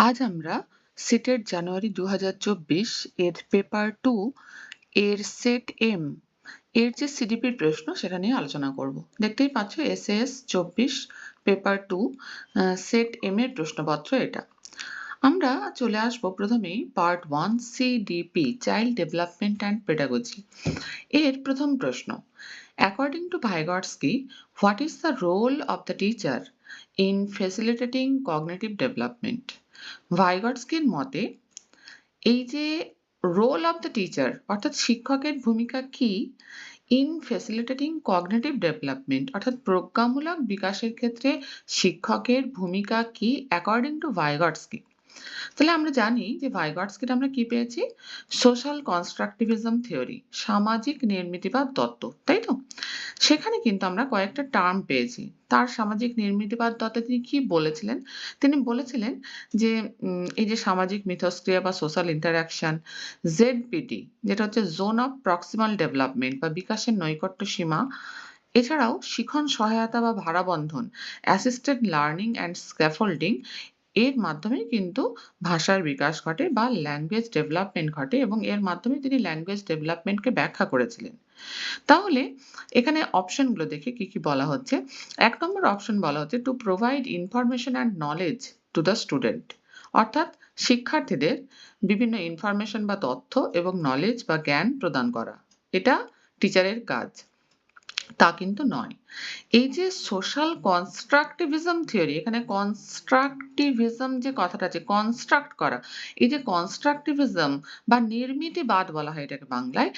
আজ আমরা সিটেট জানুয়ারি 2024 এর পেপার 2 এর সেট এম এর যে সিডিপির প্রশ্ন সেটা নিয়ে আলোচনা করব। দেখতেই পাচ্ছ এসএস 24 পেপার 2 সেট এম এর প্রশ্নপত্র এটা। আমরা চলে আসবো প্রথমেই part 1 CDP child development and pedagogy এর প্রথম প্রশ্ন। According to Vygotsky, what is the role of the teacher in facilitating cognitive development? ভাইগটস্কির মতে এই যে রোল অফ দ্য টিচার অর্থাৎ শিক্ষকের ভূমিকা কি ইন ফেসিলিটেটিং কগনিটিভ ডেভেলপমেন্ট অর্থাৎ প্রজ্ঞামূলক বিকাশের ক্ষেত্রে শিক্ষকের ভূমিকা কি অ্যাকর্ডিং টু ভাইগটস্কি। তাহলে আমরা জানি যে ভাইগটস্কির আমরা কি পেয়েছি, সোশ্যাল কনস্ট্রাকটিভিজম থিওরি, সামাজিক নির্মিতিবাদ তত্ত্ব, তাই তো? সেখানে কিন্তু আমরা কয়েকটা টার্ম পেয়েছি। তার সামাজিক নির্মিতিবাদ তত্ত্বে তিনি কি বলেছিলেন? তিনি বলেছিলেন যে এই যে সামাজিক মিথস্ক্রিয়া বা সোশ্যাল ইন্টারাকশন, জেডপিটি যেটা হচ্ছে জোন অফ প্রক্সিমাল ডেভেলপমেন্ট বা বিকাশের নৈকট্য সীমা, এছাড়াও শিখন সহায়তা বা ভাড়াবন্ধন, অ্যাসিস্টেড লার্নিং অ্যান্ড স্ক্যাফোল্ডিং এর মাধ্যমে কিন্তু ভাষার বিকাশ ঘটে বা ল্যাঙ্গুয়েজ ডেভেলপমেন্ট ঘটে এবং এর মাধ্যমে তিনি ল্যাঙ্গুয়েজ ডেভেলপমেন্টকে ব্যাখ্যা করেছিলেন। তাহলে এখানে অপশনগুলো দেখে কি কি বলা হচ্ছে। ১ নম্বর অপশন বলা হচ্ছে to provide information and knowledge to the student, অর্থাৎ শিক্ষার্থীদের বিভিন্ন ইনফরমেশন বা তথ্য এবং নলেজ বা জ্ঞান প্রদান করা। এটা টিচারের কাজ। তা কিন্তু নয়। এই যে সোশ্যাল কনস্ট্রাকটিভিজম থিওরি, এখানে কনস্ট্রাকটিভিজম যে কথাটা আছে, কনস্ট্রাক্ট করা, এই যে কনস্ট্রাকটিভিজম বা নির্মিতিবাদ বলা হয় এটাকে বাংলায়,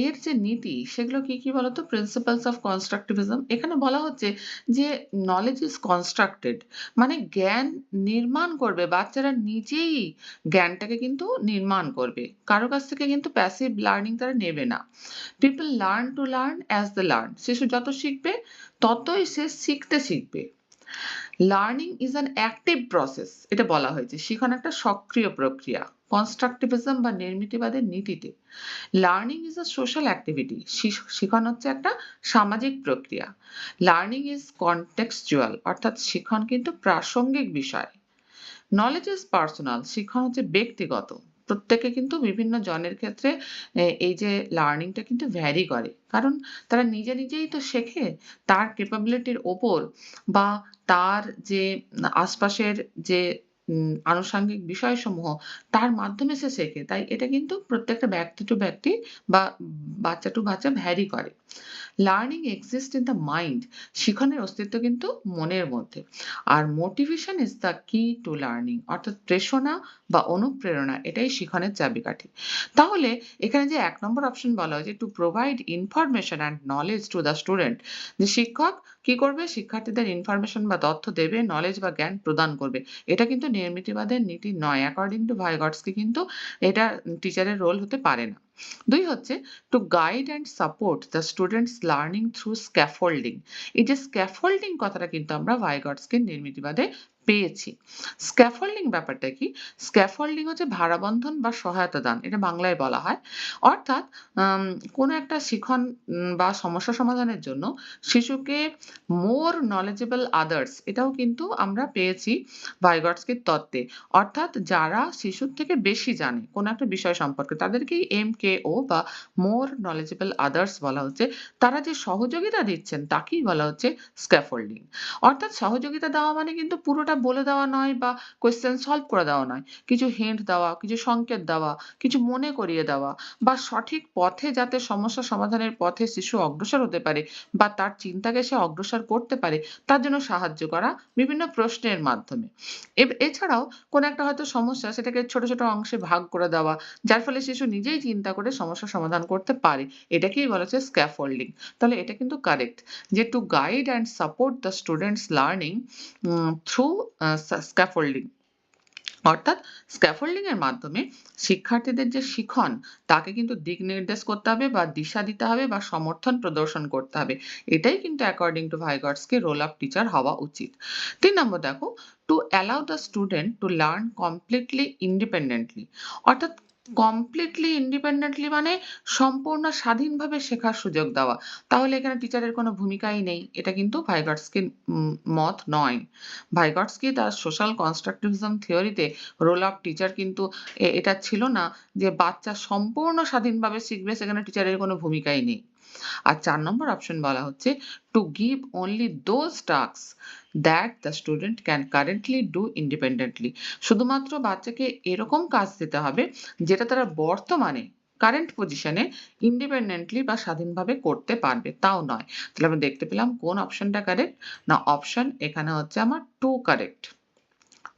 এর যে নীতি সেগুলো কি কি বলতো? Principles of constructivism. এখানে বলা হচ্ছে যে নলেজ ইজ কনস্ট্রাক্টেড, মানে জ্ঞান নির্মাণ করবে, বাচ্চারা নিজেই জ্ঞানটাকে কিন্তু নির্মাণ করবে, কারো কাছ থেকে কিন্তু প্যাসিভ লার্নিং তারা নেবে না। People learn to learn as they learn, শিশু যত শিখবে ততই সে শিখতে শিখবে। Learning is an active process, এটা বলা হয়েছে, শিখন একটা সক্রিয় প্রক্রিয়া কনস্ট্রাকটিভিজম বা নির্মিতিবাদের নীতিতে। Learning is a social activity, শিখন হচ্ছে একটা সামাজিক প্রক্রিয়া। লার্নিং ইজ কনটেক্সচুয়াল, অর্থাৎ শিখন কিন্তু প্রাসঙ্গিক বিষয়। নলেজ ইজ পার্সোনাল, শিক্ষণ হচ্ছে ব্যক্তিগত। প্রত্যেকে কিন্তু বিভিন্ন জনের ক্ষেত্রে এই যে লার্নিংটা কিন্তু ভ্যারি করে, কারণ তারা নিজে নিজেই তো শেখে তার ক্যাপাবিলিটির ওপর বা তার যে আশপাশের যে আনুষঙ্গিক বিষয়সমূহ তার মাধ্যমে সে শেখে। তাই এটা কিন্তু প্রত্যেকটা ব্যক্তি টু ব্যক্তি বা বাচ্চা টু বাচ্চা ভ্যারি করে। Learning exist in the mind, শিখনের অস্তিত্ব কিন্তু মনের মধ্যে। আর motivation is the key to learning, অর্থাৎ প্রেরণা বা অনুপ্রেরণা এটাই শিখনের চাবিকাঠি। তাহলে এখানে যে ১ নম্বর অপশন বলা হয়েছে to provide information and knowledge to the student, যে শিক্ষক কি করবে? শিক্ষার্থীদের ইনফরমেশন বা তথ্য দেবে, নলেজ বা জ্ঞান প্রদান করবে। এটা কিন্তু নির্মিতিবাদের নীতি নয়। অ্যাকর্ডিং টু ভাইগটস্কি কিন্তু এটা টিচারের রোল হতে পারে না। ২ হচ্ছে to guide and support the students learning through scaffolding. এই যে স্ক্যাফোল্ডিং কথাটা কিন্তু আমরা ভাইগটস্কির নির্মিতিবাদে পেয়েছি। স্ক্যাফোল্ডিং ব্যাপারটা কি? স্ক্যাফোল্ডিং হচ্ছে ভাড়াবন্ধন বা সহায়তা দান, এটা বাংলায় বলা হয়। অর্থাৎ কোনো একটা শিখন বা সমস্যা সমাধানের জন্য শিশুকে মোর নলেজেবল আদার্স, এটাও কিন্তু আমরা পেয়েছি ভাইগটস্কির তত্ত্বে। অর্থাৎ যারা শিশুর থেকে বেশি জানে কোনো একটা বিষয় সম্পর্কে তাদেরকেই MKO বা মোর নলেজেবল আদার্স বলা হচ্ছে। তারা যে সহযোগিতা দিচ্ছেন তাকেই বলা হচ্ছে স্ক্যাফোল্ডিং। অর্থাৎ সহযোগিতা দেওয়া মানে কিন্তু পুরোটা বলে দেওয়া নয় বা কোয়েশ্চেন সলভ করে দেওয়া নয়। কিছু হিন্ট দেওয়া, কিছু সংকেত দেওয়া, কিছু মনে করিয়ে দেওয়া বা সঠিক পথে যাতে সমস্যা সমাধানের পথে শিশু অগ্রসর হতে পারে বা তার চিন্তাকে সে অগ্রসর করতে পারে তার জন্য সাহায্য করা বিভিন্ন প্রশ্নের মাধ্যমে। এছাড়াও কোনো একটা হয়তো সমস্যা, সেটাকে ছোট, ছোট অংশে ভাগ করে দেওয়া, যার ফলে শিশু নিজেই চিন্তা করে সমস্যার সমাধান করতে পারে। এটাকেই বলা হচ্ছে স্ক্যাফোল্ডিং। তাহলে এটা কিন্তু কারেক্ট যে to guide and support the students learning through scaffolding. অর্থাৎ স্ক্যাফোল্ডিং এর মাধ্যমে শিক্ষার্থীদের যে শিখন তাকে কিন্তু দিক নির্দেশ করতে হবে বা দিশা দিতে হবে বা সমর্থন প্রদর্শন করতে হবে। এটাই কিন্তু according to Vygotsky role of teacher হওয়া উচিত। ৩ নম্বর দেখো to allow the student to learn completely independently, অর্থাৎ কমপ্লিটলি ইন্ডিপেন্ডেন্টলি মানে সম্পূর্ণ স্বাধীনভাবে শেখার সুযোগ দেওয়া। তাহলে এখানে টিচারের কোনো ভূমিকাই নেই। এটা কিন্তু ভাইগটস্কির মত নয়। ভাইগটস্কি তার সোশ্যাল কনস্ট্রাকটিভিজম থিওরিতে রোল অফ টিচার কিন্তু এটা ছিল না যে বাচ্চা সম্পূর্ণ স্বাধীনভাবে শিখবে, সেখানে টিচারের কোনো ভূমিকাই নেই। আর 4 নম্বর অপশন বলা হচ্ছে to give only those tasks that the student can currently do independently. শুধুমাত্র বাচ্চাকে এরকম কাজ দিতে হবে যেটা তারা বর্তমানে কারেন্ট পজিশনে ইন্ডিপেন্ডেন্টলি বা স্বাধীনভাবে করতে পারবে, তাও নয়। তাহলে আমরা দেখতে পেলাম কোন অপশনটা কারেক্ট, না অপশন এখানে হচ্ছে আমার 2 কারেক্ট,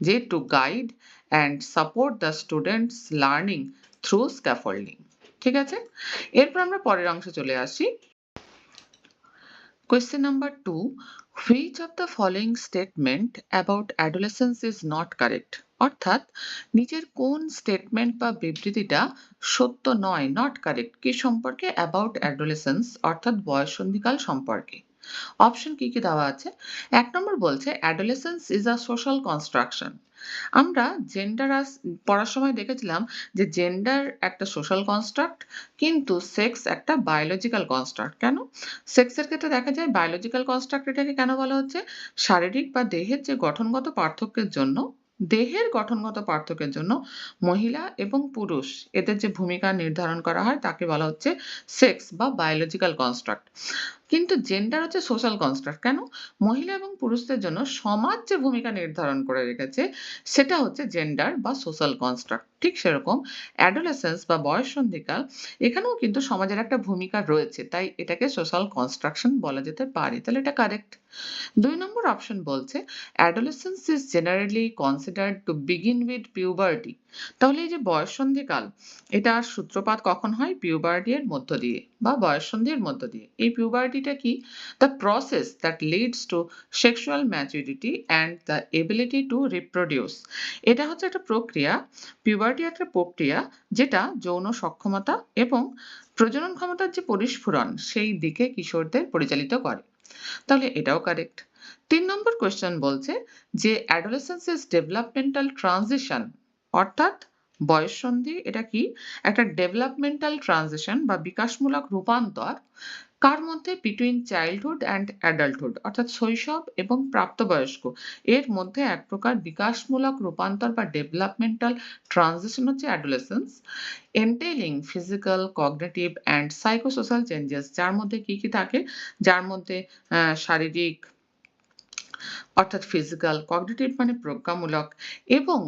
যে to guide and support the students learning through scaffolding. ঠিক আছে, এরপর আমরা পরের অংশে চলে আসি। Question number 2. Which of the following statement about adolescence is not correct? অর্থাৎ নিচের কোন স্টেটমেন্ট বা বিবৃতিটা সত্য নয়, নট কারেক্ট, কি সম্পর্কে? অ্যাবাউট অ্যাডোলেসেন্স অর্থাৎ বয়ঃসন্ধিকাল সম্পর্কে। অপশন কি কি দেওয়া আছে? 1 নম্বর বলছে adolescence is a social construction. আমরা জেন্ডার পড়ার সময় দেখেছিলাম যে জেন্ডার একটা সোশ্যাল কনস্ট্রাক্ট, কিন্তু সেক্স একটা বায়োলজিক্যাল কনস্ট্রাক্ট। কেন? সেক্সের ক্ষেত্রে দেখা যায় বায়োলজিক্যাল কনস্ট্রাক্ট এটাকে কেন বলা হচ্ছে? শারীরিক বা দেহের যে গঠনগত পার্থক্যের জন্য, দেহের গঠনগত পার্থক্যের জন্য মহিলা এবং পুরুষ এদের যে ভূমিকা নির্ধারণ করা হয় তাকে বলা হচ্ছে সেক্স বা বায়োলজিক্যাল কনস্ট্রাক্ট। কিন্তু জেন্ডার হচ্ছে সোশ্যাল কনস্ট্রাক্ট। কেন? মহিলা এবং পুরুষদের জন্য সমাজ যে ভূমিকা নির্ধারণ করে রেখেছে সেটা হচ্ছে জেন্ডার বা সোশ্যাল কনস্ট্রাক্ট। ঠিক সেরকম অ্যাডোলেসেন্স বা বয়ঃসন্ধিকাল, এখানেও কিন্তু সমাজের একটা ভূমিকা রয়েছে, তাই এটাকে সোশ্যাল কনস্ট্রাকশন বলা যেতে পারে। তাহলে এটা কারেক্ট। 2 নম্বর অপশন বলছে adolescence is generally considered to begin with puberty. তাহলে এই যে বয়ঃসন্ধিকাল, এটার সূত্রপাত কখন হয়? পিউবার্টি এর মধ্য দিয়ে বা বয়ঃসন্ধির মধ্য দিয়ে। এই পিউবার্টিটা কি? The process that leads to sexual maturity and the ability to reproduce. এটা হচ্ছে একটা প্রক্রিয়া, পিউবার্টি একটা প্রক্রিয়া যেটা যৌন সক্ষমতা এবং প্রজনন ক্ষমতার যে পরিস্ফুরণ সেই দিকে কিশোরদের পরিচালিত করে। তাহলে এটাও কারেক্ট। 3 নম্বর কোয়েশ্চেন বলছে যে অ্যাডোলেসেন্স ইজ ডেভেলপমেন্টাল ট্রানজিশন, অর্থাৎ বয়ঃসন্ধি এটা কি? একটা ডেভেলপমেন্টাল ট্রানজিশন বা বিকাশমূলক রূপান্তর কার মধ্যে? বিটুইন চাইল্ডহুড অ্যান্ড অ্যাডাল্টহুড, অর্থাৎ শৈশব এবং প্রাপ্তবয়স্ক এর মধ্যে এক প্রকার বিকাশমূলক রূপান্তর বা ডেভেলপমেন্টাল ট্রানজিশন হচ্ছে adolescence, entailing physical, cognitive and psychosocial changes, যার মধ্যে কি কি থাকে? যার মধ্যে শারীরিক অর্থাৎ ফিজিক্যাল, কগনিটিভ মানে প্রজ্ঞামূলক এবং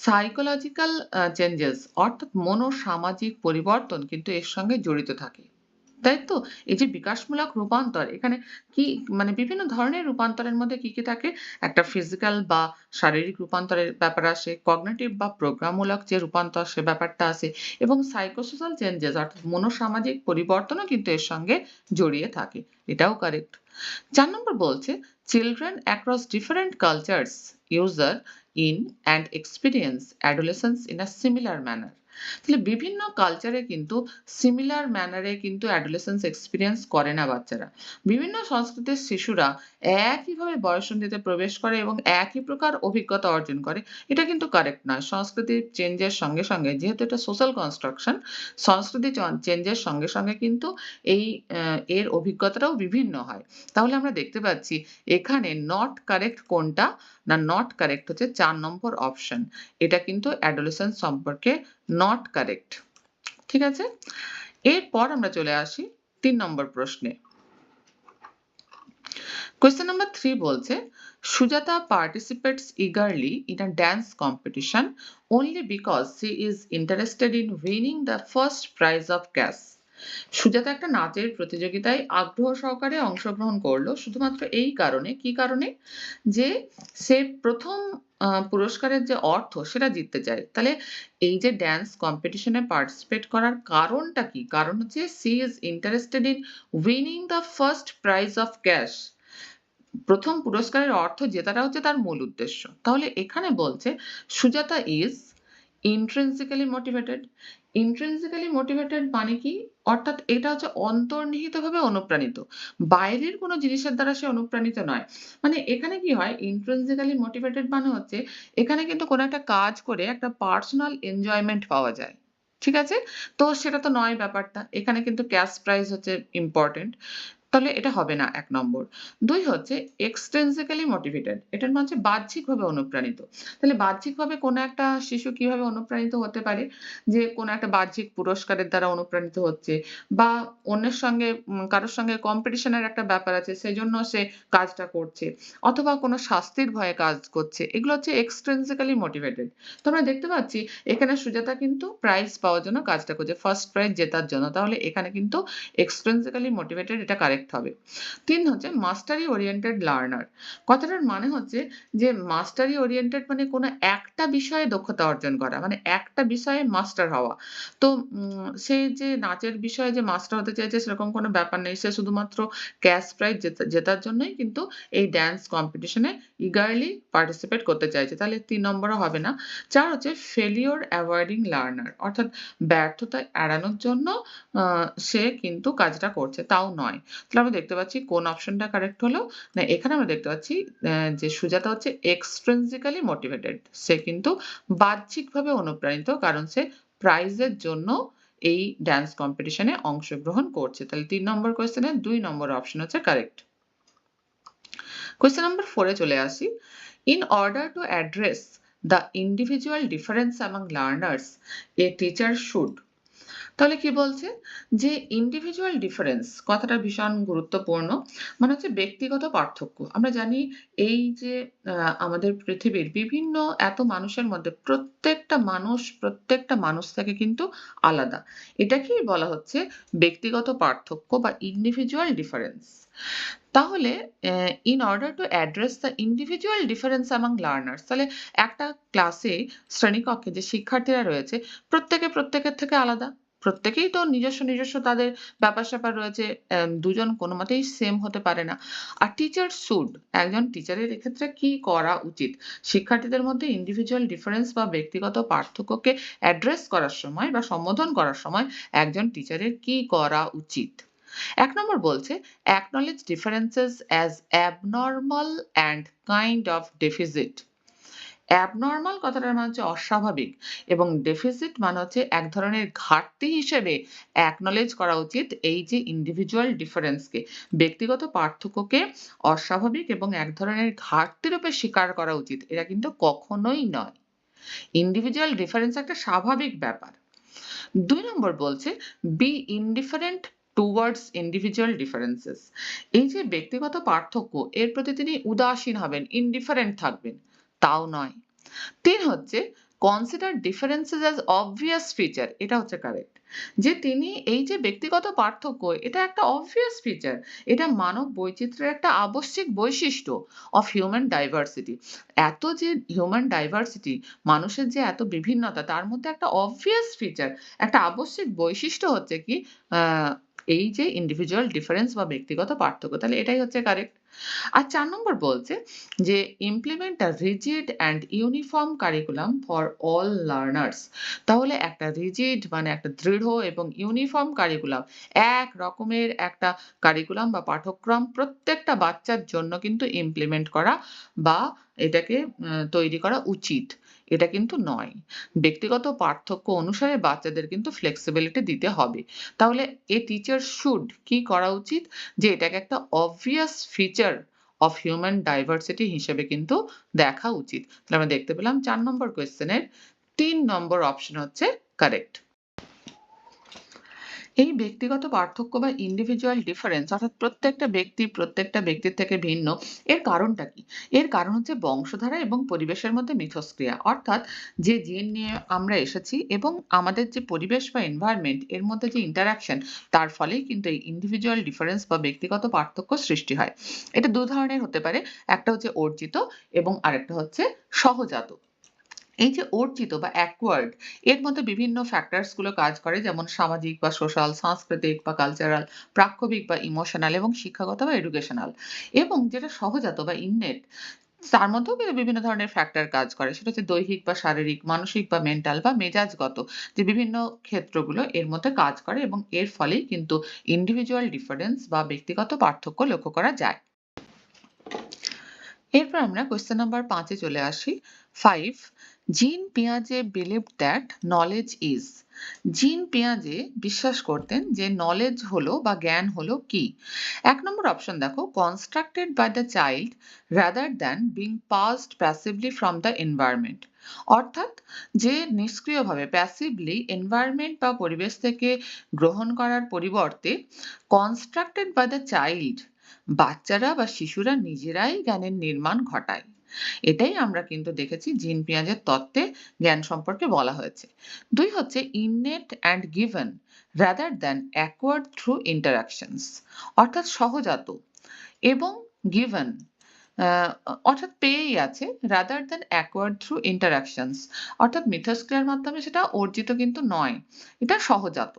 সাইকোলজিক্যাল চেঞ্জেস অর্থাৎ মনোসামাজিক পরিবর্তন কিন্তু এর সঙ্গে জড়িত থাকে। তাই তো? এই যে বিকাশমূলক রূপান্তর, এখানে কি মানে বিভিন্ন ধরনের রূপান্তরের মধ্যে কি কি থাকে? একটা ফিজিক্যাল বা শারীরিক রূপান্তরের ব্যাপার আসে, কগনিটিভ বা প্রজ্ঞামূলক যে রূপান্তর সে ব্যাপারটা আসে এবং সাইকোসোশ্যাল চেঞ্জেস অর্থাৎ মনোসামাজিক পরিবর্তনও কিন্তু এর সঙ্গে জড়িয়ে থাকে। এটাও কারেক্ট। 4 নম্বর বলছে children across different cultures user in and experience adolescence in a similar manner. তাহলে বিভিন্ন কালচারে কিন্তু সিমিলার ম্যানারে কিন্তু অ্যাডোলেসেন্স এক্সপেরিয়েন্স করে না বাচ্চারা। বিভিন্ন সংস্কৃতির শিশুরা একইভাবে বয়ঃসন্ধিতে প্রবেশ করে এবং একই প্রকার অভিজ্ঞতা অর্জন করে। এটা কিন্তু কারেক্ট নয়। সংস্কৃতির চেঞ্জের সঙ্গে সঙ্গে, যেহেতু এটা সোশ্যাল কনস্ট্রাকশন, সংস্কৃতি চেঞ্জের সঙ্গে সঙ্গে কিন্তু এই এর অভিজ্ঞতাটাও বিভিন্ন হয়। তাহলে আমরা দেখতে পাচ্ছি এখানে নট কারেক্ট কোনটা? না নট কারেক্ট হচ্ছে 4 নম্বর অপশন। এটা কিন্তু অ্যাডোলেসেন্স সম্পর্কে নট কারেক্ট। ঠিক আছে? এরপর আমরা চলে আসি 3 নম্বর প্রশ্নে। Question number 3 বলছে Sujata participates eagerly in a dance competition only because she is interested in winning the first prize of cash. Sujata একটা নাচের প্রতিযোগিতায় আগ্রহ সহকারে অংশগ্রহণ করলো শুধুমাত্র এই কারণে, কি কারণে? যে সে প্রথম পুরস্কারের যে অর্থ সেটা জিততে চায়। তাহলে এই যে ড্যান্স কম্পিটিশনে পার্টিসিপেট করার কারণটা কি? কারণ হচ্ছে she is interested in winning the first prize of cash. প্রথম পুরস্কারের অর্থ জেতাটা হচ্ছে তার মূল উদ্দেশ্য। তাহলে এখানে বলছে Sujata is intrinsically motivated. intrinsically motivated মানে কি? অর্থাৎ এটা হচ্ছে অন্তর্নিহিতভাবে অনুপ্রাণিত। বাইরের কোনো জিনিসের দ্বারা সে অনুপ্রাণিত নয়। মানে এখানে কি হয়? intrinsically motivated মানে হচ্ছে এখানে কিন্তু কোনো একটা কাজ করে একটা পার্সোনাল এনজয়মেন্ট পাওয়া যায়। ঠিক আছে? তো সেটা তো নয় ব্যাপারটা। এখানে কিন্তু ক্যাশ প্রাইজ হচ্ছে ইম্পোর্টেন্ট। তাহলে এটা হবে না ১ নম্বর। ২ হচ্ছে extrinsically motivated এটার মানে হচ্ছে বাহ্যিকভাবে অনুপ্রাণিত। তাহলে বাহ্যিকভাবে কোনো একটা শিশু কিভাবে অনুপ্রাণিত হতে পারে? যে কোনো একটা বাহ্যিক পুরস্কারের দ্বারা অনুপ্রাণিত হচ্ছে বা অন্যের সঙ্গে কারোর সঙ্গে কম্পিটিশন এর একটা ব্যাপার আছে সেজন্য সে কাজটা করছে। অথবা কোনো শাস্তির ভয়ে কাজ করছে। এগুলো হচ্ছে extrinsically motivated। তো আমরা দেখতে পাচ্ছি এখানে সুজাতা কিন্তু প্রাইজ পাওয়ার জন্য কাজটা করছে। ফার্স্ট প্রাইজ জেতার জন্য। তাহলে এখানে কিন্তু extrinsically motivated এটা কারেক্ট হবে। ৩ হচ্ছে mastery oriented learner কথাটার মানে হচ্ছে যে mastery oriented মানে কোনো একটা বিষয়ে দক্ষতা অর্জন করা। মানে একটা বিষয়ে মাস্টার হওয়া। তো সে যে নাচের বিষয়ে যে মাস্টার হতে চাইছে সেরকম কোনো ব্যাপার নেই। সে শুধুমাত্র ক্যাশ প্রাইজ জেতার জন্যই কিন্তু এই ড্যান্স কম্পিটিশন এ eagerly participate করতে চাইছে। তাহলে ৩ নম্বরও হবে না। ৪ হচ্ছে failure avoiding learner অর্থাৎ ব্যর্থতা এড়ানোর জন্য সে কিন্তু কাজটা করছে, তাও নয়। তাহলে আমরা দেখতে পাচ্ছি কোন অপশনটা কারেক্ট হলো? না এখানে আমরা দেখতে পাচ্ছি যে সুজাতা হচ্ছে extrinsically motivated সে কিন্তু বাহ্যিকভাবে অনুপ্রাণিত কারণ সে প্রাইজের জন্য এই ড্যান্স কম্পিটিশন এ অংশগ্রহণ করছে। তাহলে ৩ নম্বর কোয়েশ্চেন এর ২ নম্বর অপশন হচ্ছে কারেক্ট। কোয়েশ্চেন নাম্বার 4 এ চলে আসি। In order to address the individual difference among learners, a teacher should তাহলে কি বলছে? যে individual difference কথাটা ভীষণ গুরুত্বপূর্ণ। মানে হচ্ছে ব্যক্তিগত পার্থক্য। আমরা জানি এই যে আমাদের পৃথিবীর বিভিন্ন এত মানুষের মধ্যে প্রত্যেকটা মানুষ থেকে কিন্তু আলাদা। এটাকেই বলা হচ্ছে ব্যক্তিগত পার্থক্য বা individual difference। তাহলে in order to address the individual difference among learners তাহলে একটা ক্লাসে শ্রেণীকক্ষে যে শিক্ষার্থীরা রয়েছে প্রত্যেকের থেকে আলাদা। প্রত্যেকেই তো নিজস্ব তাদের ব্যাপার-স্যাপার রয়েছে। ২ জন কোনমতেই সেম হতে পারে না। আর টিচার শুড একজন টিচারের এক্ষেত্রে কি করা উচিত? শিক্ষার্থীদের মধ্যে ইন্ডিভিজুয়াল ডিফারেন্স বা ব্যক্তিগত পার্থক্যকে অ্যাড্রেস করার সময় বা সম্বোধন করার সময় একজন টিচারের কি করা উচিত? ১ নম্বর বলছে acknowledge differences as abnormal and kind of deficit abnormal কথাটার মানে হচ্ছে অস্বাভাবিক এবং deficit মানে হচ্ছে এক ধরনের ঘাটতি হিসেবে acknowledge করা উচিত এই যে individual difference কে। ব্যক্তিগত পার্থক্যকে অস্বাভাবিক এবং এক ধরনের ঘাটতি রূপে স্বীকার করা উচিত। এটা কিন্তু কখনোই নয়। individual difference একটা স্বাভাবিক ব্যাপার। ২ নম্বর বলছে be indifferent towards individual differences এই যে ব্যক্তিগত পার্থক্য এর প্রতি তিনি উদাসীন হবেন, indifferent থাকবেন, তাও নয়। ৩ হচ্ছে consider differences as obvious feature এটা হচ্ছে কারেক্ট। যে তিনি এই যে ব্যক্তিগত পার্থক্য এটা একটা obvious feature এটা মানব বৈচিত্র্যের একটা আবশ্যিক বৈশিষ্ট্য of human diversity এত যে human diversity মানুষের যে এত বিভিন্নতা তার মধ্যে একটা obvious feature একটা আবশ্যিক বৈশিষ্ট্য হচ্ছে কি আ এই যে individual difference বা ব্যক্তিগত পার্থক্য তাহলে এটাই হচ্ছে কারেক্ট। আর ৪ নম্বর বলছে যে implement a rigid and uniform curriculum for all learners তাহলে একটা rigid মানে একটা দৃঢ় এবং ইউনিফর্ম কারিকুলাম এক রকমের একটা কারিকুলাম বা পাঠ্যক্রম প্রত্যেকটা বাচ্চার জন্য কিন্তু ইমপ্লিমেন্ট করা বা এটাকে তৈরি করা উচিত। এটা কিন্তু নয়। ব্যক্তিগত পার্থক্য অনুসারে বাচ্চাদের কিন্তু ফ্লেক্সিবিলিটি দিতে হবে। তাহলে a teacher should কি করা উচিত? যে এটাকে একটা obvious feature of human diversity হিসেবে কিন্তু দেখা উচিত। তাহলে আমরা দেখতে পেলাম ৪ নম্বর কোয়েশ্চেনের ৩ নম্বর অপশন হচ্ছে কারেক্ট। এই ব্যক্তিগত পার্থক্য বা individual difference অর্থাৎ প্রত্যেকটা ব্যক্তির থেকে ভিন্ন এর কারণটা কি? এর কারণ হচ্ছে বংশধারা এবং পরিবেশের মধ্যে মিথস্ক্রিয়া। অর্থাৎ যে জিন নিয়ে আমরা এসেছি এবং আমাদের যে পরিবেশ বা environment এর মধ্যে যে interaction তার ফলেই কিন্তু এই individual difference বা ব্যক্তিগত পার্থক্য সৃষ্টি হয়। এটা ২ ধরনের হতে পারে। একটা হচ্ছে অর্জিত এবং আরেকটা হচ্ছে সহজাত। এই যে অর্জিত বা acquired এর মধ্যে বিভিন্ন ফ্যাক্টরস গুলো কাজ করে যেমন সামাজিক বা সোশ্যাল, সাংস্কৃতিক বা কালচারাল, প্রাক্ষবিক বা ইমোশনাল এবং শিক্ষাগত বা এডুকেশনাল এবং যেটা সহজাত বা innate তার মধ্যেও কিন্তু বিভিন্ন ধরনের ফ্যাক্টর কাজ করে। সেটা হচ্ছে দৈহিক বা শারীরিক, মানসিক বা মেন্টাল বা মেজাজগত যে বিভিন্ন ক্ষেত্রগুলো এর মধ্যে কাজ করে এবং এর ফলেই কিন্তু individual difference বা ব্যক্তিগত পার্থক্য লক্ষ্য করা যায়। এরপর আমরা কোয়েশ্চেন নাম্বার ৫ এ চলে আসি। ৫ জিন পিয়াজে বিলিভড দ্যাট নলেজ ইজ। জিন পিয়াজে বিশ্বাস করতেন যে নলেজ হলো বা জ্ঞান হলো কি। ১ নম্বর অপশন দেখো, constructed by the child rather than being passed passively from the environment. অর্থাৎ যে নিষ্ক্রিয়ভাবে প্যাসিভলি এনভায়রনমেন্ট বা পরিবেশ থেকে গ্রহণ করার পরিবর্তে কনস্ট্রাক্টেড বাই দ্য চাইল্ড, বাচ্চারা বা শিশুরা নিজেরাই জ্ঞানের নির্মাণ ঘটায়। এটাই আমরা কিন্তু দেখেছি জিন পিয়াজের তত্ত্বে জ্ঞান সম্পর্কে বলা হয়েছে। ২ হচ্ছে innate and given rather than acquired through interactions. অর্থাৎ সহজাত এবং গিভেন অর্থাৎ পেয়েই আছে, rather than acquired through interactions অর্থাৎ মিথস্ক্রিয়ার মাধ্যমে সেটা অর্জিত কিন্তু নয়, এটা সহজাত।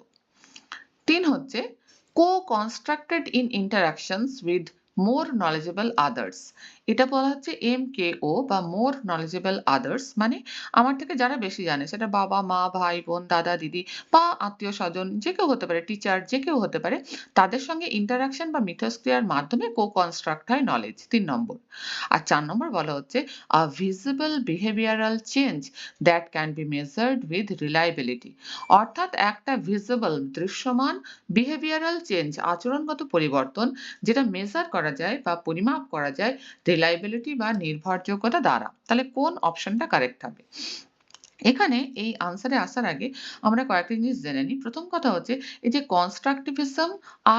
৩ হচ্ছে co-constructed in interactions with more knowledgeable others। এটা বলা হচ্ছে MKO বা more knowledgeable others, মানে আমার থেকে যারা বেশি জানে, সেটা বাবা, মা, ভাই, বোন, দাদা, দিদি বা আত্মীয়-স্বজন যে কেউ হতে পারে, টিচার যে কেউ হতে পারে, তাদের সঙ্গে ইন্টারাকশন বা মিথস্ক্রিয়ার মাধ্যমে co-construct হয় নলেজ। ৩ নম্বর। আর ৪ নম্বর বলা হচ্ছে a visible behavioral change that can be measured with reliability। অর্থাৎ একটা ভিজিবল দৃশ্যমান বিহেভিয়ারাল চেঞ্জ আচরণগত পরিবর্তন যেটা মেজার করা যায় বা পরিমাপ করা যায় রিলায়েবিলিটি বা নির্ভরযোগ্যতা দ্বারা। তাহলে কোন অপশনটা কারেক্ট হবে? এখানে এই আনসারে আসার আগে আমরা কয়েকটা জিনিস জেনে নিই। প্রথম কথা হচ্ছে এই যে কনস্ট্রাকটিভিজম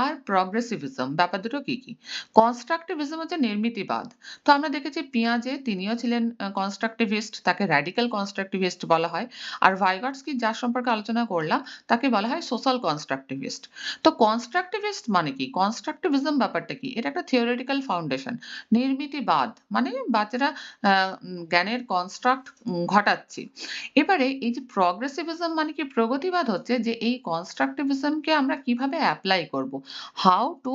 আর প্রগ্রেসিভিজম ব্যাপার দুটো কি কি? কনস্ট্রাকটিভিজম হচ্ছে নির্মিতিবাদ। তো আমরা দেখেছি পিয়াজে তিনিও ছিলেন কনস্ট্রাকটিভিস্ট, তাকে র‍্যাডিক্যাল কনস্ট্রাকটিভিস্ট বলা হয়। আর ভাইগটস্কি যার সম্পর্কে আলোচনা করলাম তাকে বলা হয় সোশ্যাল কনস্ট্রাকটিভিস্ট। তো কনস্ট্রাকটিভিস্ট মানে কি? কনস্ট্রাকটিভিজম ব্যাপারটা কি? এটা একটা থিওরিটিক্যাল ফাউন্ডেশন। নির্মিতিবাদ মানে বাচ্চারা জ্ঞানের কনস্ট্রাক্ট ঘটাচ্ছে। এবারে এই যে প্রগ্রেসিভিজম মানে কি? প্রগতিবাদ হচ্ছে যে এই কনস্ট্রাকটিভিজমকে আমরা কিভাবে এপ্লাই করব। How to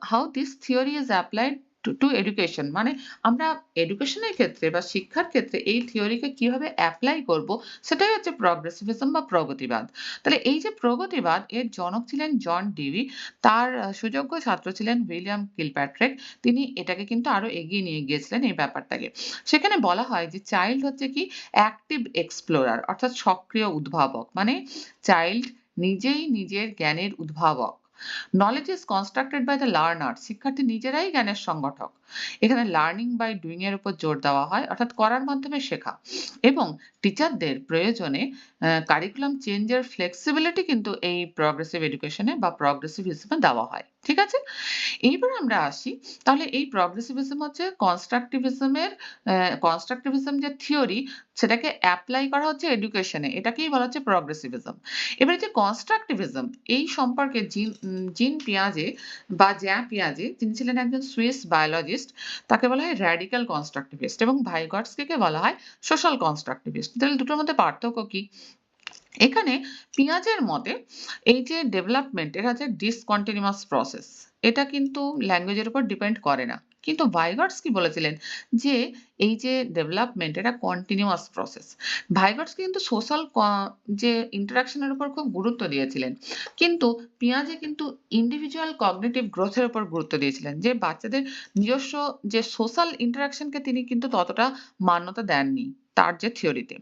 how this theory is applied to education, মানে আমরা এডুকেশনের ক্ষেত্রে বা শিক্ষার ক্ষেত্রে এই থিওরিকে কিভাবে এপ্লাই করব, সেটাই হচ্ছে প্রগ্রেসিভিজম বা প্রগতিবাদ। তাহলে এই যে প্রগতিবাদ, এর জনক ছিলেন জন ডিউই, তার সুযোগ্য ছাত্র ছিলেন উইলিয়াম কিলপ্যাট্রিক। তিনি এটাকে কিন্তু আরো এগিয়ে নিয়ে গিয়েছিলেন এই ব্যাপারটাকে। সেখানে বলা হয় যে চাইল্ড হচ্ছে কি অ্যাক্টিভ এক্সপ্লোরার অর্থাৎ সক্রিয় উদ্ভাবক, মানে চাইল্ড নিজেই নিজের জ্ঞানের উদ্ভাবক। Knowledge is constructed by the learner, শিক্ষার্থী নিজেরাই জ্ঞানের সংগঠক। এখানে লার্নিং বাই ডুইং এর উপর জোর দেওয়া হয়, অর্থাৎ করার মাধ্যমে শেখা। এবং টিচারদের প্রয়োজনে কারিকুলাম চেঞ্জের ফ্লেক্সিবিলিটি কিন্তু এই প্রগ্রেসিভ এডুকেশনে বা প্রগ্রেসিভিজমে দেওয়া হয়। ঠিক আছে? এইবার আমরা আসি, তাহলে এই প্রগ্রেসিভিজম হচ্ছে কনস্ট্রাকটিভিজম যে থিওরি সেটাকে অ্যাপ্লাই করা হচ্ছে এডুকেশনে, এটাকেই বলা হচ্ছে প্রগ্রেসিভিজম। এবারে যে কনস্ট্রাকটিভিজম এই সম্পর্কে জিন পিয়াজে বা জ্যাঁ পিয়াজে, যিনি ছিলেন একজন সুইস বায়োলজিস্ট, তাকে বলা হয় র‍্যাডিক্যাল কনস্ট্রাকটিভিস্ট এবং ভাইগটস্কিকে বলা হয় সোশ্যাল কনস্ট্রাকটিভিস্ট। তাহলে দুটোর মধ্যে পার্থক্য কি? এখানে পিয়াজের মতে এই যে ডেভেলপমেন্ট এটা হচ্ছে ডিসকন্টিনিউয়াস প্রসেস, এটা কিন্তু ল্যাঙ্গুয়েজের উপর ডিপেন্ড করে না। কিন্তু ভাইগটস্কি বলেছিলেন যে এই যে ডেভেলপমেন্ট এটা কন্টিনিউয়াস প্রসেস। ভাইগটস্কি কিন্তু সোশ্যাল যে ইন্টারাকশনের উপর খুব গুরুত্ব দিয়েছিলেন, কিন্তু পিয়াজে কিন্তু ইন্ডিভিজুয়াল কগনিটিভ গ্রোথের উপর গুরুত্ব দিয়েছিলেন, যে বাচ্চাদের নিজস্ব যে সোশ্যাল ইন্টারাকশনকে তিনি কিন্তু ততটা মান্যতা দেননি তার যে থিওরিতে।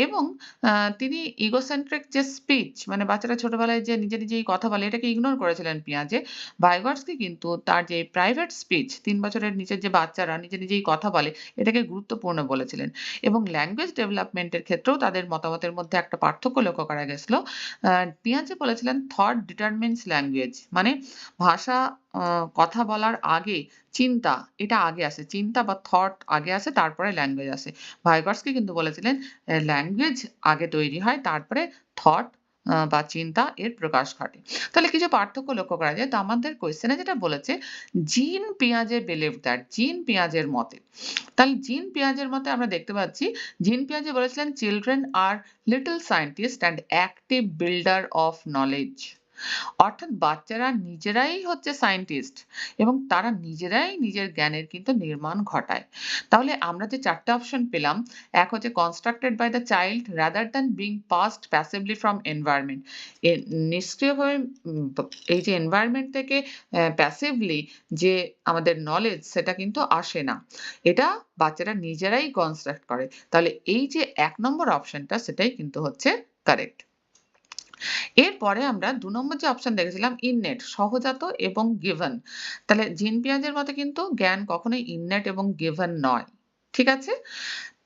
এবং তিনি ইগোসেন্ট্রিক যে স্পিচ, মানে বাচ্চারা ছোটবেলায় যে নিজে নিজেই কথা বলে, এটাকে ইগনোর করেছিলেন পিয়াজে। ভাইগটস্কি কিন্তু তার যে প্রাইভেট স্পিচ, ৩ বছরের নিচের যে বাচ্চারা নিজে নিজেই কথা বলে, এটাকে গুরুত্বপূর্ণ বলেছিলেন। এবং ল্যাঙ্গুয়েজ ডেভেলপমেন্টের ক্ষেত্রেও তাদের মতামতের মধ্যে একটা পার্থক্য লক্ষ্য করা গেছিল। পিয়াজে বলেছিলেন থট ডিটারমিনস ল্যাঙ্গুয়েজ, মানে ভাষা কথা বলার আগে চিন্তা এটা আগে আসে, চিন্তা বা থট আগে আসে, তারপরে ল্যাঙ্গুয়েজ আসে। ভাইগটস্কি কিন্তু বলেছিলেন ল্যাঙ্গুয়েজ আগে তৈরি হয়, তারপরে থট বা চিন্তা এর প্রকাশ ঘটে। তাহলে কিছু পার্থক্য লক্ষ্য করা যায়। তো আমাদের কোয়েশ্চেনে যেটা বলেছে জিন পিয়াজে বিলিভ দ্যাট, জিন পিয়াজের মতে। তাহলে জিন পিয়াজের মতে আমরা দেখতে পাচ্ছি জিন পিয়াজে বলেছিলেন children are little scientist and active builder of knowledge. অর্থাৎ বাচ্চারা নিজেরাই হচ্ছে সায়েন্টিস্ট এবং তারা নিজেরাই নিজের জ্ঞানের কিন্তু নির্মাণ ঘটায়। তাহলে আমরা যে ৪ টে অপশন পেলাম, এক হচ্ছে constructed by the child rather than being passed passively from environment. এ নিষ্ক্রিয়ভাবে এই যে environment থেকে passively যে আমাদের knowledge সেটা কিন্তু আসে না। এটা বাচ্চারা নিজেরাই construct করে। তাহলে এই যে ১ নম্বর অপশনটা সেটাই কিন্তু হচ্ছে কারেক্ট। এরপরে আমরা ২ নম্বর যে অপশন দেখেছিলাম ইননেট, সহজাত এবং গিভেন। তাহলে জিন পিয়াজের মতে কিন্তু জ্ঞান কখনোই ইননেট এবং গিভেন নয়। ঠিক আছে?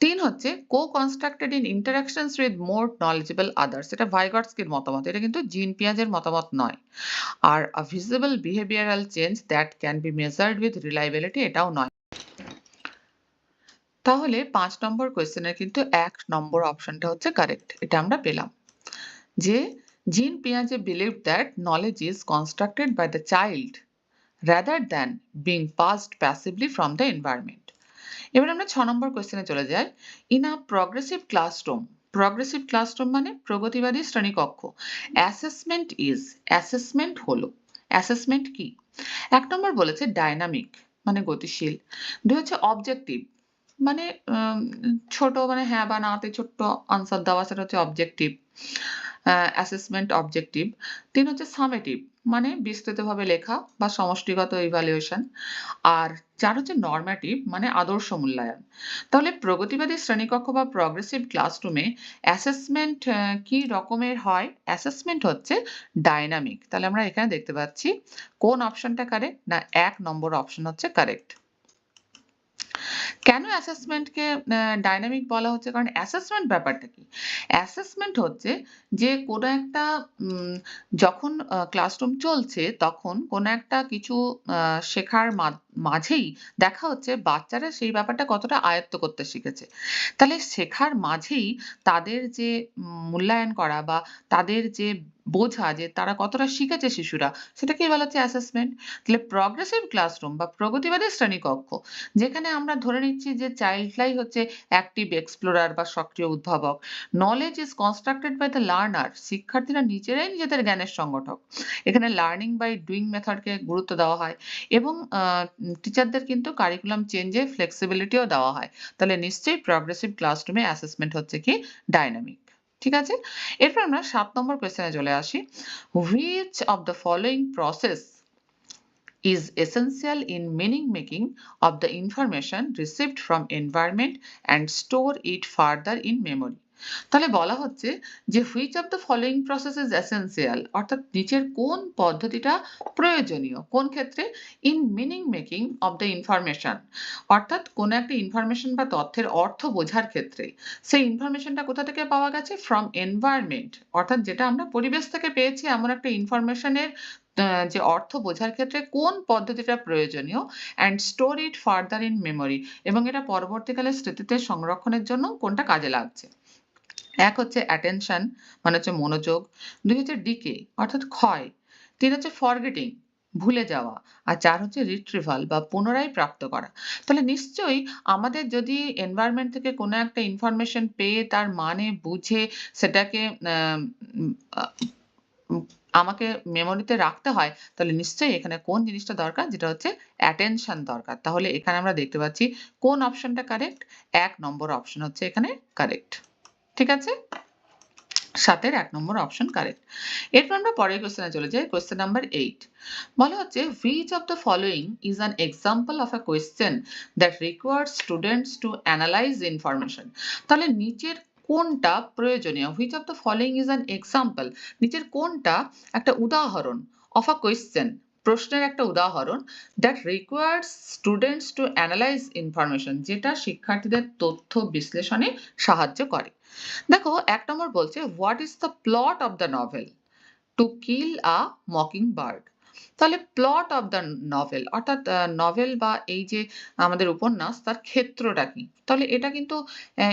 ৩ হচ্ছে co-constructed in interactions with more knowledgeable others. এটা ভাইগটস্কির মতামত। এটা কিন্তু জিন পিয়াজের মতামত নয়। আর a visible behavioral change that can be measured with reliability এটাও নয়। তাহলে ৫ নম্বর কোয়েশ্চেনের কিন্তু ১ নম্বর অপশনটা হচ্ছে কারেক্ট। এটা আমরা পেলাম। যে Jean Piaget believed that knowledge is constructed by the child rather than being passed passively from the environment. এবার আমরা ৬ নম্বর কোয়েশ্চেনে চলে যাই। In a progressive classroom মানে প্রগতিবাদী শ্রেণীকক্ষ। Assessment হলো। Assessment কি? ১ নম্বর বলেছে ডায়নামিক মানে গতিশীল। ২ হচ্ছে অবজেক্টিভ মানে ছোট মানে হ্যাঁ বা নাতে ছোট্ট আনসার দেওয়া সেটা হচ্ছে অবজেক্টিভ। Assessment objective. ৩ হচ্ছে সামেটিভ মানে বিস্তৃতভাবে লেখা বা সমষ্টিগত ইভ্যালুয়েশন। আর ৪ হচ্ছে নরম্যাটিভ মানে আদর্শ মূল্যায়ন। তাহলে প্রগতিবাদী শ্রেণীকক্ষ বা প্রগ্রেসিভ ক্লাসরুমে অ্যাসেসমেন্ট কি রকমের হয়? অ্যাসেসমেন্ট হচ্ছে ডায়নামিক। তাহলে আমরা এখানে দেখতে পাচ্ছি কোন অপশনটা কারেক্ট? না ১ নম্বর অপশন হচ্ছে কারেক্ট। কেন অ্যাসেসমেন্টকে ডায়নামিক বলা হচ্ছে? কারণ অ্যাসেসমেন্ট ব্যাপারটা কি? অ্যাসেসমেন্ট হচ্ছে যে কোনো একটা যখন ক্লাসরুম চলছে তখন কোনো একটা কিছু শেখার মাঝেই দেখা হচ্ছে বাচ্চারা সেই ব্যাপারটা কতটা আয়ত্ত করতে শিখেছে। তাহলে শেখার মাঝেই তাদের যে মূল্যায়ন করা বা তাদের যে বোঝা যে তারা কতটা শিখেছে শিশুরা সেটাকেই বলা হচ্ছে অ্যাসেসমেন্ট। তাহলে প্রগ্রেসিভ ক্লাসরুম বা প্রগতিবাদী শ্রেণীকক্ষ যেখানে আমরা ধরে নিচ্ছি যে চাইল্ডরাই হচ্ছে অ্যাক্টিভ এক্সপ্লোরার বা সক্রিয় উদ্ভাবক। Knowledge is constructed by the learner. শিক্ষার্থীরা নিজেরাই নিজেদের জ্ঞানের সংগঠক। এখানে লার্নিং বাই ডুইং মেথডকে গুরুত্ব দেওয়া হয় এবং টিচারদের কিন্তু কারিকুলাম চেঞ্জে ফ্লেক্সিবিলিটিও দেওয়া হয়। তাহলে নিশ্চয়ই প্রগ্রেসিভ ক্লাসরুমে অ্যাসেসমেন্ট হচ্ছে কি ডায়নামিক। ঠিক আছে? এরপর আমরা ৭ নম্বর কোয়েশ্চেনে চলে আসি। Which of the following process is essential in meaning making of the information received from environment and store it further in memory? তাহলে বলা হচ্ছে যে which of the following process is essential অর্থাৎ নিচের কোন পদ্ধতিটা প্রয়োজনীয় কোন ক্ষেত্রে in meaning making of the information অর্থাৎ কোন একটা ইনফরমেশন বা তথ্যের অর্থ বোঝার ক্ষেত্রে সেই ইনফরমেশনটা কোথা থেকে পাওয়া গেছে from environment অর্থাৎ যেটা আমরা পরিবেশ থেকে পেয়েছি এমন একটা ইনফরমেশনের যে অর্থ বোঝার ক্ষেত্রে কোন পদ্ধতিটা প্রয়োজনীয় and store it further in memory এবং এটা পরবর্তীকালে স্মৃতিতে সংরক্ষণের জন্য কোনটা কাজে লাগছে। ১ হচ্ছে attention মানে হচ্ছে মনোযোগ, ২ হচ্ছে decay অর্থাৎ ক্ষয়, ৩ হচ্ছে forgetting ভুলে যাওয়া, আর ৪ হচ্ছে retrieval বা পুনরায় প্রাপ্ত করা। তাহলে নিশ্চয়ই আমাদের যদি environment থেকে কোনো একটা information পেয়ে তার মানে বুঝে সেটাকে আমাকে মেমোরিতে রাখতে হয় তাহলে নিশ্চয়ই এখানে কোন জিনিসটা দরকার যেটা হচ্ছে attention দরকার। তাহলে এখানে আমরা দেখতে পাচ্ছি কোন অপশনটা কারেক্ট? ১ নম্বর অপশন হচ্ছে এখানে কারেক্ট। ঠিক আছে? ৭ এর ১ নম্বর অপশন কারেক্ট। এরপর আমরা পরের কোয়েশ্চেনে চলে যাই। কোয়েশ্চেন নাম্বার ৮ বলা হচ্ছে which of the following is an example of a question that requires students to analyze information? তাহলে নিচের কোনটা প্রয়োজনীয়? which of the following is an example? নিচের কোনটা একটা উদাহরণ of a question প্রশ্নের একটা উদাহরণ that requires students to analyze information যেটা শিক্ষার্থীদের তথ্য বিশ্লেষণে সাহায্য করে। দেখো ১ নম্বর বলছে what is the plot of the novel? To kill a mockingbird. তাহলে প্লট অফ দ্য নভেল অর্থাৎ নভেল বা এই যে আমাদের উপন্যাস তার ক্ষেত্রটা কি? তাহলে এটা কিন্তু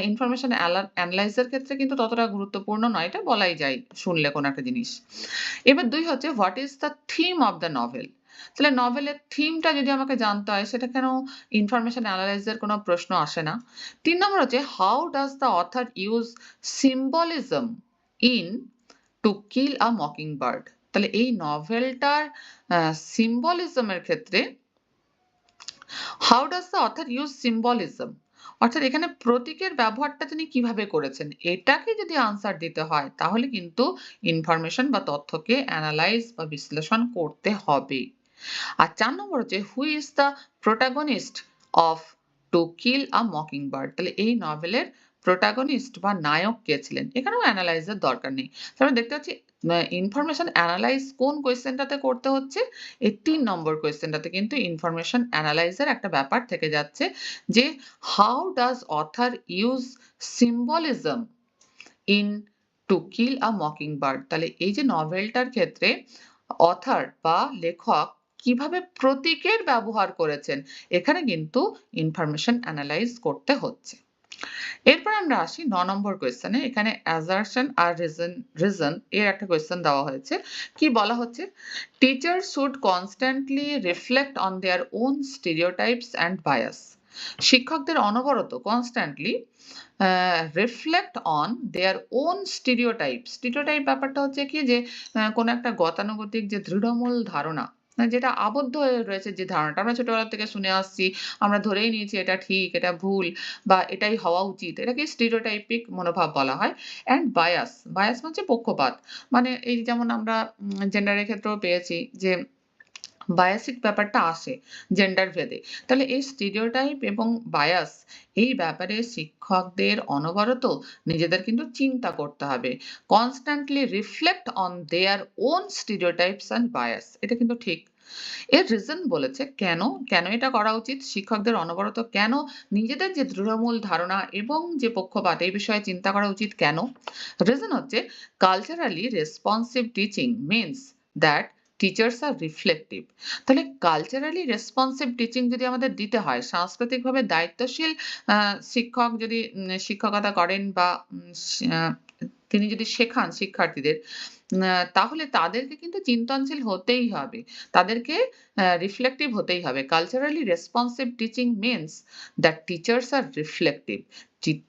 ইনফরমেশন অ্যানালাইসের ক্ষেত্রে কিন্তু ততটা গুরুত্বপূর্ণ নয়। এটা বলাই যায় শুনলে কোনো একটা জিনিস। এবার ২ হচ্ছে what is the theme of the novel? তাহলে নভেলের থিমটা যদি আমাকে জানতে হয় সেটা কেন ইনফরমেশন অ্যানালাইসের কোনো প্রশ্ন আসে না। ৩ নম্বর হচ্ছে how does the author use symbolism in to kill a Mockingbird? তাহলে এই নভেলটার সিম্বলিজমের ক্ষেত্রে how does the author use symbolism, অর্থাৎ এখানে প্রতীকের ব্যবহারটা তিনি কিভাবে করেছেন, এটাকে যদি আনসার দিতে হয় তাহলে কিন্তু ইনফরমেশন বা তথ্যকে অ্যানালাইজ বা বিশ্লেষণ করতে হবে। আর 4 নম্বর হচ্ছে who is the protagonist of to kill a mocking bird, তাহলে এই নভেলের প্রোটাগনিস্ট বা নায়ক কে ছিলেন, এখানেও অ্যানালাইজের দরকার নেই। তাহলে দেখতে পাচ্ছি ইনফরমেশন অ্যানালাইজ কোন কোয়েশ্চেনটাতে করতে হচ্ছে, এই 3 নম্বর কোয়েশ্চেনটাতে কিন্তু ইনফরমেশন অ্যানালাইজের একটা ব্যাপার থেকে যাচ্ছে যে how does author use symbolism in to kill a mocking bird, তাহলে এই যে নভেলটার ক্ষেত্রে অথর বা লেখক কিভাবে প্রতীকের ব্যবহার করেছেন, এখানে কিন্তু ইনফরমেশন অ্যানালাইজ করতে হচ্ছে। এরপর আমরা আসি 9 নম্বর কোয়েশ্চেনে। এখানে অ্যাসারশন আর রিজন এর একটা কোয়েশ্চেন দেওয়া হয়েছে। কি বলা হচ্ছে, teachers should constantly reflect on their own stereotypes and bias, শিক্ষকদের অনবরত constantly reflect on their own stereotype, stereotype ব্যাপারটা হচ্ছে কি যে কোনো একটা গতানুগতিক যে দৃঢ়মূল ধারণা, যেটা আবদ্ধ হয়ে রয়েছে, যে ধারণাটা আমরা ছোটবেলা থেকে শুনে আসছি, আমরা ধরেই নিয়েছি এটা ঠিক, এটা ভুল বা এটাই হওয়া উচিত, এটাকে স্টেরিওটাইপিক মনোভাব বলা হয়। অ্যান্ড বায়াস, বায়াস হচ্ছে পক্ষপাত, মানে এই যেমন আমরা জেন্ডারের ক্ষেত্রেও পেয়েছি যে বায়াসিক ব্যাপারটা আসে জেন্ডার ভেদে। তাহলে এই স্টিরিওটাইপ এবং বায়াস এই ব্যাপারে শিক্ষকদের অনবরত নিজেদের কিন্তু চিন্তা করতে হবে। Constantly reflect on their own stereotypes and bias, এটা কিন্তু ঠিক। এর রিজন বলেছে কেন, কেন এটা করা উচিত, শিক্ষকদের অনবরত কেন নিজেদের যে দৃঢ়মূল ধারণা এবং যে পক্ষপাত এই বিষয়ে চিন্তা করা উচিত কেন। রিজন হচ্ছে culturally responsive teaching means that teachers are reflective, তাহলে কালচারালি রেসপন্সিভ টিচিং যদি আমাদের দিতে হয়, সাংস্কৃতিকভাবে দায়িত্বশীল শিক্ষক যদি শিক্ষকতা করেন বা তিনি যদি শেখান শিক্ষার্থীদের, তাহলে তাদেরকে কিন্তু চিন্তনশীল হতেই হবে, তাদেরকে রিফ্লেক্টিভ হতেই হবে। Culturally responsive teaching means that teachers are reflective,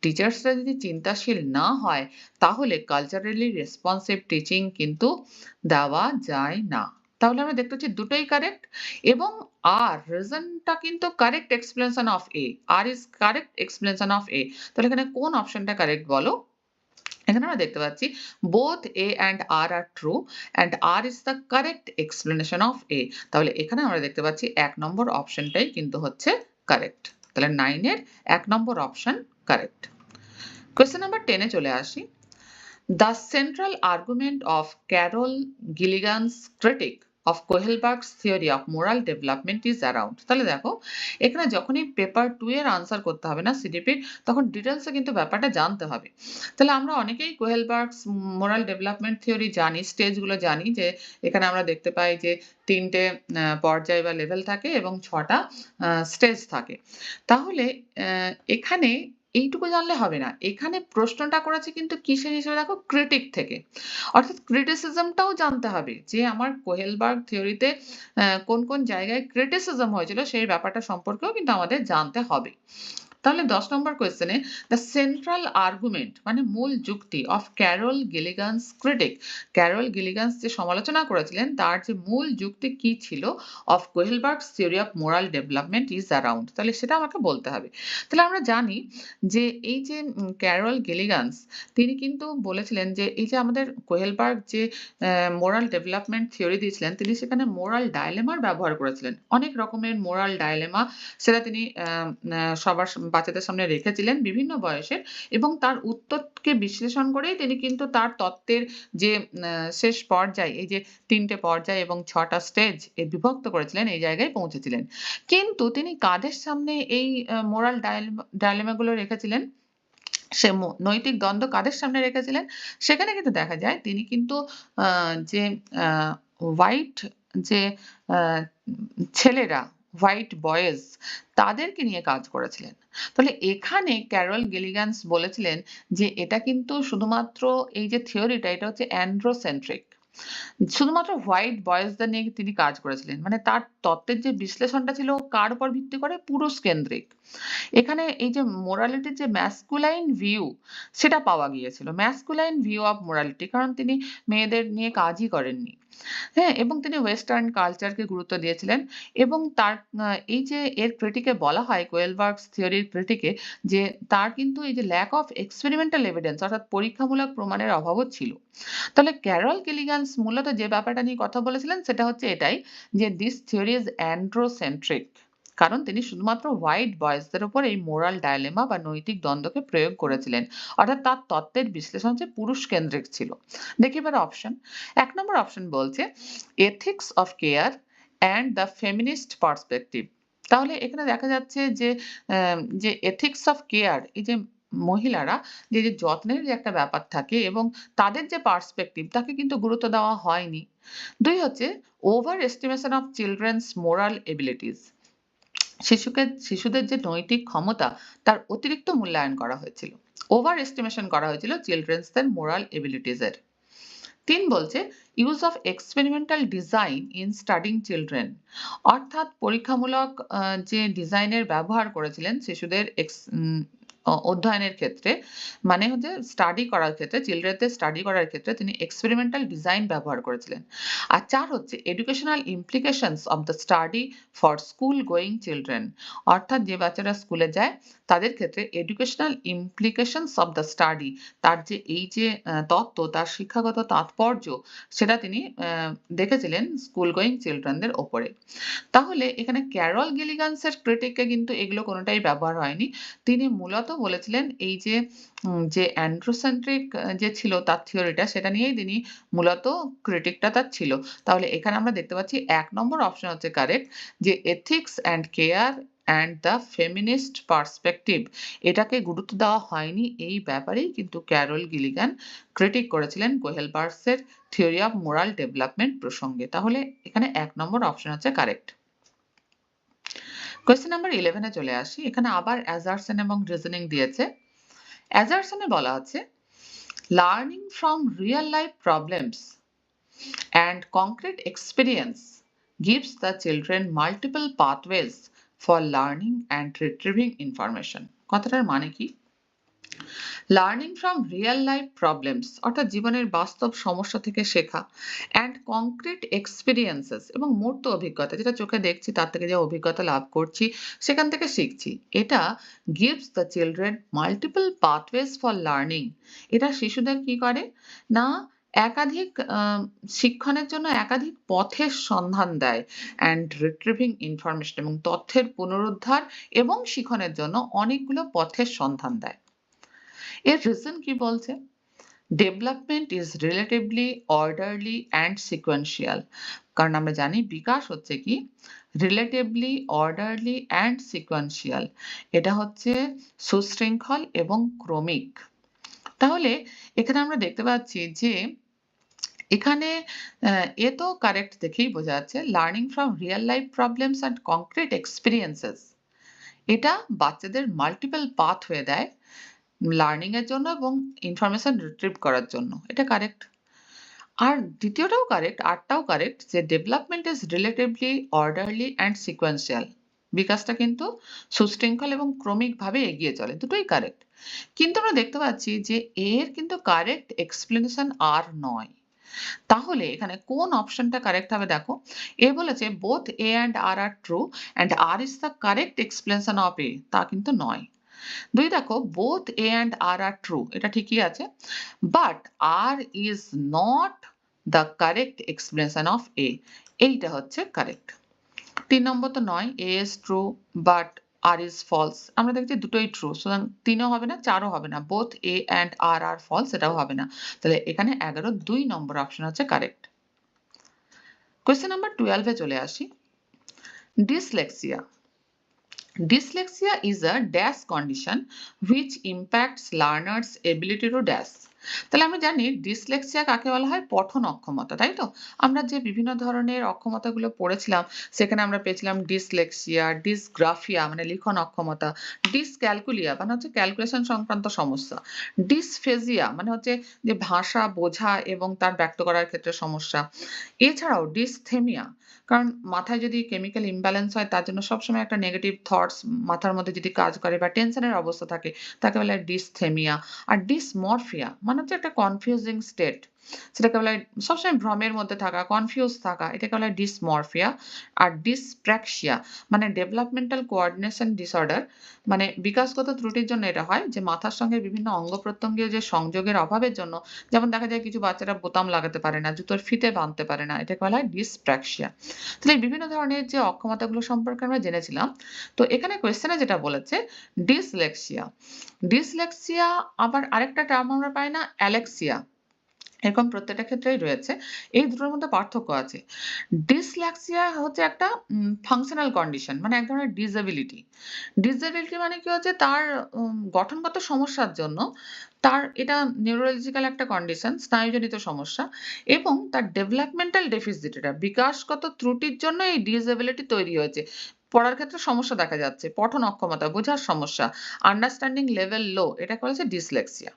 টিচার্সরা যদি চিন্তাশীল না হয় তাহলে কালচারালি রেসপন্সিভ টিচিং কিন্তু দেওয়া যায় না। তাহলে আমরা দেখতে পাচ্ছি দুটোই কারেক্ট এবং আর রিজনটা কিন্তু correct explanation of A, R is correct explanation of A, তাহলে এখানে কোন অপশনটা কারেক্ট বলো। এখানে আমরা দেখতে পাচ্ছি both A and R are true and R is the correct explanation of A, তাহলে এখানে আমরা দেখতে পাচ্ছি 1 নম্বর অপশনটাই কিন্তু হচ্ছে কারেক্ট, তাহলে 9 এর 1 নম্বর অপশন কারেক্ট। কোয়েশ্চেন নাম্বার 10 এ চলে আসি। The central argument of Carol Gilligan's critique of Kohlberg's theory of moral development is around, তাহলে দেখো এখানে যখনই পেপার 2 এর আনসার করতে হবে না সিডিপির, তখন ডিটেলসে কিন্তু ব্যাপারটা জানতে হবে। তাহলে আমরা অনেকেই কোহেলবার্গস মোরাল ডেভেলপমেন্ট থিওরি জানি, স্টেজগুলো জানি, যে এখানে আমরা দেখতে পাই যে 3টে পর্যায় বা লেভেল থাকে এবং 6টা স্টেজ থাকে। তাহলে এখানে এইটুকু জানলে হবে না, এখানে প্রশ্নটা করেছে কিন্তু কিসের হিসেবে দেখো, ক্রিটিক থেকে, অর্থাৎ ক্রিটিসিজমটাও জানতে হবে যে আমার কোহেলবার্গ থিওরিতে কোন কোন জায়গায় ক্রিটিসিজম হয়েছিল সেই ব্যাপারটা সম্পর্কেও কিন্তু আমাদের জানতে হবে। তাহলে 10 নম্বর কোয়েশ্চেনে দ্য সেন্ট্রাল আর্গুমেন্ট মানে মূল যুক্তি of Carol Gilligan's critique, Carol Gilligan's যে সমালোচনা করেছিলেন তার যে মূল যুক্তি কি ছিল of Kohlberg's theory of moral development is around, তাহলে সেটা আমাকে বলতে হবে। তাহলে আমরা জানি যে এই যে ক্যারল গিলিগানস তিনি কিন্তু বলেছিলেন যে এই যে আমাদের কোহেলবার্গ যে মোরাল ডেভেলপমেন্ট থিওরি দিয়েছিলেন, তিনি সেখানে মোরাল ডাইলেমার ব্যবহার করেছিলেন, অনেক রকমের মোরাল ডাইলেমা সেটা তিনি সবার বাচ্চাদের সামনে রেখেছিলেন বিভিন্ন বয়সের, এবং তার উত্তরকে বিশ্লেষণ করেই তিনি কিন্তু তার তত্ত্বের যে শেষ পর্যায়, এই যে 3টে পর্যায় এবং 6টা স্টেজ এ বিভক্ত করেছিলেন, এই জায়গায় পৌঁছেছিলেন। কিন্তু তিনি কাদের সামনে এই মোরাল ডাইলেমাগুলো রেখেছিলেন, সে নৈতিক দ্বন্দ্ব কাদের সামনে রেখেছিলেন, সেখানে কিন্তু দেখা যায় তিনি কিন্তু যে হোয়াইট যে ছেলেরা, হোয়াইট বয়েজ, তাদেরকে নিয়ে কাজ করেছিলেন। তাহলে এখানে ক্যারল গিলিগানস বলেছিলেন যে এটা কিন্তু শুধুমাত্র এই যে থিওরিটা এটা হচ্ছে অ্যান্ড্রোসেন্ট্রিক, শুধুমাত্র হোয়াইট বয়েজদের নিয়ে তিনি কাজ করেছিলেন, মানে তার তত্ত্বের যে বিশ্লেষণটা ছিল কার উপর ভিত্তি করে, পুরুষ কেন্দ্রিক। এখানে এই যে মোরালিটির যে ম্যাসকুলাইন ভিউ সেটা পাওয়া গিয়েছিল, ম্যাসকুলাইন ভিউ অফ মোরালিটি, কারণ তিনি মেয়েদের নিয়ে কাজই করেননি। হ্যাঁ? এবং তিনি ওয়েস্টার্ন কালচারকে গুরুত্ব দিয়েছিলেন এবং তার এই যে এর ক্রিটিকে বলা হয় কোয়েলবার্গস থিওরির ক্রিটিকে যে তার কিন্তু এই যে ল্যাক অফ এক্সপেরিমেন্টাল এভিডেন্স অর্থাৎ পরীক্ষামূলক প্রমাণের অভাবও ছিল। তাহলে ক্যারল গিলিগানস মূলত যে ব্যাপারটা নিয়ে কথা বলেছিলেন সেটা হচ্ছে এটাই যে দিস থিওরি ইজ অ্যান্ড্রোসেন্ট্রিক। কারণ তিনি শুধুমাত্র হোয়াইট বয়েজদের উপর এই মোরাল ডায়লেমা বা নৈতিক দ্বন্দ্বকে প্রয়োগ করেছিলেন। অর্থাৎ তার তত্ত্বের বিশ্লেষণ হচ্ছে পুরুষ কেন্দ্রিক ছিল। দেখি এবার অপশন। ১ নম্বর অপশন বলছে ethics of care and the feminist perspective. তাহলে এখানে দেখা যাচ্ছে যে এথিক্স অফ কেয়ার এই যে মহিলারা যে যত্নের যে একটা ব্যাপার থাকে এবং তাদের যে পার্সপেক্টিভ তাকে কিন্তু গুরুত্ব দেওয়া হয়নি। ২ হচ্ছে over estimation of children's moral abilities. শিশুদের যে নৈতিক ক্ষমতা তার অতিরিক্ত মূল্যায়ন করা হয়েছিল। ওভার এস্টিমেশন করা হয়েছিল চিলড্রেনসদের মোরাল এবিলিটিস এর। ৩ বলছে use of experimental design in studying children. অর্থাৎ পরীক্ষামূলক যে ডিজাইনের ব্যবহার করেছিলেন শিশুদের অধ্যয়নের ক্ষেত্রে, মানে হচ্ছে স্টাডি করার ক্ষেত্রে চিলড্রেনদের স্টাডি করার ক্ষেত্রে তিনি এক্সপেরিমেন্টাল ডিজাইন ব্যবহার করেছিলেন। আর ৪ হচ্ছে educational implications of the study for school going children. অর্থাৎ যে বাচ্চারা স্কুলে যায় তাদের ক্ষেত্রে educational implications of the study তার যে এই যে তত্ত্ব তার শিক্ষাগত তাৎপর্য সেটা তিনি দেখেছিলেন স্কুল গোয়িং চিলড্রেনদের ওপরে। তাহলে এখানে ক্যারল গিলিগানসের ক্রিটিকে কিন্তু এগুলো কোনোটাই ব্যবহার হয়নি। তিনি মূলত বলেছিলেন এই যে অ্যান্ড্রোসেন্ট্রিক যে ছিল তার থিওরিটা সেটা নিয়েই তিনি মূলত ক্রিটিকটা তার ছিল। তাহলে এখানে আমরা দেখতে পাচ্ছি ১ নম্বর অপশন হচ্ছে কারেক্ট যে ethics and care and the feminist perspective এটাকে গুরুত্ব দেওয়া হয়নি এই ব্যাপারেই কিন্তু ক্যারল গিলিগান ক্রিটিক করেছিলেন কোহেলবার্গসের থিওরি অফ মোরাল ডেভেলপমেন্ট প্রসঙ্গে। তাহলে এখানে ১ নম্বর অপশন হচ্ছে কারেক্ট। কোয়েশ্চেন নাম্বার 11 এ চলে আসি। এখানে আবার অ্যাজারসন এবং রিজনিং দিয়েছে। অ্যাজারসনে বলা আছে learning from real life problems and concrete experience gives the children multiple pathways for learning and retrieving information. কথাটার মানে কি? Learning from real life problems অর্থাৎ জীবনের বাস্তব সমস্যা থেকে শেখা অ্যান্ড কংক্রিট এক্সপিরিয়েন্সেস এবং মূর্ত অভিজ্ঞতা যেটা চোখে দেখছি তার থেকে যে অভিজ্ঞতা লাভ করছি সেখান থেকে শিখছি এটা gives the children multiple pathways for learning. এটা শিশুদের কি করে না একাধিক শিক্ষণের জন্য একাধিক পথের সন্ধান দেয় অ্যান্ড রিট্রিভিং ইনফরমেশন এবং তথ্যের পুনরুদ্ধার এবং শিখনের জন্য অনেকগুলো পথের সন্ধান দেয়। এর রিজন কি বলছে? Development is relatively orderly and sequential. কারণ আমরা জানি বিকাশ হচ্ছে কি রিলেটিভলি অর্ডারলি অ্যান্ড সিকোয়েন্সিয়াল। এটা হচ্ছে সুশৃঙ্খল এবং ক্রমিক। তাহলে এখানে আমরা দেখতে পাচ্ছি যে এখানে এ তো কারেক্ট দেখেই বোঝা যাচ্ছে learning from real life problems and concrete experiences এটা বাচ্চাদের মাল্টিপল পাথ হয়ে দেয় লার্নিং এর জন্য এবং ইনফরমেশন রিট্রিভ করার জন্য। এটা কারেক্ট। আর দ্বিতীয়টাও কারেক্ট, আরটাও কারেক্ট যে development is relatively orderly and sequential. বিকাশটা কিন্তু সুশৃঙ্খল এবং ক্রমিকভাবে এগিয়ে চলে। দুটোই কারেক্ট। কিন্তু আমরা দেখতে পাচ্ছি যে এর কিন্তু কারেক্ট এক্সপ্লেনেশন আর নয়। তাহলে এখানে কোন অপশনটা কারেক্ট হবে দেখো। এ বলেছে both A and R are true and R is the correct explanation of A. তা কিন্তু নয়। ২ দেখো both A and R are true এটা ঠিকই আছে but R is not the correct explanation of A এইটা হচ্ছে কারেক্ট। ৩ নম্বর তো নয় A is true but R is false আমরা দেখছি দুটোই ট্রু সুতরাং ৩ও হবে না ৪ও হবে না both A and R are false এটাও হবে না। তাহলে এখানে ১১ ২ নম্বর অপশন হচ্ছে কারেক্ট। কোয়েশ্চেন নাম্বার 12 এ চলে আসি। Dyslexia Dyslexia is a dash condition which impacts learners' ability to dash. তাহলে আমরা জানি ডিসলেক্সিয়া কাকে বলা হয় পঠন অক্ষমতা তাই তো আমরা যে বিভিন্ন ধরনের অক্ষমতাগুলো পড়েছিলাম সেখানে আমরা পেয়েছিলাম ডিসলেক্সিয়া ডিসগ্রাফিয়া মানে লিখন অক্ষমতা ডিসক্যালকুলিয়া মানে হচ্ছে ক্যালকুলেশন সংক্রান্ত সমস্যা ডিসফেজিয়া মানে হচ্ছে যে ভাষা বোঝা এবং তার ব্যক্ত করার ক্ষেত্রে সমস্যা এছাড়াও ডিসথেমিয়া কারণ মাথায় যদি কেমিক্যাল ইমব্যালেন্স হয় তার জন্য সবসময় একটা নেগেটিভ থটস মাথার মধ্যে যদি কাজ করে বা টেনশনের অবস্থা থাকে তাকে বলে ডিসথেমিয়া আর ডিসমরফিয়া মানে হচ্ছে একটা কনফিউজিং স্টেট সেটাকে বলা হয় সবসময় ভ্রমের মধ্যে থাকা, কনফিউজ থাকা, এটাকে বলা হয় ডিসমরফিয়া। আর ডিসপ্র্যাক্সিয়া মানে ডেভেলপমেন্টাল কোঅর্ডিনেশন ডিসঅর্ডার, মানে বিকাশগত ত্রুটির জন্য এটা হয় যে মাথার সঙ্গে বিভিন্ন অঙ্গ-প্রত্যঙ্গীয় যে সংযোগের অভাবের জন্য, যেমন দেখা যায় কিছু বাচ্চারা বোতাম লাগাতে পারে না, জুতোর ফিতে বাঁধতে পারে না, এটাকে বলা হয় ডিসপ্র্যাক্সিয়া। তাহলে এই বিভিন্ন ধরনের যে অক্ষমতাগুলো সম্পর্কে আমরা জেনেছিলাম। তো এখানে কোয়েশ্চেনে যেটা বলেছে ডিসলেক্সিয়া। ডিসলেক্সিয়া আবার আরেকটা টার্ম আমরা পাই না, অ্যালেক্সিয়া। এরকম প্রত্যেকটা ক্ষেত্রেই রয়েছে। এই দুটোর মধ্যে পার্থক্য আছে। ডিসলেক্সিয়া হচ্ছে একটা ফাংশনাল কন্ডিশন, মানে এক ধরনের ডিসএবিলিটি। ডিসএবিলিটি মানে কি হচ্ছে তার গঠনগত সমস্যার জন্য তার এটা নিউরোলজিক্যাল একটা কন্ডিশন, স্নায়ুজনিত সমস্যা, এবং তার ডেভেলপমেন্টাল ডেফিসিট, এটা বিকাশগত ত্রুটির জন্য এই ডিসএবিলিটি তৈরি হয়েছে। পড়ার ক্ষেত্রে সমস্যা দেখা যাচ্ছে, পঠন অক্ষমতা, বোঝার সমস্যা, আন্ডারস্ট্যান্ডিং লেভেল লো, এটাকে বলা হচ্ছে ডিসলেক্সিয়া।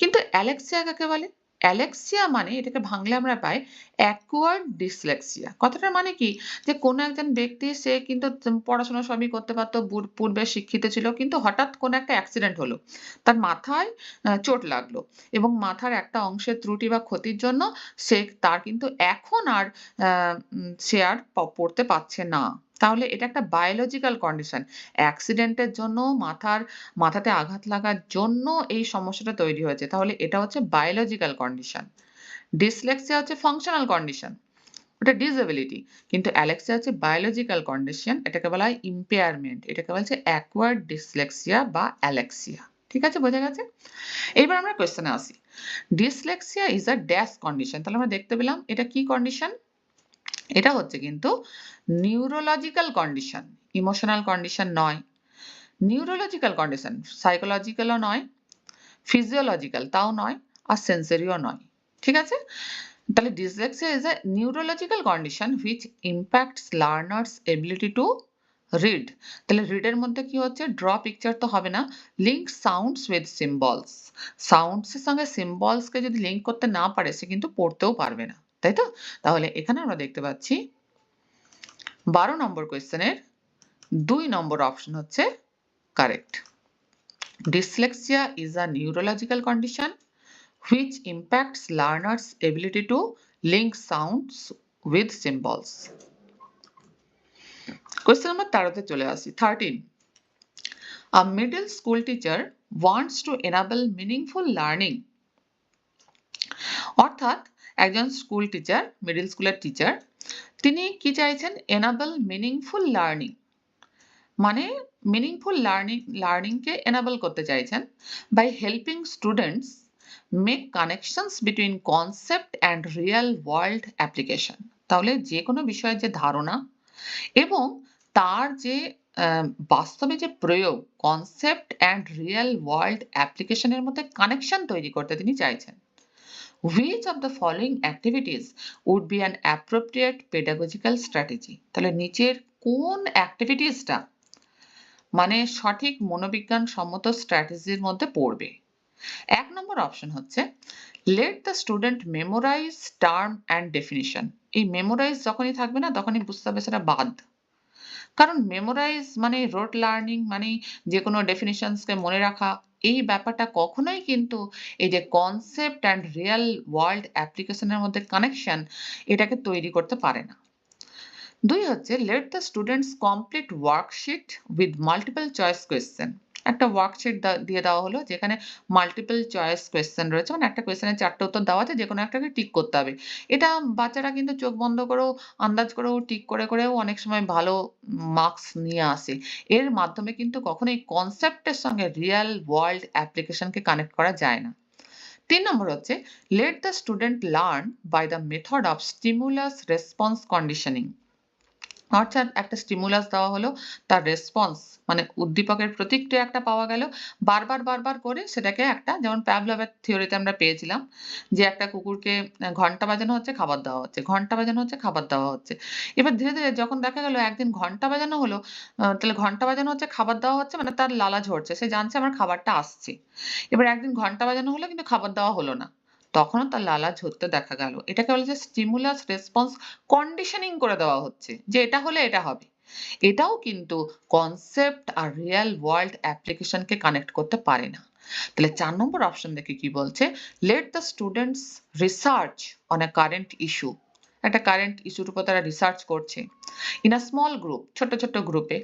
কিন্তু অ্যালেক্সিয়া কাকে বলে? অ্যালেক্সিয়া মানে এটাকে ভাঙলে আমরা পাই অ্যাকুয়ার্ড ডিসলেক্সিয়া। কথাটার মানে কি? যে কোনো একজন ব্যক্তি সে কিন্তু পড়াশোনা সবই করতে পারত, পূর্বে শিক্ষিত ছিল, কিন্তু হঠাৎ কোনো একটা অ্যাক্সিডেন্ট হলো। তার মাথায় চোট লাগলো এবং মাথার একটা অংশের ত্রুটি বা ক্ষতির জন্য তার কিন্তু এখন আর সে আর পড়তে পারছে না। তাহলে এটা একটা বায়োলজিক্যাল কন্ডিশন। অ্যাক্সিডেন্টের জন্য মাথাতে আঘাত লাগার জন্য এই সমস্যাটা তৈরি হয়েছে। তাহলে এটা হচ্ছে বায়োলজিক্যাল কন্ডিশন। ডিসলেক্সিয়া হচ্ছে ফাংশনাল কন্ডিশন। ওটা ডিসএবিলিটি। কিন্তু অ্যালেক্সিয়া হচ্ছে বায়োলজিক্যাল কন্ডিশন। এটাকে বলা হয় ইম্পেয়ারমেন্ট। এটাকে বলা হচ্ছে অ্যাকোয়ার্ড ডিসলেক্সিয়া বা অ্যালেক্সিয়া। ঠিক আছে? বোঝা গেছে? এবার আমরা কোয়েশ্চেনে আসি। Dyslexia is a dash condition. তাহলে আমরা দেখতে পেলাম এটা কি কন্ডিশন? এটা হচ্ছে কিন্তু নিউরোলজিক্যাল কন্ডিশন, ইমোশনাল কন্ডিশন নয়। নিউরোলজিক্যাল কন্ডিশন, সাইকোলজিক্যালও নয়, ফিজিওলজিক্যাল তাও নয়, আর সেন্সরিও নয়। ঠিক আছে? তাহলে dyslexia is a neurological condition which impacts learners ability to read. তাহলে read এর মধ্যে কি হচ্ছে, draw picture তো হবে না, link sounds with symbols. sounds এর সঙ্গে symbols কে যদি লিংক করতে না পারে সে কিন্তু পড়তেও পারবে না, তাই তো? তাহলে এখানে আমরা দেখতে পাচ্ছি 12 নম্বর কোয়েশ্চেনের 2 নম্বর অপশন হচ্ছে correct. Dyslexia is a neurological condition which impacts learners' ability to link sounds with symbols. Question number 13 চলে আসি। 13. A middle school teacher wants to enable meaningful learning. অর্থাৎ একজন স্কুল টিচার, মিডল স্কুলের টিচার, তিনি কি চাইছেন? enable meaningful learning, মানে meaningful learning কে enable করতে চাইছেন by helping students make connections between concept and real world application. তাহলে যে কোনো বিষয়ের যে ধারণা এবং তার যে বাস্তবে যে প্রয়োগ, কনসেপ্ট অ্যান্ড রিয়েল ওয়ার্ল্ড অ্যাপ্লিকেশনের মধ্যে কানেকশন তৈরি করতে তিনি চাইছেন। Which of the following activities would be an appropriate pedagogical strategy? তাহলে নিচের কোন অ্যাক্টিভিটিসটা মানে সঠিক মনোবিজ্ঞান সম্মত স্ট্র্যাটেজির মধ্যে পড়বে? 1 নম্বর অপশন হচ্ছে let the student memorize term and definition. এই মেমোরাইজ যখনই থাকবে না তখনই বুঝতে হবে সেটা বাদ। কারণ মেমোরাইজ মানে রোট লার্নিং মানে যে কোনো ডেফিনিশনসকে মনে রাখা, এই ব্যাপারটা কখনোই কিন্তু এই যে কনসেপ্ট অ্যান্ড রিয়েল ওয়ার্ল্ড অ্যাপ্লিকেশনের মধ্যে কানেকশন এটাকে তৈরি করতে পারে না। 2 হচ্ছে let the students complete worksheet with multiple choice question. একটা ওয়ার্কশিট দিয়ে দেওয়া হলো যেখানে মাল্টিপল চয়েস কোয়েশ্চেন রয়েছে, মানে একটা কোয়েশ্চেনের 4 টে উত্তর দেওয়া আছে, যেকোনো একটাকে টিক করতে হবে। এটা বাচ্চারা কিন্তু চোখ বন্ধ করেও আন্দাজ করেও টিক করেও অনেক সময় ভালো মার্কস নিয়ে আসে। এর মাধ্যমে কিন্তু কখনোই কনসেপ্টের সঙ্গে রিয়াল ওয়ার্ল্ড অ্যাপ্লিকেশনকে কানেক্ট করা যায় না। 3 নম্বর হচ্ছে let the student learn by the method of stimulus response conditioning. অর্থাৎ একটা স্টিমুলাস দেওয়া হলো, তার রেসপন্স মানে উদ্দীপকের প্রতিক্রিয়া একটা পাওয়া গেল, বারবার করে সেটাকে একটা, যেমন প্যাভলভের থিওরিতে আমরা পেয়েছিলাম যে একটা কুকুরকে ঘন্টা বাজানো হচ্ছে, খাবার দেওয়া হচ্ছে, ঘন্টা বাজানো হচ্ছে, খাবার দেওয়া হচ্ছে। এবার ধীরে যখন দেখা গেল একদিন ঘন্টা বাজানো হলো, তাহলে ঘন্টা বাজানো হচ্ছে, খাবার দেওয়া হচ্ছে, মানে তার লালা ঝরছে, সে জানছে আমার খাবারটা আসছে। এবার একদিন ঘন্টা বাজানো হলো কিন্তু খাবার দেওয়া হলো না, তখনও তার লালা ঝরতে দেখা গেল। এটাকে বলে যে স্টিমুলাস রেসপন্স কন্ডিশনিং করে দেওয়া হচ্ছে যে এটা হলে এটা হবে। এটাও কিন্তু কনসেপ্ট আর রিয়েল ওয়ার্ল্ড অ্যাপ্লিকেশনকে কানেক্ট করতে পারে না। তাহলে 4 নম্বর অপশন দেখে কি বলছে, let the students research on a current issue. একটা কারেন্ট ইস্যুর উপর তারা রিসার্চ করছে ইন আ স্মল গ্রুপ, ছোট ছোট গ্রুপে,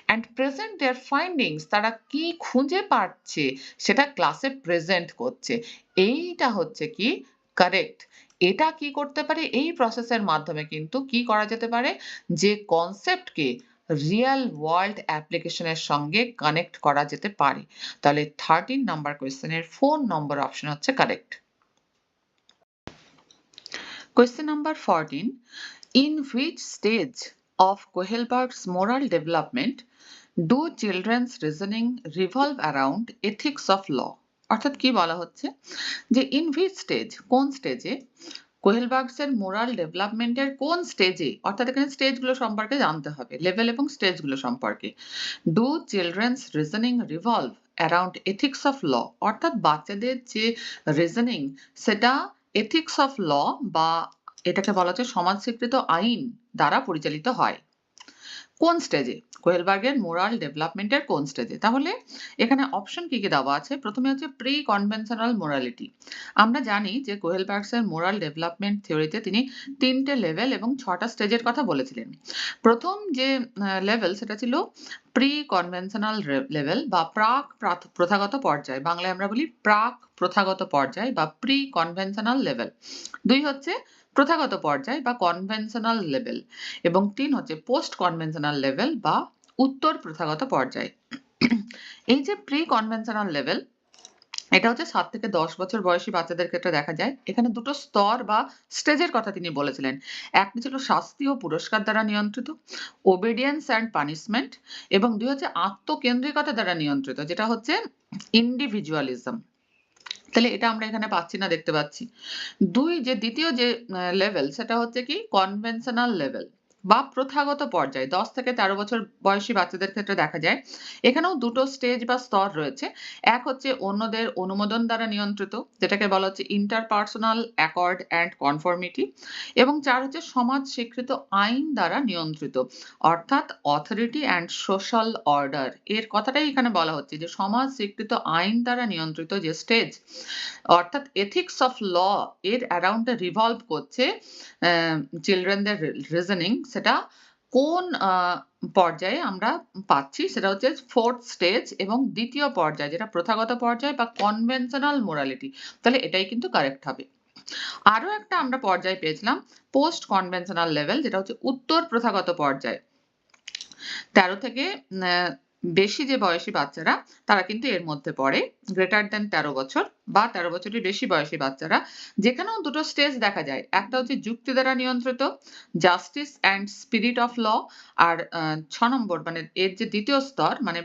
অ্যান্ড প্রেজেন্ট দেয়ার ফাইন্ডিংস, তারা কি খুঁজে পাচ্ছে সেটা ক্লাসে প্রেজেন্ট করছে। এইটা হচ্ছে কি কারেক্ট। এটা কি করতে পারে, এই প্রসেসের মাধ্যমে কিন্তু কি করা যেতে পারে, যে কনসেপ্টকে রিয়েল ওয়ার্ল্ড অ্যাপ্লিকেশনের সঙ্গে কানেক্ট করা যেতে পারে। তাহলে 13 নাম্বার কোয়েশ্চেনের 4 নম্বর অপশন হচ্ছে correct. Question number 14. In which stage of Kohlberg's moral development do children's reasoning revolve around ethics of law? অর্থাৎ কি বলা হচ্ছে, যে in which stage, কোন স্টেজে, কোহেলবার্গস এর মোরাল ডেভেলপমেন্টের কোন স্টেজে, অর্থাৎ এখানে স্টেজগুলো সম্পর্কে জানতে হবে, লেভেল এবং স্টেজগুলো সম্পর্কে। Do children's reasoning revolve around ethics of law, অর্থাৎ বাচ্চাদের যে রিজনিং সেটা এথিক্স অফ ল বা এটাকে বলা হচ্ছে সমাজ স্বীকৃত আইন দ্বারা পরিচালিত হয়। কোন স্টেজে, কোহেলবার্গের মোরাল ডেভেলপমেন্টের কোন স্টেজে? তাহলে এখানে অপশন কি কি দেওয়া আছে। প্রথমে হচ্ছে প্রি কনভেনশনাল মোরালিটি। আমরা জানি যে কোহেলবার্গসের মোরাল ডেভেলপমেন্ট থিওরিতে তিনি 3টে লেভেল এবং 6টা স্টেজের কথা বলেছিলেন। প্রথম যে লেভেল সেটা ছিল প্রি কনভেনশনাল লেভেল বা প্রাক প্রথাগত পর্যায়, বাংলায় আমরা বলি প্রাক প্রথাগত পর্যায় বা প্রি কনভেনশনাল লেভেল। 2 হচ্ছে প্রথাগত পর্যায় বা কনভেনশনাল লেভেল, এবং 3 হচ্ছে পোস্ট কনভেনশনাল লেভেল বা উত্তর প্রথাগত পর্যায়। এই যে প্রি কনভেনশনাল লেভেল, এটা হচ্ছে 7 থেকে 10 বছর বয়সী বাচ্চাদের ক্ষেত্রে দেখা যায়। এখানে দুটো স্তর বা স্টেজের কথা তিনি বলেছিলেন। একটি ছিল শাস্তি ও পুরস্কার দ্বারা নিয়ন্ত্রিত, ওবেডিয়েন্স অ্যান্ড পানিশমেন্ট, এবং 2 হচ্ছে আত্মকেন্দ্রিকতা দ্বারা নিয়ন্ত্রিত, যেটা হচ্ছে ইন্ডিভিজুয়ালিজম। তাহলে এটা আমরা এখানে পাচ্ছি না, দেখতে পাচ্ছি। দ্বিতীয় যে লেভেল সেটা হচ্ছে কি কনভেনশনাল লেভেল বা প্রথাগত পর্যায়, 10 থেকে 13 বছর বয়সী বাচ্চাদের ক্ষেত্রে দেখা যায়। এখানেও দুটো স্টেজ বা স্তর রয়েছে। এক হচ্ছে অন্যদের অনুমোদন দ্বারা নিয়ন্ত্রিত, যেটাকে বলা হচ্ছে ইন্টারপার্সোনাল অ্যাকর্ড অ্যান্ড কনফর্মিটি, এবং 4 হচ্ছে সমাজ স্বীকৃত আইন দ্বারা নিয়ন্ত্রিত, অর্থাৎ অথরিটি অ্যান্ড সোশ্যাল অর্ডার। এর কথাটাই এখানে বলা হচ্ছে যে সমাজ স্বীকৃত আইন দ্বারা নিয়ন্ত্রিত যে স্টেজ, অর্থাৎ এথিক্স অফ ল এর অ্যারাউন্ডে রিভলভ করছে চিলড্রেনদের রিজনিং, সেটা কোন পর্যায়ে আমরা পাচ্ছি, সেটা হচ্ছে 4th স্টেজ এবং দ্বিতীয় পর্যায় যেটা প্রথাগত পর্যায় বা কনভেনশনাল মোরালিটি। তাহলে এটাই কিন্তু কারেক্ট হবে। আরো একটা আমরা পর্যায় পেয়েছিলাম পোস্ট কনভেনশনাল লেভেল, যেটা হচ্ছে উত্তর প্রথাগত পর্যায়। 13 থেকে বেশি যে বয়সী বাচ্চারা তারা কিন্তু এর মধ্যে পড়ে, গ্রেটার দেন 13 বছর বা 13 বছরের বেশি বয়সী বাচ্চারা, যেখানেও দুটো স্টেজ দেখা যায়। একটা হচ্ছে যুক্তি দ্বারা নিয়ন্ত্রিত, justice and spirit of law, আর 6 নম্বর মানে এর যে দ্বিতীয় স্তর মানে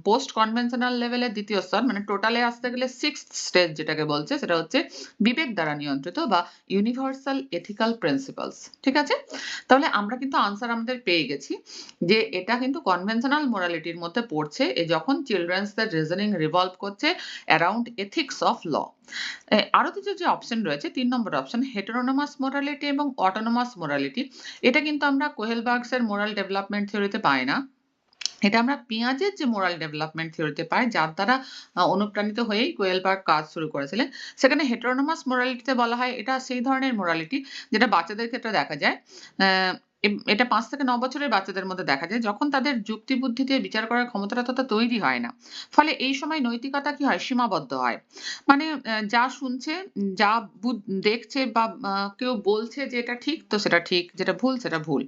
পোস্ট কনভেনশনাল লেভেলের দ্বিতীয় স্তর, মানে টোটালে আসতে গেলে 6th স্টেজ যেটাকে বলছে সেটা হচ্ছে বিবেক দ্বারা নিয়ন্ত্রিত বা ইউনিভার্সাল এথিক্যাল প্রিন্সিপালস। ঠিক আছে, তাহলে আমরা কিন্তু আনসার আমাদের পেয়ে গেছি যে এটা কিন্তু কনভেনশনাল মোরালিটির মধ্যে পড়ছে, যখন চিলড্রেন্সদের রিজনিং রিভলভ করছে অ্যারাউন্ড এথিক্স অফ ল। আরো কিছু যে অপশন রয়েছে, 3 নম্বর অপশন হেটেরোনোমাস মোরালিটি এবং অটোনোমাস মোরালিটি। এটা কিন্তু আমরা কোহেলবার্গস এর মোরাল ডেভেলপমেন্ট থিওরিতে পাই না, এটা আমরা পিয়াজের যে মোরাল ডেভেলপমেন্ট থিওরিতে পাই, যার দ্বারা অনুপ্রাণিত হয়েই কোয়েলবার্গ কাজ শুরু করেছিলেন। সেখানে হেটেরোনোমাস মোরালিটিতে বলা হয় এটা সেই ধরনের মোরালিটি যেটা বাচ্চাদের ক্ষেত্রে দেখা যায়। এটা 5 থেকে 9 বছরের বাচ্চাদের মধ্যে দেখা যায়, যখন তাদের যুক্তি বুদ্ধি দিয়ে বিচার করার ক্ষমতাটা তত তৈরি হয় না। ফলে এই সময় নৈতিকতা কি হয়, সীমাবদ্ধ হয়। মানে যা শুনছে, যা দেখছে বা কেউ বলছে যে এটা ঠিক তো সেটা ঠিক, যেটা ভুল সেটা ভুল।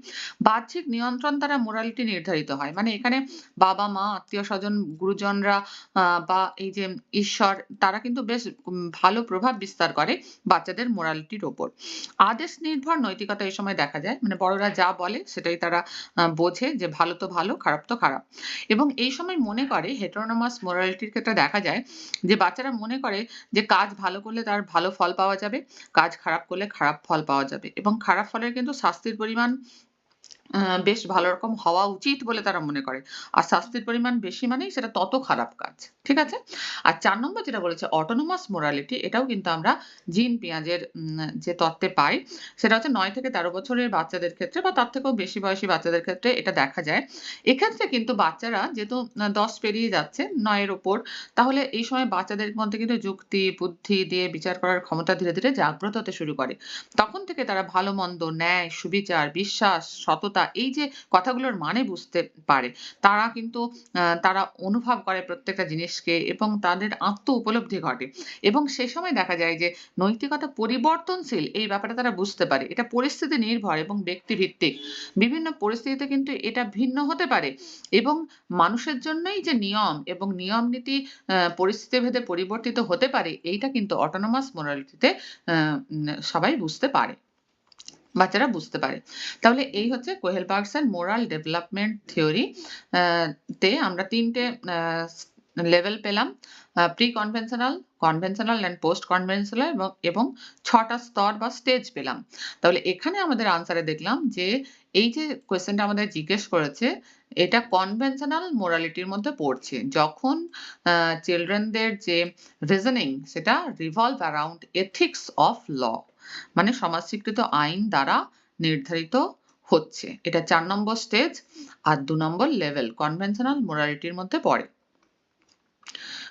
বাহ্যিক নিয়ন্ত্রণ দ্বারা মোরালিটি নির্ধারিত হয়। মানে এখানে বাবা মা, আত্মীয় স্বজন, গুরুজনরা বা এই যে ঈশ্বর, তারা কিন্তু বেশ ভালো প্রভাব বিস্তার করে বাচ্চাদের মোরালিটির ওপর। আদেশ নির্ভর নৈতিকতা এই সময় দেখা যায়, মানে বড়রা যা বলে সেটাই তারা বোঝে যে ভালো তো ভালো, খারাপ তো খারাপ। এবং এই সময় মনে করে হেটেরোনোমাস মোরালিটির ক্ষেত্রে দেখা যায় যে বাচ্চারা মনে করে যে কাজ ভালো করলে তার ভালো ফল পাওয়া যাবে, কাজ খারাপ করলে খারাপ ফল পাওয়া যাবে, এবং খারাপ ফলের কিন্তু শাস্তির পরিমাণ বেশ ভালো রকম হওয়া উচিত বলে তারা মনে করে। আর শাস্তির পরিমাণ বেশি মানেই সেটা তত খারাপ কাজ। ঠিক আছে? আর ৪ নম্বর যেটা বলেছে অটোনোমাস মোরালিটি, এটাও কিন্তু আমরা জিন পিয়াজের যে তত্ত্বে পাই, সেটা হচ্ছে ৯ থেকে ১৩ বছরের বাচ্চাদের ক্ষেত্রে বা তার থেকেও বেশি বয়সী বাচ্চাদের ক্ষেত্রে এটা দেখা যায়। এক্ষেত্রে কিন্তু বাচ্চারা যেহেতু ১০ পেরিয়ে যাচ্ছে ৯ এর উপর, তাহলে এই সময় বাচ্চাদের মধ্যে কিন্তু যুক্তি, বুদ্ধি দিয়ে বিচার করার ক্ষমতা ধীরে, ধীরে জাগ্রত হতে শুরু করে। তখন থেকে তারা ভালো-মন্দ, ন্যায়, সুবিচার, বিশ্বাস, সততা এই যে কথাগুলোর মানে বুঝতে পারে। তারা কিন্তু তারা অনুভব করে প্রত্যেকটা জিনিসকে এবং তাদের আত্ম-উপলব্ধি ঘটে। এবং সে সময় দেখা যায় যে নৈতিকতা পরিবর্তনশীল এই ব্যাপারটা তারা বুঝতে পারে। এটা পরিস্থিতি নির্ভর এবং ব্যক্তিভিত্তিক। বিভিন্ন পরিস্থিতিতে কিন্তু এটা ভিন্ন হতে পারে এবং মানুষের জন্যই যে নিয়ম এবং নিয়ম নীতি পরিস্থিতি ভেদে পরিবর্তিত হতে পারে এইটা কিন্তু অটোনোমাস মোরালিটিতে সবাই বুঝতে পারে। বাচ্চারা বুঝতে পারে। তাহলে এই হচ্ছে কোহেলবার্গসের মোরাল ডেভেলপমেন্ট থিওরি তে আমরা ৩ টে লেভেল পেলাম। Pre conventional, conventional and post conventional এবং ৬ টা স্তর বা স্টেজ পেলাম। তাহলে এখানে আমাদের আনসারে দেখলাম যে এই যে কোয়েশ্চেনটা আমাদের জিজ্ঞেস করেছে এটা কনভেনশনাল মোরালিটির মধ্যে পড়ছে। যখন চিলড্রেনদের যে রিজনিং সেটা revolve around ethics of law, মানে সমাজ স্বীকৃত আইন দ্বারা নির্ধারিত হচ্ছে। এটা ৪ নম্বর স্টেজ আর ২ নম্বর লেভেল কনভেনশনাল মোরালিটির মধ্যে পড়ে।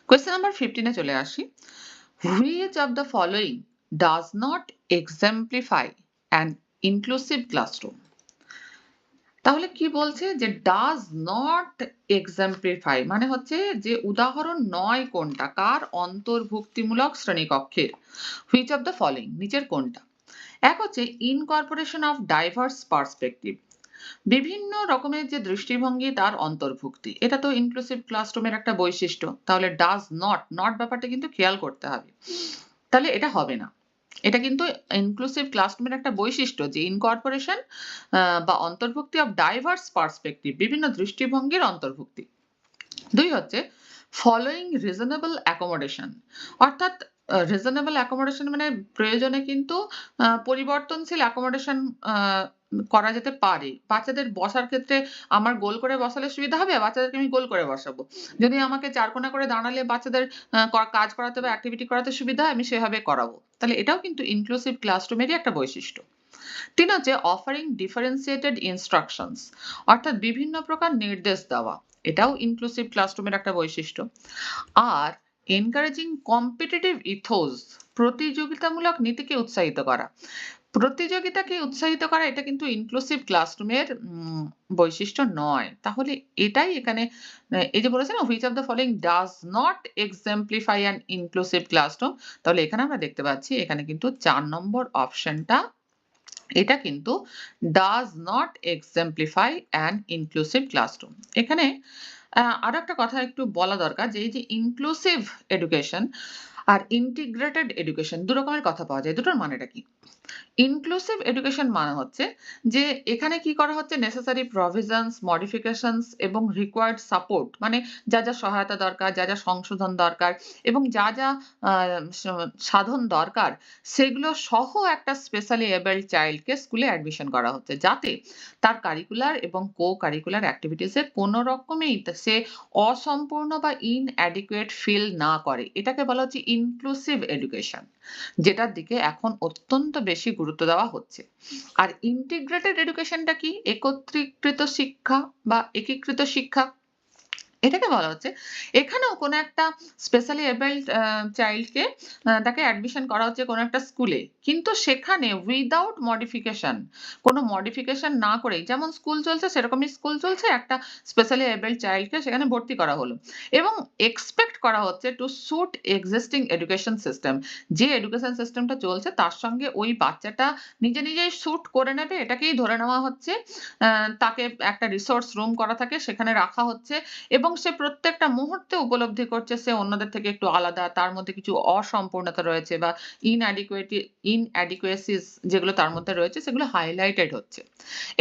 কোয়েশ্চেন নাম্বার 15 এ চলে আসি। Which of the following does not exemplify an inclusive classroom? তাহলে কি বলছে যে does not exemplify মানে হচ্ছে যে উদাহরণ নয় কোনটা, কার অন্তর্ভুক্তিমূলক শ্রেণীকক্ষের। Which of the following নিচের কোনটা? এক হচ্ছে ইনকর্পোরেশন অফ ডাইভার্স পার্সপেক্টিভ, বিভিন্ন রকমের যে দৃষ্টিভঙ্গি তার অন্তর্ভুক্তি। এটা তো ইনক্লুসিভ ক্লাসরুমের একটা বৈশিষ্ট্য। তাহলে ডাজ নট, নট ব্যাপারটা কিন্তু খেয়াল করতে হবে। তাহলে এটা হবে না। এটা কিন্তু ইনক্লুসিভ ক্লাসরুমের একটা বৈশিষ্ট্য যে ইনকর্পোরেশন বা অন্তর্ভুক্তি অফ ডাইভার্স পার্সপেক্টিভ, বিভিন্ন দৃষ্টিভঙ্গির অন্তর্ভুক্তি। ২ হচ্ছে ফলোইং রিজনেবল অ্যাকোমোডেশন, অর্থাৎ রিজনেবল অ্যাকোমোডেশন মানে প্রয়োজনে কিন্তু পরিবর্তনশীল অ্যাকোমোডেশন করা যেতে পারে। বাচ্চাদের বসার ক্ষেত্রে আমার গোল করে বসালে সুবিধা হবে, বাচ্চাদেরকে আমি গোল করে বসাবো। যদি আমাকে চারকোনা করে দাঁড়ালে বাচ্চাদের কাজ করাতে বা অ্যাক্টিভিটি করাতে সুবিধা হয় আমি সেভাবে করাবো। তাহলে এটাও কিন্তু ইনক্লুসিভ ক্লাসরুমেরই একটা বৈশিষ্ট্য। ৩ হচ্ছে অফারিং ডিফারেন্সিয়েটেড ইনস্ট্রাকশনস, অর্থাৎ বিভিন্ন প্রকার নির্দেশ দেওয়া। এটাও ইনক্লুসিভ ক্লাসরুমের একটা বৈশিষ্ট্য। আর এনকারেজিং কম্পিটিটিভ ইথোস, প্রতিযোগিতামূলক নীতিকে উৎসাহিত করা। প্রতিযোগিতাকে উৎসাহিত করা এটা কিন্তু ইনক্লুসিভ ক্লাসরুমের বৈশিষ্ট্য নয়। তাহলে এটাই এখানে এই যে বলেছে না which of the following does not exemplify an inclusive classroom, তাহলে এখানে আমরা দেখতে পাচ্ছি এখানে কিন্তু ৪ নম্বর অপশনটা এটা কিন্তু does not exemplify an inclusive classroom। এখানে আরো একটা কথা একটু বলা দরকার যে এই যে ইনক্লুসিভ এডুকেশন আর ইন্টিগ্রেটেড এডুকেশন ২ রকমের কথা পাওয়া যায়। দুটোর মানেটা কি? ইনক্লুসিভ এডুকেশন মানে হচ্ছে যে এখানে কি করা হচ্ছে নেসেসারি প্রভিশনস, মডিফিকেশনস এবং রিকোয়ার্ড সাপোর্ট, মানে যা, যা সহায়তা দরকার, যা, যা সংশোধন দরকার এবং যা, যা আ স সাধন দরকার সেগুলো সহ একটা স্পেশালি এবলড চাইল্ডকে স্কুলে অ্যাডমিশন করা হচ্ছে। যাতে তার কারিকুলার এবং কো-কারিকুলার অ্যাক্টিভিটিস এ কোনো রকমেই সে অসম্পূর্ণ বা inadequate ফিল না করে। এটাকে বলা হচ্ছে ইনক্লুসিভ এডুকেশন। যেটার দিকে এখন অত্যন্ত বেশি গুরুত্ব দেওয়া হচ্ছে। আর ইন্টিগ্রেটেড এডুকেশনটা কি? একত্রীকৃত শিক্ষা বা একীকৃত শিক্ষা। এটাকে বলা হচ্ছে এখানেও কোনো একটা স্পেশালি এবলড চাইল্ডকে তাকে অ্যাডমিশন করা হচ্ছে কোনো একটা স্কুলে। কিন্তু সেখানে উইথআউট মডিফিকেশন, কোনো মডিফিকেশন না করেই যেমন স্কুল চলছে সেরকমই স্কুল চলছে, একটা স্পেশালি এবলড চাইল্ডকে সেখানে ভর্তি করা হলো। এবং এক্সপেক্ট করা হচ্ছে to suit existing education system. যে এডুকেশন সিস্টেমটা চলছে তার সঙ্গে ওই বাচ্চাটা নিজে নিজেই স্যুট করে নেবে এটাকেই ধরে নেওয়া হচ্ছে। তাকে একটা রিসোর্স রুম করা থাকে সেখানে রাখা হচ্ছে এবং সে প্রত্যেকটা মুহূর্তে উপলব্ধি করছে সে অন্যদের থেকে একটু আলাদা, তার মধ্যে কিছু অসম্পূর্ণতা রয়েছে বা inadequacies যেগুলো তার মধ্যে রয়েছে সেগুলো হাইলাইটেড হচ্ছে।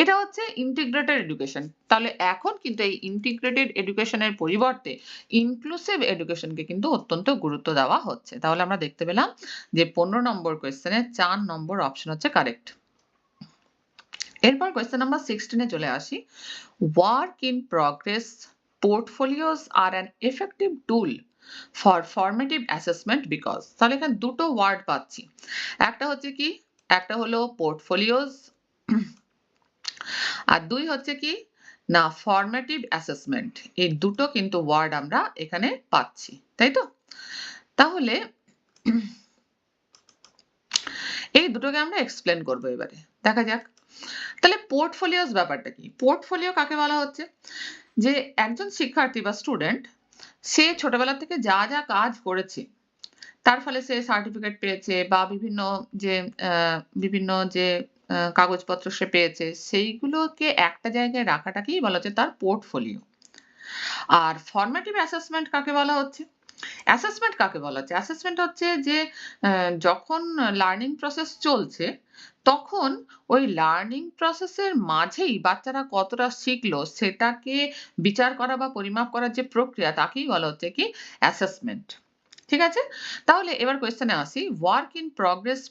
এটা হচ্ছে ইন্টিগ্রেটেড এডুকেশন। তাহলে এখন কিন্তু এই ইন্টিগ্রেটেড এডুকেশনের পরিবর্তে ইনক্লুসিভ এডুকেশনকে কিন্তু অত্যন্ত গুরুত্ব দেওয়া হচ্ছে। তাহলে আমরা দেখতে পেলাম যে ১৫ নম্বর কোয়েশ্চেনের ৪ নম্বর অপশন হচ্ছে কারেক্ট। এরপর কোয়েশ্চেন নাম্বার 16 এ চলে আসি। Work in progress portfolios are an effective tool for formative assessment because. তাহলে এখানে দুটো ওয়ার্ড পাচ্ছি। একটা হচ্ছে কি, একটা হলো পোর্টফোলিওস, আর দুই হচ্ছে কি না ফরমেটিভ অ্যাসেসমেন্ট। এই দুটো কিন্তু ওয়ার্ড আমরা এখানে পাচ্ছি, তাই তো? তাহলে এই দুটোকে আমরা এক্সপ্লেন করবো এবারে, দেখা যাক। তাহলে পোর্টফোলিওস ব্যাপারটা কি? পোর্টফোলিও কাকে বলা হচ্ছে? যে একজন শিক্ষার্থী বা স্টুডেন্ট সে ছোটবেলা থেকে যা যা কাজ করেছে তার ফলে সে সার্টিফিকেট পেয়েছে বা বিভিন্ন যে কাগজপত্র সে পেয়েছে সেইগুলোকে একটা জায়গায় রাখাটাকেই বলা হচ্ছে তার পোর্টফোলিও। আর ফরমেটিভ অ্যাসেসমেন্ট কাকে বলা হচ্ছে? অ্যাসেসমেন্ট কাকে বলা হচ্ছে? অ্যাসেসমেন্ট হচ্ছে যে যখন লার্নিং প্রসেস চলছে তখন ওই লার্নিং প্রসেসের মাঝেই বাচ্চারা কতটা শিখলো সেটাকে বিচার করা বা পরিমাপ করার যে প্রক্রিয়া তাকেই বলা হচ্ছে কি অ্যাসেসমেন্ট। ঠিক আছে? তাহলে এবার কোয়েশ্চেনে আসি। Work in progress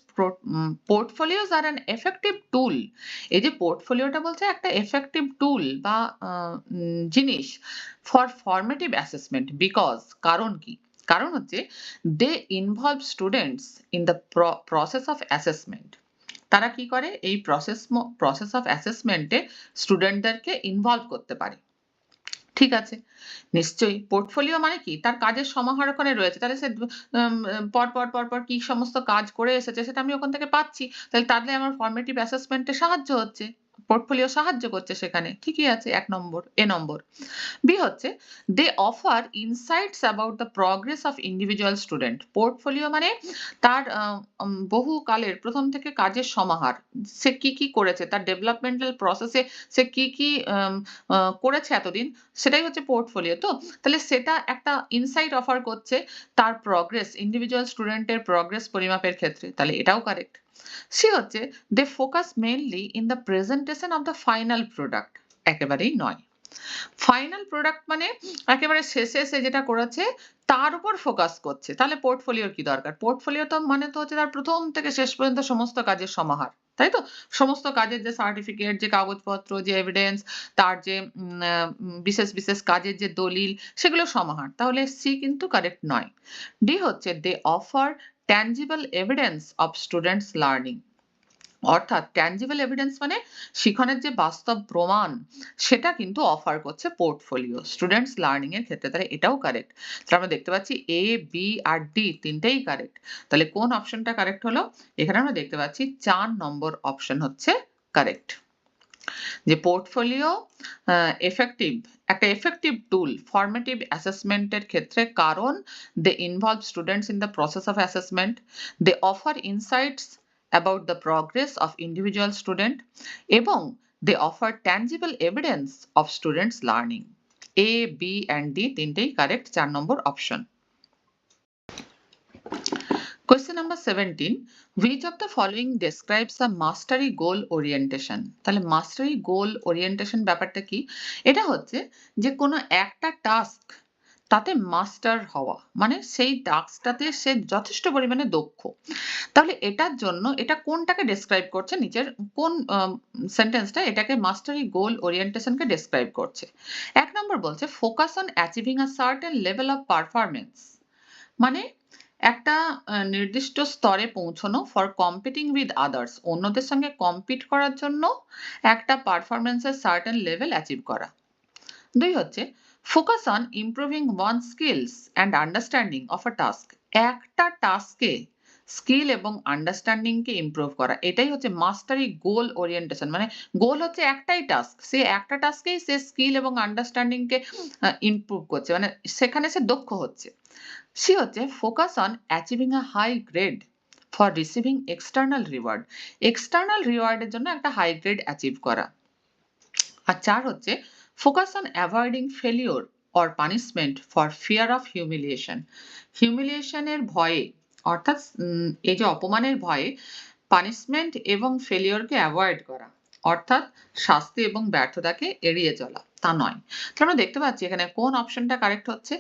portfolios are an effective tool. এই যে পোর্টফোলিওটা বলছে একটা এফেক্টিভ টুল বা জিনিস ফর ফরমেটিভ অ্যাসেসমেন্ট বিকজ কারণ কি? কারণ হচ্ছে they involve students in the process of assessment. তারা কি করে? এই প্রসেস অফ অ্যাসেসমেন্টে স্টুডেন্টদেরকে ইনভলভ করতে পারে। ঠিক আছে, নিশ্চয়ই। পোর্টফোলিও মানে কি? তার কাজের সমাহার ওখানে রয়েছে। তাহলে সে পর পর কি সমস্ত কাজ করে এসেছে সেটা আমি ওখান থেকে পাচ্ছি। তাহলে আমার ফরমেটিভ অ্যাসেসমেন্ট এ সাহায্য হচ্ছে। পোর্টফোলিও সাহায্য করছে সেখানে। ঠিকই আছে ১ নম্বর, এ নম্বর। বি হচ্ছে they offer insights about the progress of individual student. Portfolio মানে তার বহু কালের প্রথম থেকে কাজের সমাহার। সে কি করেছে, তার ডেভেলপমেন্টাল প্রসেসে সে কি করেছে এতদিন সেটাই হচ্ছে পোর্টফোলিও তো। তাহলে সেটা একটা ইনসাইট অফার করছে তার প্রগ্রেস, ইন্ডিভিজুয়াল স্টুডেন্টের প্রগ্রেস পরিমাপের ক্ষেত্রে। তাহলে এটাও কারেক্ট। সি হচ্ছে they focus mainly in the presentation of the final product. একেবারেই নয়। ফাইনাল প্রোডাক্ট মানে একেবারে শেষে সে যেটা করেছে তার উপর ফোকাস করছে। তাহলে পোর্টফোলিওর কি দরকার? পোর্টফোলিও তো মানে তো হচ্ছে তার প্রথম থেকে শেষ পর্যন্ত সমস্ত কাজের সমাহার। তাই তো? সমস্ত কাজের যে সার্টিফিকেট, যে কাগজপত্র, যে এভিডেন্স, তার যে বিশেষ কাজের যে দলিল সেগুলো সমাহার। তাহলে সি কিন্তু কারেক্ট নয়। ডি হচ্ছে they offer tangible evidence of students learning. অর্থাৎ ট্যানজিবল এভিডেন্স মানে শিখনের যে বাস্তব প্রমাণ সেটা কিন্তু অফার করছে পোর্টফোলিও স্টুডেন্টস লার্নিং এর ক্ষেত্রে। তাহলে এটাও কারেক্ট। তাহলে আমরা দেখতে পাচ্ছি এ, বি আর ডি তিনটেই কারেক্ট। তাহলে কোন অপশনটা কারেক্ট হলো? এখানে আমরা দেখতে পাচ্ছি ৪ নম্বর অপশন হচ্ছে কারেক্ট। যে পোর্টফোলিও একটা এফেক্টিভ টুল ফরমেটিভ অ্যাসেসমেন্টের ক্ষেত্রে কারণ they involve students in the process of assessment, they offer insights about the progress of individual student এবং they offer tangible evidence of students learning. A, B and D তিনটেই correct ৪ number option. Question number 17. Which of the following describes a mastery goal orientation? তাহলে mastery goal orientation ব্যাপারটা কি? এটা হচ্ছে যে কোনো একটা টাস্ক তাতে মাস্টার হওয়া মানে সেই টাস্কটাতে সে যথেষ্ট পরিমাণে দক্ষ। তাহলে এটার জন্য এটা কোনটাকে ডেসক্রাইব করছে, নিচের কোন সেন্টেন্সটা এটাকে মাস্টারি গোল ওরিয়েন্টেশনকে ডেসক্রাইব করছে? ১ নম্বর বলছে focus on achieving a certain level of performance. মানে একটা নির্দিষ্ট স্তরে পৌঁছানো ফর কম্পিটিং উইথ আদার্স, অন্যদের সঙ্গে কম্পিট করার জন্য একটা পারফরম্যান্সের সার্টেন লেভেল অ্যাচিভ করা। ২ হচ্ছে focus on improving one skills and understanding of a task. একটা টাস্কে স্কিল এবং আন্ডারস্ট্যান্ডিংকে ইমপ্রুভ করা, এটাই হচ্ছে মাস্টারি গোল ওরিয়েন্টেশন। মানে গোল হচ্ছে একটাই টাস্ক, সে একটা টাস্কেই সে স্কিল এবং আন্ডারস্ট্যান্ডিংকে ইমপ্রুভ করছে, মানে সেখানে সে দক্ষ হচ্ছে। সি হচ্ছে focus on achieving a high grade for receiving external reward. External রিওয়ার্ডের জন্য একটা হাই গ্রেড অ্যাচিভ করা। আর ৪ হচ্ছে focus on avoiding failure or punishment for fear of humiliation. হিউমিলিয়েশনের ভয়ে অর্থাৎ এই যে অপমানের ভয়ে পানিশমেন্ট এবং ফেলিওরকে অ্যাভয়েড করা। অর্থাৎ শাস্তি এবং ব্যর্থতাকে এড়িয়ে চলা, তা নয়। তো আমরা দেখতে পাচ্ছি এখানে কোন অপশনটা কারেক্ট হচ্ছে,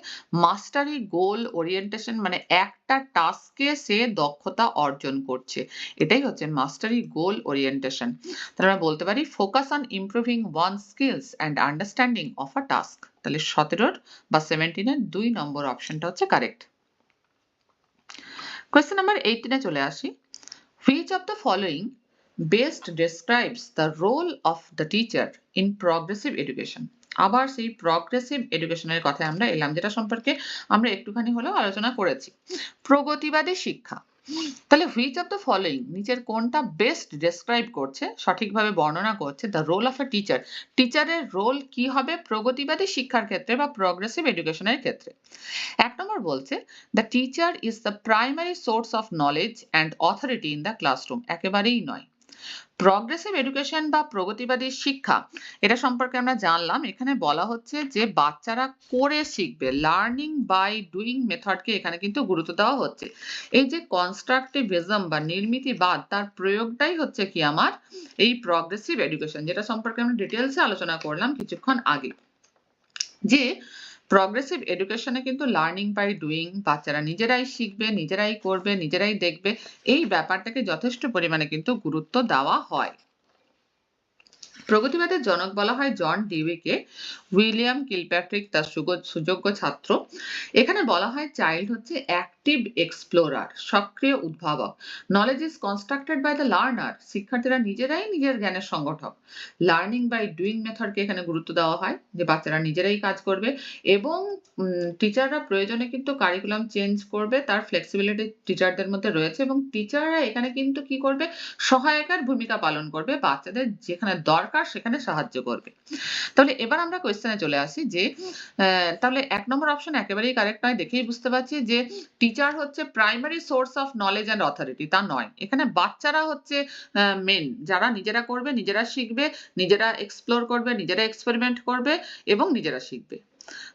মাস্টারি গোল ওরিয়েন্টেশন, মানে একটা টাস্কে সে দক্ষতা অর্জন করছে, এটাই হচ্ছে মাস্টারি গোল ওরিয়েন্টেশন। তাহলে আমরা বলতে পারি focus on improving one skills and understanding of a task. তাহলে 17 বা 17 2 নম্বর অপশনটা হচ্ছে কারেক্ট। কোয়েশ্চেন নাম্বার 18 চলে আসি। Which of the following best describes the role of the teacher in progressive education? আবার সেই প্রগ্রেসিভ এডুকেশনের কথায় আমরা এলাম, যেটা সম্পর্কে আমরা একটুখানি হলেও আলোচনা করেছি। প্রগতিবাদী শিক্ষা। তাহলে which of the following নিচের কোনটা বেস্ট ডেসক্রাইব করছে, সঠিকভাবে বর্ণনা করছে the role of a teacher, টিচারের রোল কি হবে প্রগতিবাদী শিক্ষার ক্ষেত্রে বা প্রগ্রেসিভ এডুকেশনের ক্ষেত্রে। এক নম্বর বলছে the teacher is the primary source of knowledge and authority in the classroom. একেবারেই নয়। প্রগ্রেসিভ এডুকেশন বা প্রগতিবাদী শিক্ষা, এটা সম্পর্কে আমরা জানলাম। এখানে বলা হচ্ছে যে বাচ্চারা করে শিখবে, লার্নিং বাই ডুইং মেথডকে এখানে কিন্তু গুরুত্ব দেওয়া হচ্ছে। এই যে কনস্ট্রাকটিভিজম বা নির্মিতিবাদ, তার প্রয়োগটাই হচ্ছে কি আমার এই প্রগ্রেসিভ এডুকেশন, যেটা সম্পর্কে আমরা ডিটেলসে আলোচনা করলাম কিছুক্ষণ আগে। যে প্রগ্রেসিভ এডুকেশনে কিন্তু লার্নিং বাই ডুইং, বাচ্চারা নিজেরাই শিখবে, নিজেরাই করবে, নিজেরাই দেখবে, এই ব্যাপারটাকে যথেষ্ট পরিমাণে কিন্তু গুরুত্ব দেওয়া হয়। প্রগতিবাদের জনক বলা হয় জন ডিউইকে। উইলিয়াম কিলপ্যাট্রিক তার সুযোগ্য ছাত্র। এখানে বলা হয় চাইল্ড হচ্ছে অ্যাক্টিভ এক্সপ্লোরার, সক্রিয় উদ্ভাবক। Knowledge is constructed by the learner, শিক্ষার্থীরা নিজেরাই নিজের জ্ঞানের সংগঠক। লার্নিং বাই ডুইং মেথডকে এখানে গুরুত্ব দেওয়া হয়, যে বাচ্চারা নিজেরাই কাজ করবে এবং টিচাররা প্রয়োজনে কিন্তু কারিকুলাম চেঞ্জ করবে, তার ফ্লেক্সিবিলিটি টিচারদের মধ্যে রয়েছে এবং টিচাররা এখানে কিন্তু কি করবে, সহায়কার ভূমিকা পালন করবে, বাচ্চাদের যেখানে দরকার সেখানে সাহায্য করবে। তাহলে এবার আমরা কোয়েশ্চেনে চলে আসি যে তাহলে এক নম্বর অপশন একেবারেই কারেক্ট নয়, দেখেই বুঝতে পারছি যে টিচার হচ্ছে primary source of knowledge and authority, তা নয়। এখানে বাচ্চারা হচ্ছে মেন, যারা নিজেরা করবে, নিজেরা শিখবে, নিজেরা এক্সপ্লোর করবে, নিজেরা এক্সপেরিমেন্ট করবে এবং নিজেরা শিখবে।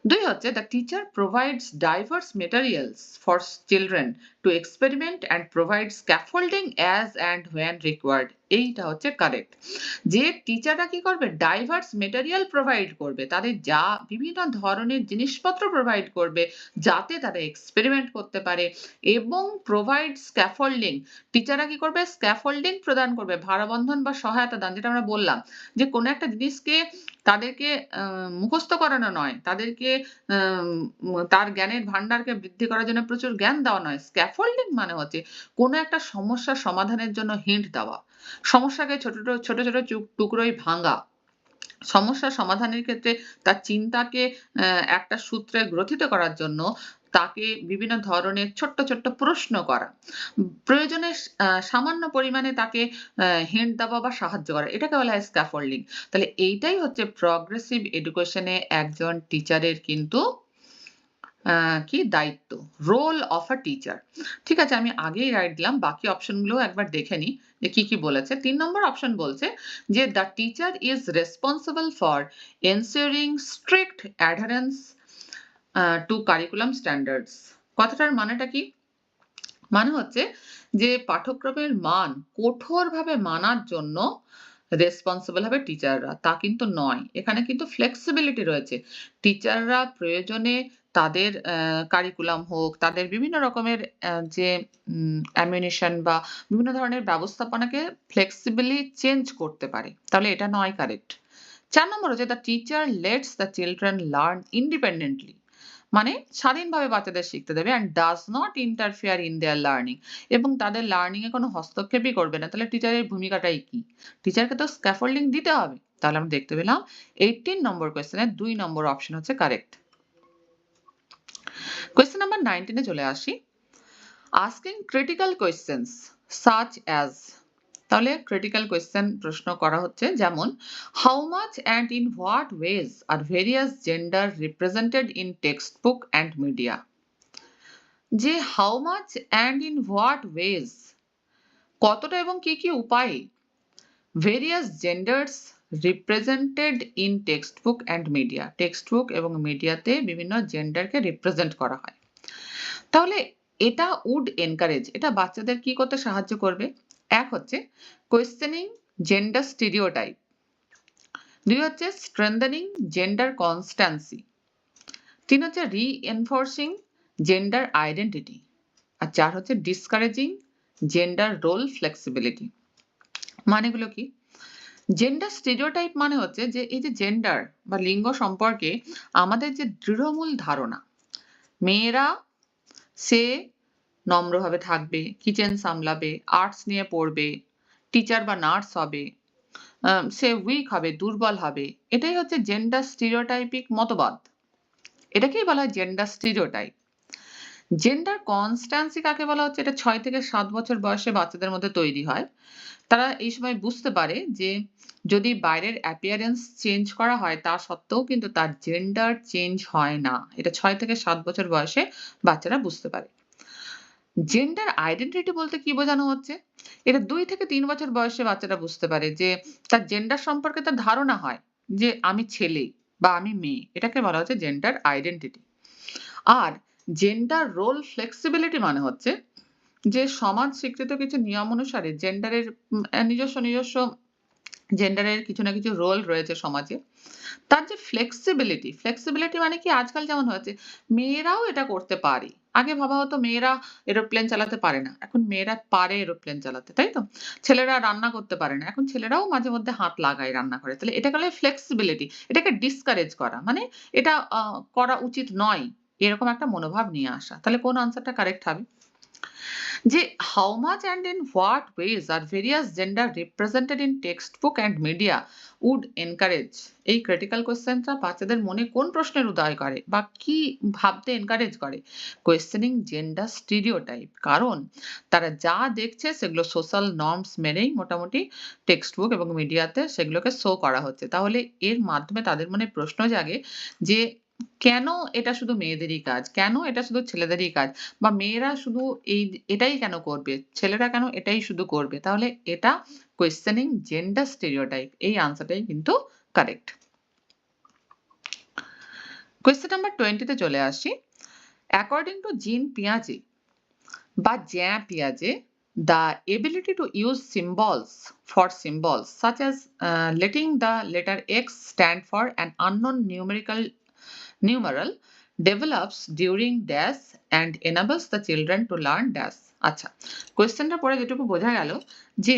দুই হচ্ছে the teacher provides diverse materials for children to experiment and provide scaffolding as and when required. এইটা হচ্ছে কারেক্ট। যে টিচাররা কি করবে, ডাইভার্স মেটেরিয়াল প্রোভাইড করবে, তাদের যা বিভিন্ন ধরনের জিনিসপত্র প্রোভাইড করবে যাতে তারা এক্সপেরিমেন্ট করতে পারে এবং প্রোভাইড স্ক্যাফোল্ডিং, টিচাররা কি করবে, স্ক্যাফোল্ডিং প্রদান করবে, ভারবন্ধন বা সহায়তা দান, যেটা আমরা বললাম যে কোনো একটা জিনিসকে তাদেরকে মুখস্থ করানো নয়, তাদেরকে তার জ্ঞানের ভান্ডারকে বৃদ্ধি করার জন্য প্রচুর জ্ঞান দেওয়া নয়। স্ক্যাফোল্ডিং মানে হচ্ছে কোনো একটা সমস্যার সমাধানের জন্য হিন্ট দেওয়া, সমস্যাকে ছোট ছোট টুকরোয় ভাঙা, সমস্যা সমাধানের ক্ষেত্রে তার চিন্তাকে একটা সূত্রে গ্রথিত করার জন্য তাকে বিভিন্ন ধরনের ছোট্ট ছোট্ট প্রশ্ন করা, প্রয়োজনে সামান্য পরিমাণে তাকে হিন্ট দেওয়া বা সাহায্য করা, এটাকে বলা হয় স্ক্যাফোল্ডিং। তাহলে এইটাই হচ্ছে প্রগ্রেসিভ এডুকেশনে একজন টিচারের কিন্তু কি দায়িত্ব, রোল অফ আ টিচার। ঠিক আছে, আমি আগেই রাইট দিলাম, বাকি অপশনগুলো একবার দেখে নিই যে কি কি বলেছে। 3 নম্বর অপশন বলছে যে the teacher is responsible for ensuring strict adherence to curriculum standards. কথাটার মানেটা কি? মানে হচ্ছে যে পাঠ্যক্রমের মান কঠোরভাবে মানার জন্য রেসপন্সিবল হবে টিচাররা, তা কিন্তু নয়। এখানে কিন্তু ফ্লেক্সিবিলিটি রয়েছে। টিচাররা প্রয়োজনে তাদের কারিকুলাম হোক, তাদের বিভিন্ন রকমের যে অ্যামিউনিশন বা বিভিন্ন ধরনের ব্যবস্থাপনাকে ফ্লেক্সিবলি চেঞ্জ করতে পারে। তাহলে এটা নয় কারেক্ট। 4 নম্বর হচ্ছে the teacher let's the children learn independently, মানে স্বাধীনভাবে বাচ্চাদের শিখতে দেবে and does not interfere in their learning, এবং তাদের লার্নিং এ কোনো হস্তক্ষেপই করবে না। তাহলে টিচারের ভূমিকাটাই কি? টিচারকে তো স্ক্যাফোল্ডিং দিতে হবে। তাহলে আমরা দেখতে পেলাম 18 নম্বর কোয়েশ্চেনের 2 নম্বর অপশন হচ্ছে কারেক্ট। কোয়েশ্চেন নাম্বার 19 এ চলে আসি। asking critical questions such as, তাহলে ক্রিটিক্যাল কোয়েশ্চেন প্রশ্ন করা হচ্ছে, যেমন how much and in what ways are various gender represented in textbook and media. যে how much and in what ways, কতটা এবং কি কি উপায়ে, various genders represented in textbook and media, textbook এবং মিডিয়াতে বিভিন্ন জেন্ডারকে represent করা হয়। তাহলে এটা উড এনকারেজ, এটা বাচ্চাদের কি করতে সাহায্য করবে? এক হচ্ছে কোয়েশ্চেনিং জেন্ডার স্টিরিওটাইপ, 2 হচ্ছে স্ট্রেংথেনিং জেন্ডার কনস্ট্যান্সি, 3 হচ্ছে রিএনফোর্সিং জেন্ডার আইডেন্টিটি, আর 4 হচ্ছে ডিসকারেজিং জেন্ডার রোল ফ্লেক্সিবিলিটি। মানেগুলো কি? জেন্ডার স্টেরিওটাইপ মানে হচ্ছে যে এই যে জেন্ডার বা লিঙ্গ সম্পর্কে আমাদের যে দৃঢ়মূল ধারণা, মেয়েরা সে নম্রভাবে থাকবে, কিচেন সামলাবে, আর্টস নিয়ে পড়বে, টিচার বা নার্স হবে, সে উইক হবে, দুর্বল হবে, এটাই হচ্ছে জেন্ডার স্টিরিওটাইপিক মতবাদ। এটাকেই বলা হয় জেন্ডার স্টিরিওটাইপ। জেন্ডার কনস্ট্যান্সি কাকে বলা হচ্ছে? এটা 6 থেকে 7 বছর বয়সে বাচ্চাদের মধ্যে তৈরি হয়। তারা এই সময় বুঝতে পারে যে যদি বাইরের অ্যাপিয়ারেন্স চেঞ্জ করা হয় তা সত্ত্বেও কিন্তু তার জেন্ডার চেঞ্জ হয় না। এটা 6 থেকে 7 বছর বয়সে বাচ্চারা বুঝতে পারে। জেন্ডার আইডেন্টিটি বলতে কি বোঝানো হচ্ছে? এটা 2 থেকে 3 বছর বয়সে বাচ্চারা বুঝতে পারে যে তার জেন্ডার সম্পর্কে তার ধারণা হয় যে আমি ছেলে বা আমি মেয়ে। এটাকে বলা হচ্ছে জেন্ডার আইডেন্টিটি। আর জেন্ডার রোল ফ্লেক্সিবিলিটি মানে হচ্ছে যে সমাজ স্বীকৃত কিছু নিয়ম অনুসারে জেন্ডারের নিজস্ব জেন্ডারের কিছু না কিছু রোল রয়েছে সমাজে। তার যে ফ্লেক্সিবিলিটি মানে কি? আজকাল যেমন হয়েছে মেয়েরাও এটা করতে পারে। আগে ভাবা হতো মেয়েরা এরোপ্লেন চালাতে পারে না। এখন মেয়েরা পারে এরোপ্লেন চালাতে, তাই তো? ছেলেরা রান্না করতে পারে না। এখন ছেলেরাও মাঝে মধ্যে হাত লাগায় রান্নাঘরে। তাহলে এটাকে বলে ফ্লেক্সিবিলিটি। এটাকে ডিসকারেজ করা। মানে এটা করা উচিত নয়। এরকম একটা মনোভাব নিয়ে আসা। তাহলে কোন আনসারটা কারেক্ট হবে? যে how much and in what ways are various gender represented in textbook and media would encourage, এই ক্রিটিক্যাল কোয়েশ্চেনটা বাচ্চাদের মনে কোন প্রশ্নের উদয় করে বা কি ভাবতে এনকারেজ করে? Questioning gender stereotype. কারণ তারা যা দেখছে সেগুলো সোশ্যাল নর্মস মেনেই মোটামুটি টেক্সটবুক এবং মিডিয়াতে সেগুলোকে শো করা হচ্ছে। তাহলে এর মাধ্যমে তাদের মনে প্রশ্ন জাগে যে কেন এটা শুধু মেয়েদেরই কাজ? কেন এটা শুধু ছেলেদেরই কাজ? বা মেয়েরা শুধু এটাই কেন করবে? ছেলেরা কেন এটাই শুধু করবে? তাহলে এটা questioning gender stereotype, এই আনসারটাই কিন্তু কারেক্ট। কোয়েশ্চেন নাম্বার 20 তে চলে আসি। অ্যাকর্ডিং টু জিন পিয়াজে বা Jean পিয়াজে, the ability to use symbols such as letting the letter X stand for an unknown numeral develops during dash and enables the children to learn dash. আচ্ছা, কোয়েশ্চেনটা পড়ে যেটুকু বোঝা গেল যে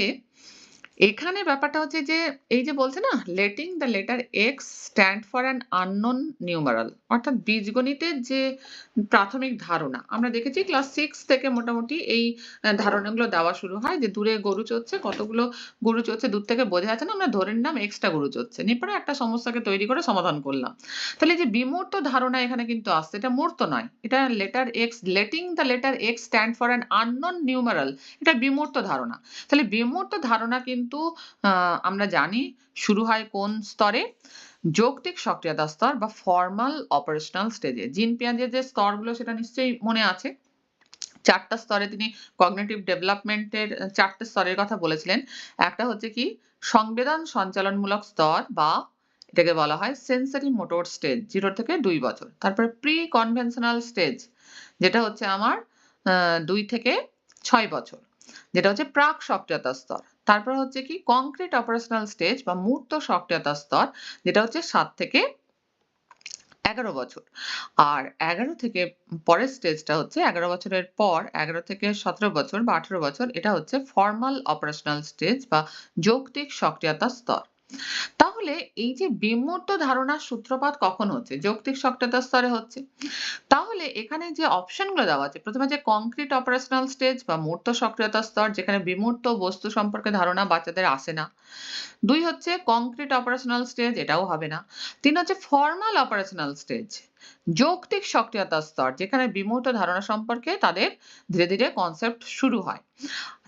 এখানে ব্যাপারটা হচ্ছে যে এই যে বলছে না letting the letter X stand for an unknown numeral, অর্থাৎ বীজগণিতের যে প্রাথমিক ধারণা আমরা দেখেছি ক্লাস 6 থেকে মোটামুটি এই ধারণাগুলো দেওয়া শুরু হয় যে দূরে গরু চড়ছে, কতগুলো গরু চড়ছে দূর থেকে বোঝা যাচ্ছে না, আমরা ধরে নিলাম এক্সটা গরু চড়ছে, এরপরে একটা সমস্যাকে তৈরি করে সমাধান করলাম। তাহলে যে বিমূর্ত ধারণা এখানে কিন্তু আসছে, এটা মূর্ত নয়, এটা letter x, letting the letter X stand for an unknown numeral, এটা বিমূর্ত ধারণা। তাহলে বিমূর্ত ধারণা কিন্তু আমরা জানি শুরু হয় কোন স্তরে? যৌক্তিক সক্রিয়তা স্তর বা ফর্মাল অপারেশনাল স্টেজে। জিন পিয়াজের যে স্তরগুলো সেটা নিশ্চয়ই মনে আছে। 4 টা স্তরে তিনি কগনিটিভ ডেভেলপমেন্টের 4 টে স্তরের কথা বলেছিলেন। একটা হচ্ছে কি সংবেদন সঞ্চালনমূলক স্তর বা এটাকে বলা হয় সেন্সরি মোটর স্টেজ 0 থেকে 2 বছর। তারপরে প্রি কনভেনশনাল স্টেজ যেটা হচ্ছে আমার 2 থেকে 6 বছর। যেটা হচ্ছে প্রাক সক্রিয়তা স্তর। তারপর হচ্ছে কি কংক্রিট অপারেশনাল স্টেজ বা মূর্ত সক্রিয়তা স্তর যেটা হচ্ছে 7 থেকে 11 বছর। আর 11 থেকে পরের স্টেজটা হচ্ছে 11 বছরের পর 11 থেকে 17 বছর বা 18 বছর, এটা হচ্ছে ফর্মাল অপারেশনাল স্টেজ বা যৌক্তিক সক্রিয়তা স্তর। তাহলে এই যে বিমূর্ত ধারণার সূত্রপাত কখন হচ্ছে? যৌক্তিক সক্রিয়তা স্তরে হচ্ছে। তাহলে এখানে যে অপশনগুলো দেওয়া আছে, প্রথমে যে কংক্রিট অপারেশনাল স্টেজ বা মূর্ত সক্রিয়তা স্তর যেখানে বিমূর্ত বস্তু সম্পর্কে ধারণা বাচ্চাদের আসে না। 2 হচ্ছে কংক্রিট অপারেশনাল স্টেজ, এটাও হবে না। 3 হচ্ছে ফর্মাল অপারেশনাল স্টেজ, যৌক্তিক সক্রিয়তা স্তর যেখানে বিমূর্ত ধারণা সম্পর্কে তাদের ধীরে ধীরে কনসেপ্ট শুরু হয়।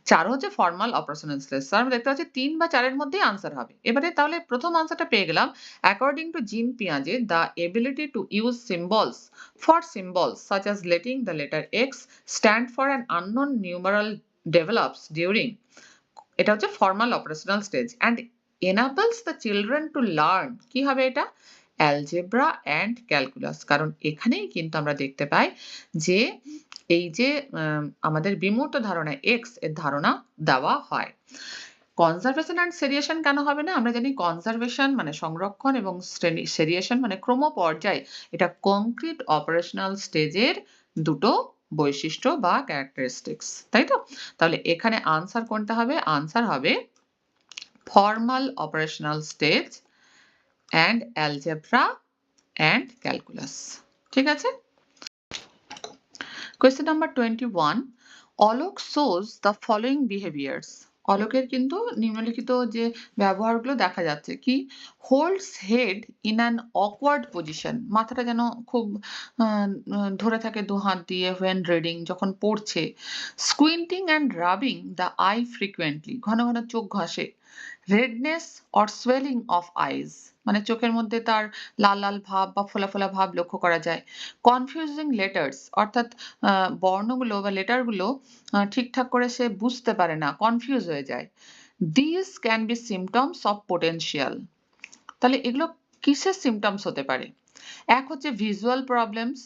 4 হচ্ছে ফর্মাল অপারেশনাল স্টেজ। স্যার আমরা দেখতে পাচ্ছি 3 বা 4 এর মধ্যেই আনসার হবে। এবারে তাহলে প্রথম আনসারটা পেয়ে গেলাম। অ্যাকর্ডিং টু জিন পিয়াজে, the ability to use symbols such as letting the letter X stand for an unknown numeral develops during, এটা হচ্ছে formal operational stage and enables the children to learn, কি হবে এটা? Algebra and calculus. কারণ এখানেই কিন্তু আমরা দেখতে পাই যে এই যে আমাদের বিমূর্ত ধারণা X এর ধারণা দেওয়া হয়। কনজারভেশন অ্যান্ড সেরিয়েশন কেন হবে না? আমরা জানি কনজারভেশন মানে সংরক্ষণ এবং সেরিয়েশন মানে ক্রমপর্যায়। এটা কংক্রিট অপারেশনাল স্টেজের দুটো বৈশিষ্ট্য বা ক্যারেক্টারিস্টিক্স, তাই তো? তাহলে এখানে আনসার কোনটা হবে? আনসার হবে formal operational stage and algebra and calculus. ঠিক আছে? Question number 21. Alok shows the following behaviors. অলোকের কিন্তু নিম্নলিখিত যে ব্যবহারগুলো দেখা যাচ্ছে কি? holds head in an awkward position. মাথাটা যেন খুব ধরে থাকে দু হাত দিয়ে when reading, যখন পড়ছে। squinting and rubbing the eye frequently. ঘন ঘন চোখ ঘষে। redness or swelling of eyes. মানে চোখের মধ্যে তার লাল লাল ভাব বা ফোলা ফোলা ভাব লক্ষ্য করা যায়। confusing letters অর্থাৎ বর্ণগুলো বা লেটারগুলো ঠিকঠাক করে সে বুঝতে পারে না, কনফিউজ হয়ে যায়। These can be symptoms of potential. তাহলে এগুলো কিসের symptoms হতে পারে? এক হচ্ছে visual problems,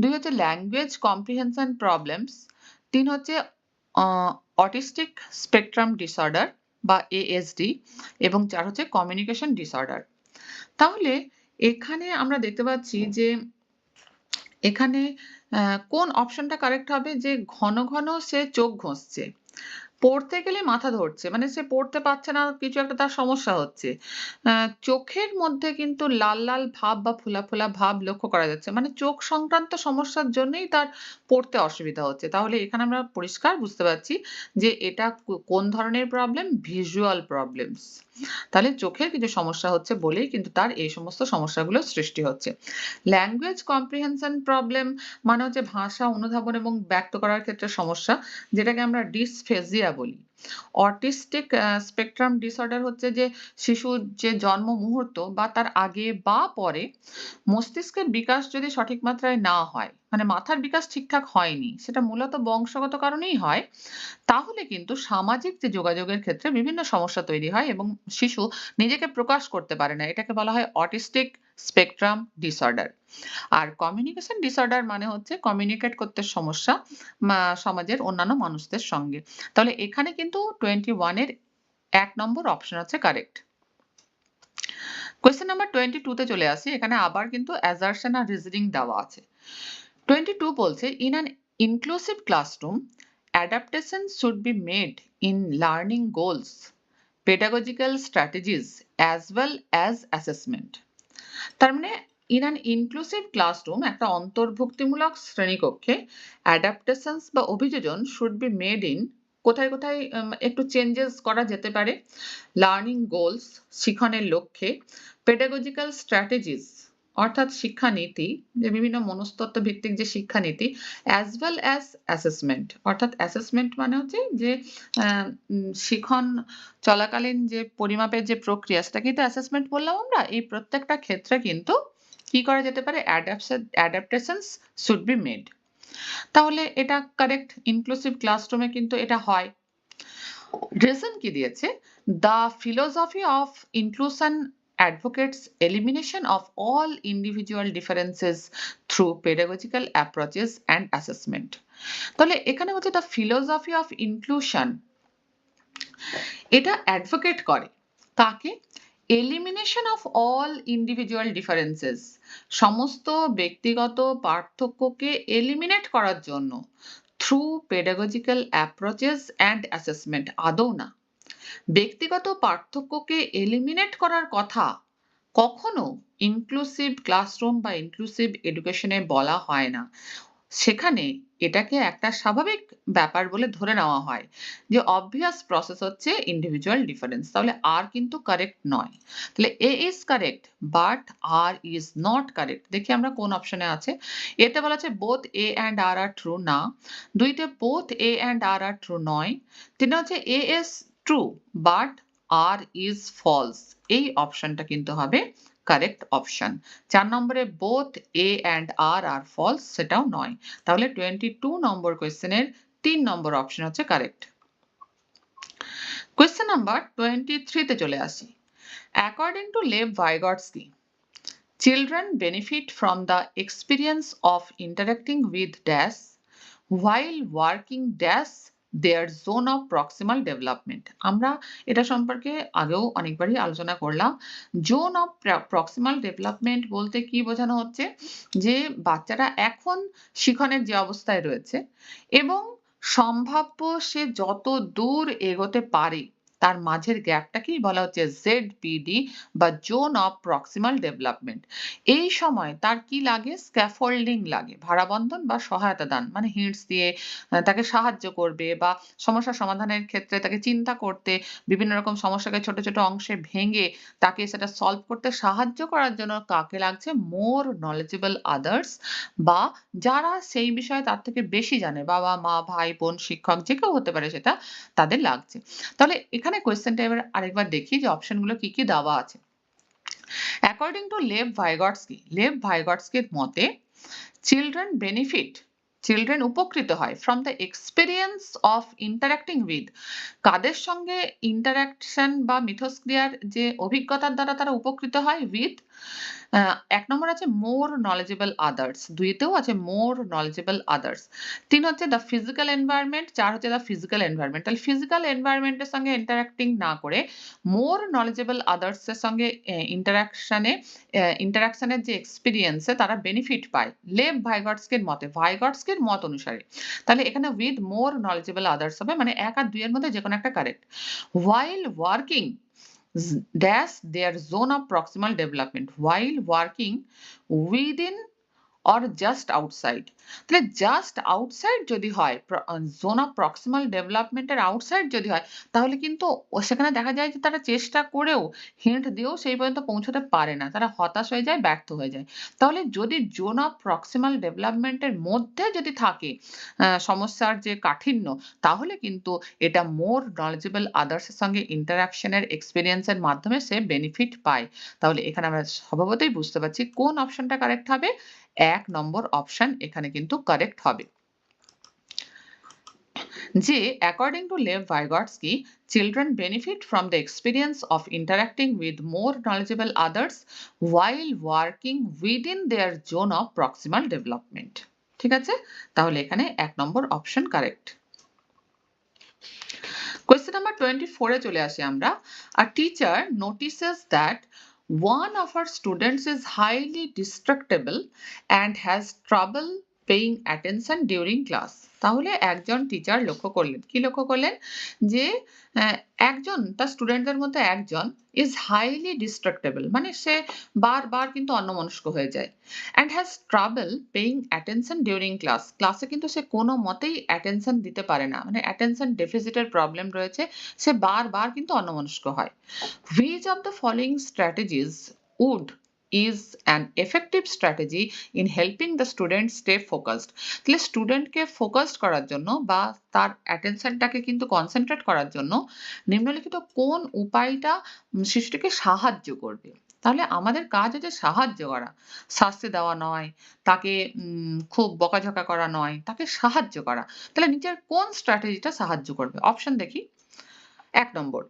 দুই হচ্ছে language comprehension problems, তিন হচ্ছে autistic spectrum disorder বা ASD এবং চার হচ্ছে communication disorder. তাহলে এখানে আমরা দেখতে পাচ্ছি যে এখানে কোন অপশনটা কারেক্ট হবে? যে ঘন ঘন সে চোখ ঘষছে। পড়তে গেলে মাথা ধরছে। মানে সে পড়তে পারছে না, কিছু একটা তার সমস্যা হচ্ছে। চোখের মধ্যে কিন্তু লাল লাল ভাব বা ফোলা ফোলা ভাব লক্ষ্য করা যাচ্ছে। মানে চোখ সংক্রান্ত সমস্যার জন্যই তার পড়তে অসুবিধা হচ্ছে। তাহলে এখানে আমরা পরিষ্কার বুঝতে পারছি যে এটা কোন ধরনের প্রবলেম? Visual problems. তাহলে চোখের কিছু সমস্যা হচ্ছে বলেই কিন্তু তার এই সমস্ত সমস্যাগুলো সৃষ্টি হচ্ছে। ল্যাঙ্গুয়েজ কম্প্রিহেনশন প্রবলেম মানে হচ্ছে ভাষা অনুধাবন এবং ব্যক্ত করার ক্ষেত্রে সমস্যা, যেটাকে আমরা ডিসফেজিয়া বলি। অটিস্টিক স্পেকট্রাম ডিসঅর্ডার হচ্ছে যে শিশুর যে জন্ম মুহূর্ত বা তার আগে বা পরে মস্তিষ্কের বিকাশ যদি সঠিক মাত্রায় না হয়, মানে মাথার বিকাশ ঠিকঠাক হয়নি, সেটা মূলত বংশগত কারণেই হয়, তাহলে কিন্তু সামাজিক যে যোগাযোগের ক্ষেত্রে বিভিন্ন সমস্যা তৈরি হয় এবং শিশু নিজেকে প্রকাশ করতে পারে না। এটাকে বলা হয় অটিস্টিক স্পেকট্রাম ডিসঅর্ডার। আর কমিউনিকেশন ডিসঅর্ডার মানে হচ্ছে কমিউনিকেট করতে সমস্যা সমাজের অন্যান্য মানুষদের সঙ্গে। তাহলে এখানে কিন্তু 21 এর 1 নম্বর অপশন হচ্ছে কারেক্ট। কোয়েশ্চেন নাম্বার 22 তে চলে আসি। এখানে আবার কিন্তু অ্যাসারশন আর রিজনিং দেওয়া আছে। 22 বলছে in an inclusive classroom adaptation should be made in learning goals, pedagogical strategies as well as assessment. তার মানে in an inclusive classroom একটা অন্তর্ভুক্তিমূলক শ্রেণীকক্ষে adaptations বা অভিযোজন should be made in কোথায় কোথায় একটু চেঞ্জেস করা যেতে পারে? লার্নিং গোলস শিখনের লক্ষ্যে, পেডাগজিক্যাল স্ট্র্যাটেজিস অর্থাৎ শিক্ষানীতি, যে বিভিন্ন মনস্তত্ত্ব ভিত্তিক যে শিক্ষানীতি, অ্যাজ ওয়েল অ্যাজ অ্যাসেসমেন্ট অর্থাৎ অ্যাসেসমেন্ট মানে হচ্ছে যে শিখন চলাকালীন যে পরিমাপের যে প্রক্রিয়া, সেটা কিন্তু অ্যাসেসমেন্ট বললাম আমরা। এই প্রত্যেকটা ক্ষেত্রে কিন্তু কি করা যেতে পারে? অ্যাডাপ্টেশনস শুড বি মেড। তাহলে এটা কারেক্ট, ইনক্লুসিভ ক্লাসরুমে কিন্তু এটা হয়। রিজন কি দিয়েছে? The philosophy of inclusion advocates elimination of all individual differences through pedagogical approaches and assessment. তাহলে এখানে হচ্ছে the philosophy of inclusion, এটা অ্যাডভোকেট করে কাকে? Elimination of all individual differences, সমস্ত ব্যক্তিগত পার্থক্যকে এলিমিনেট করার জন্য, through pedagogical approaches and assessment. আদৌ না, ব্যক্তিগত পার্থক্যকে এলিমিনেট করার কথা কখনো ইনক্লুসিভ ক্লাসরুম বা ইনক্লুসিভ এডুকেশনে বলা হয় না। সেখানে এটাকে একটা স্বাভাবিক ব্যাপার বলে ধরে নেওয়া হয় যে অবভিয়াস প্রসেস হচ্ছে ইন্ডিভিজুয়াল ডিফারেন্স। তাহলে আর কিন্তু কারেক্ট নয়। তাহলে A is correct but R is not correct. দেখি আমরা কোন অপশনে আছে। এতে বলা আছে both A and R are true, না। দুইতে both A and R are true নয়। তিনে হচ্ছে A is true but R is false. এই অপশনটা কিন্তু হবে কারেক্ট অপশন। 4 নম্বরে both A and R are false, সেটাও নয়। তাহলে 22 নম্বর কোয়েশ্চেনের 3 নম্বর অপশন হচ্ছে কারেক্ট। কোয়েশ্চেন নাম্বার 23 তে চলে আসি। According to Lev Vygotsky, children benefit from the experience of interacting with dash while working dash their zone of proximal development. আমরা এটা সম্পর্কে আগেও অনেকবারই আলোচনা করলাম। জোন অফ প্রক্সিমাল ডেভেলপমেন্ট বলতে কি বোঝানো হচ্ছে যে বাচ্চারা এখন শিখনের যে অবস্থায় রয়েছে এবং সম্ভাব্য সে যত দূর এগোতে পারে তার মাঝের গ্যাপটাকেই বলা হচ্ছে ZPD বা জোন অফ প্রক্সিমাল ডেভেলপমেন্ট। এই সময় তার কি লাগে? স্ক্যাফোল্ডিং লাগে, ভারাবন্ধন বা সহায়তা দান, মানে হিন্টস দিয়ে তাকে সাহায্য করবে বা সমস্যা সমাধানের ক্ষেত্রে তাকে চিন্তা করতে, বিভিন্ন রকম সমস্যাকে ছোট ছোট অংশে ভেঙে তাকে সেটা সলভ করতে সাহায্য করার জন্য কাকে লাগছে? মোর নলেজেবল আদার্স বা যারা সেই বিষয়ে তার থেকে বেশি জানে, বাবা মা ভাই বোন শিক্ষক যে কেউ হতে পারে সেটা, তাদের লাগছে। তাহলে এখানে কোয়েশ্চেনটা এবার আরেকবার দেখি যে অপশনগুলো কি কি দেওয়া আছে। অ্যাকর্ডিং টু লেভ ভাইগটস্কির মতে চিলড্রেন উপকৃত হয় from the experience of interacting with, কাদের সঙ্গে ইন্টারাকশন বা মিথস্ক্রিয়ার যে অভিজ্ঞতার দ্বারা তারা উপকৃত হয়? উইথ, এক নম্বর আছে মোর নলেজেবল আদার্স, দুইতেও আছে মোর নলেজেবল আদার্স, তিন হচ্ছে দ্য ফিজিক্যাল এনভায়রনমেন্ট, চার হচ্ছে দ্য ফিজিক্যাল এনভায়রনমেন্ট। তাহলে ফিজিক্যাল এনভায়রনমেন্টের সঙ্গে ইন্টারাক্টিং না করে মোর নলেজেবল আদার্স এর সঙ্গে ইন্টারাকশনের যে এক্সপিরিয়েন্সে তারা বেনিফিট পায় লেভ ভাইগটস্কির মতে, ভাইগটস্কির মত অনুসারে। তাহলে এখানে উইথ মোর নলেজেবল আদার্স হবে, মানে 1 আর 2 এর মধ্যে যে কোনো একটা correct. while working dash their zone of proximal development, while working within or just outside, তাহলে জাস্ট আউটসাইড যদি হয়, জোন অফ প্রক্সিমাল ডেভেলপমেন্টের আউটসাইড যদি হয়, তাহলে কিন্তু সেখানে দেখা যায় যে তারা চেষ্টা করেও হিন্ট দিয়েও সেই পর্যন্ত পৌঁছতে পারে না, তারা হতাশ হয়ে যায়, ব্যর্থ হয়ে যায়। তাহলে যদি জোন অফ প্রক্সিমাল ডেভেলপমেন্টের মধ্যে যদি থাকে সমস্যার যে কাঠিন্য, তাহলে কিন্তু এটা মোর নলেজেবল আদার্স এর সঙ্গে ইন্টারাকশনের এক্সপিরিয়েন্সের মাধ্যমে সে বেনিফিট পায়। তাহলে এখানে আমরা স্বভাবতই বুঝতে পারছি কোন অপশনটা কারেক্ট হবে। 1 নম্বর অপশন এখানে কিন্তু কারেক্ট হবে। যে according to Lev Vygotsky, children benefit from the experience of interacting with more knowledgeable others while working within their zone of proximal development. ঠিক আছে? তাহলে এখানে 1 নম্বর অপশন কারেক্ট। Question number 24 এ চলে আসি আমরা। A teacher notices that one of her students is highly distractible and has trouble paying attention during class. তাহলে একজন teacher লক্ষ্য করলেন, কি লক্ষ্য করলেন? যে একজন তার স্টুডেন্টদের মধ্যে একজন is highly distractible, মানে সে বারবার কিন্তু অন্যমনস্ক হয়ে যায়, and has trouble paying attention during class. ক্লাসে কিন্তু সে কোনো মতেই attention দিতে পারে না, মানে attention deficit এর প্রবলেম রয়েছে, সে বারবার কিন্তু অন্যমনস্ক হয়। Which of the following strategies would is an effective strategy in helping the student stay focused? তাহলে স্টুডেন্টকে ফোকাসড করার জন্য বা তার অ্যাটেনশনটাকে কিন্তু কনসেন্ট্রেট করার জন্য নিম্নলিখিত কোন উপায়টা শিশুটিকে সাহায্য করবে? তাহলে আমাদের কাজ হচ্ছে সাহায্য করা, শাস্তি দেওয়া নয়, তাকে খুব বকাঝকা করা নয়, তাকে সাহায্য করা। তাহলে নিচের কোন স্ট্র্যাটেজিটা সাহায্য করবে? অপশন দেখি। 1 নম্বর,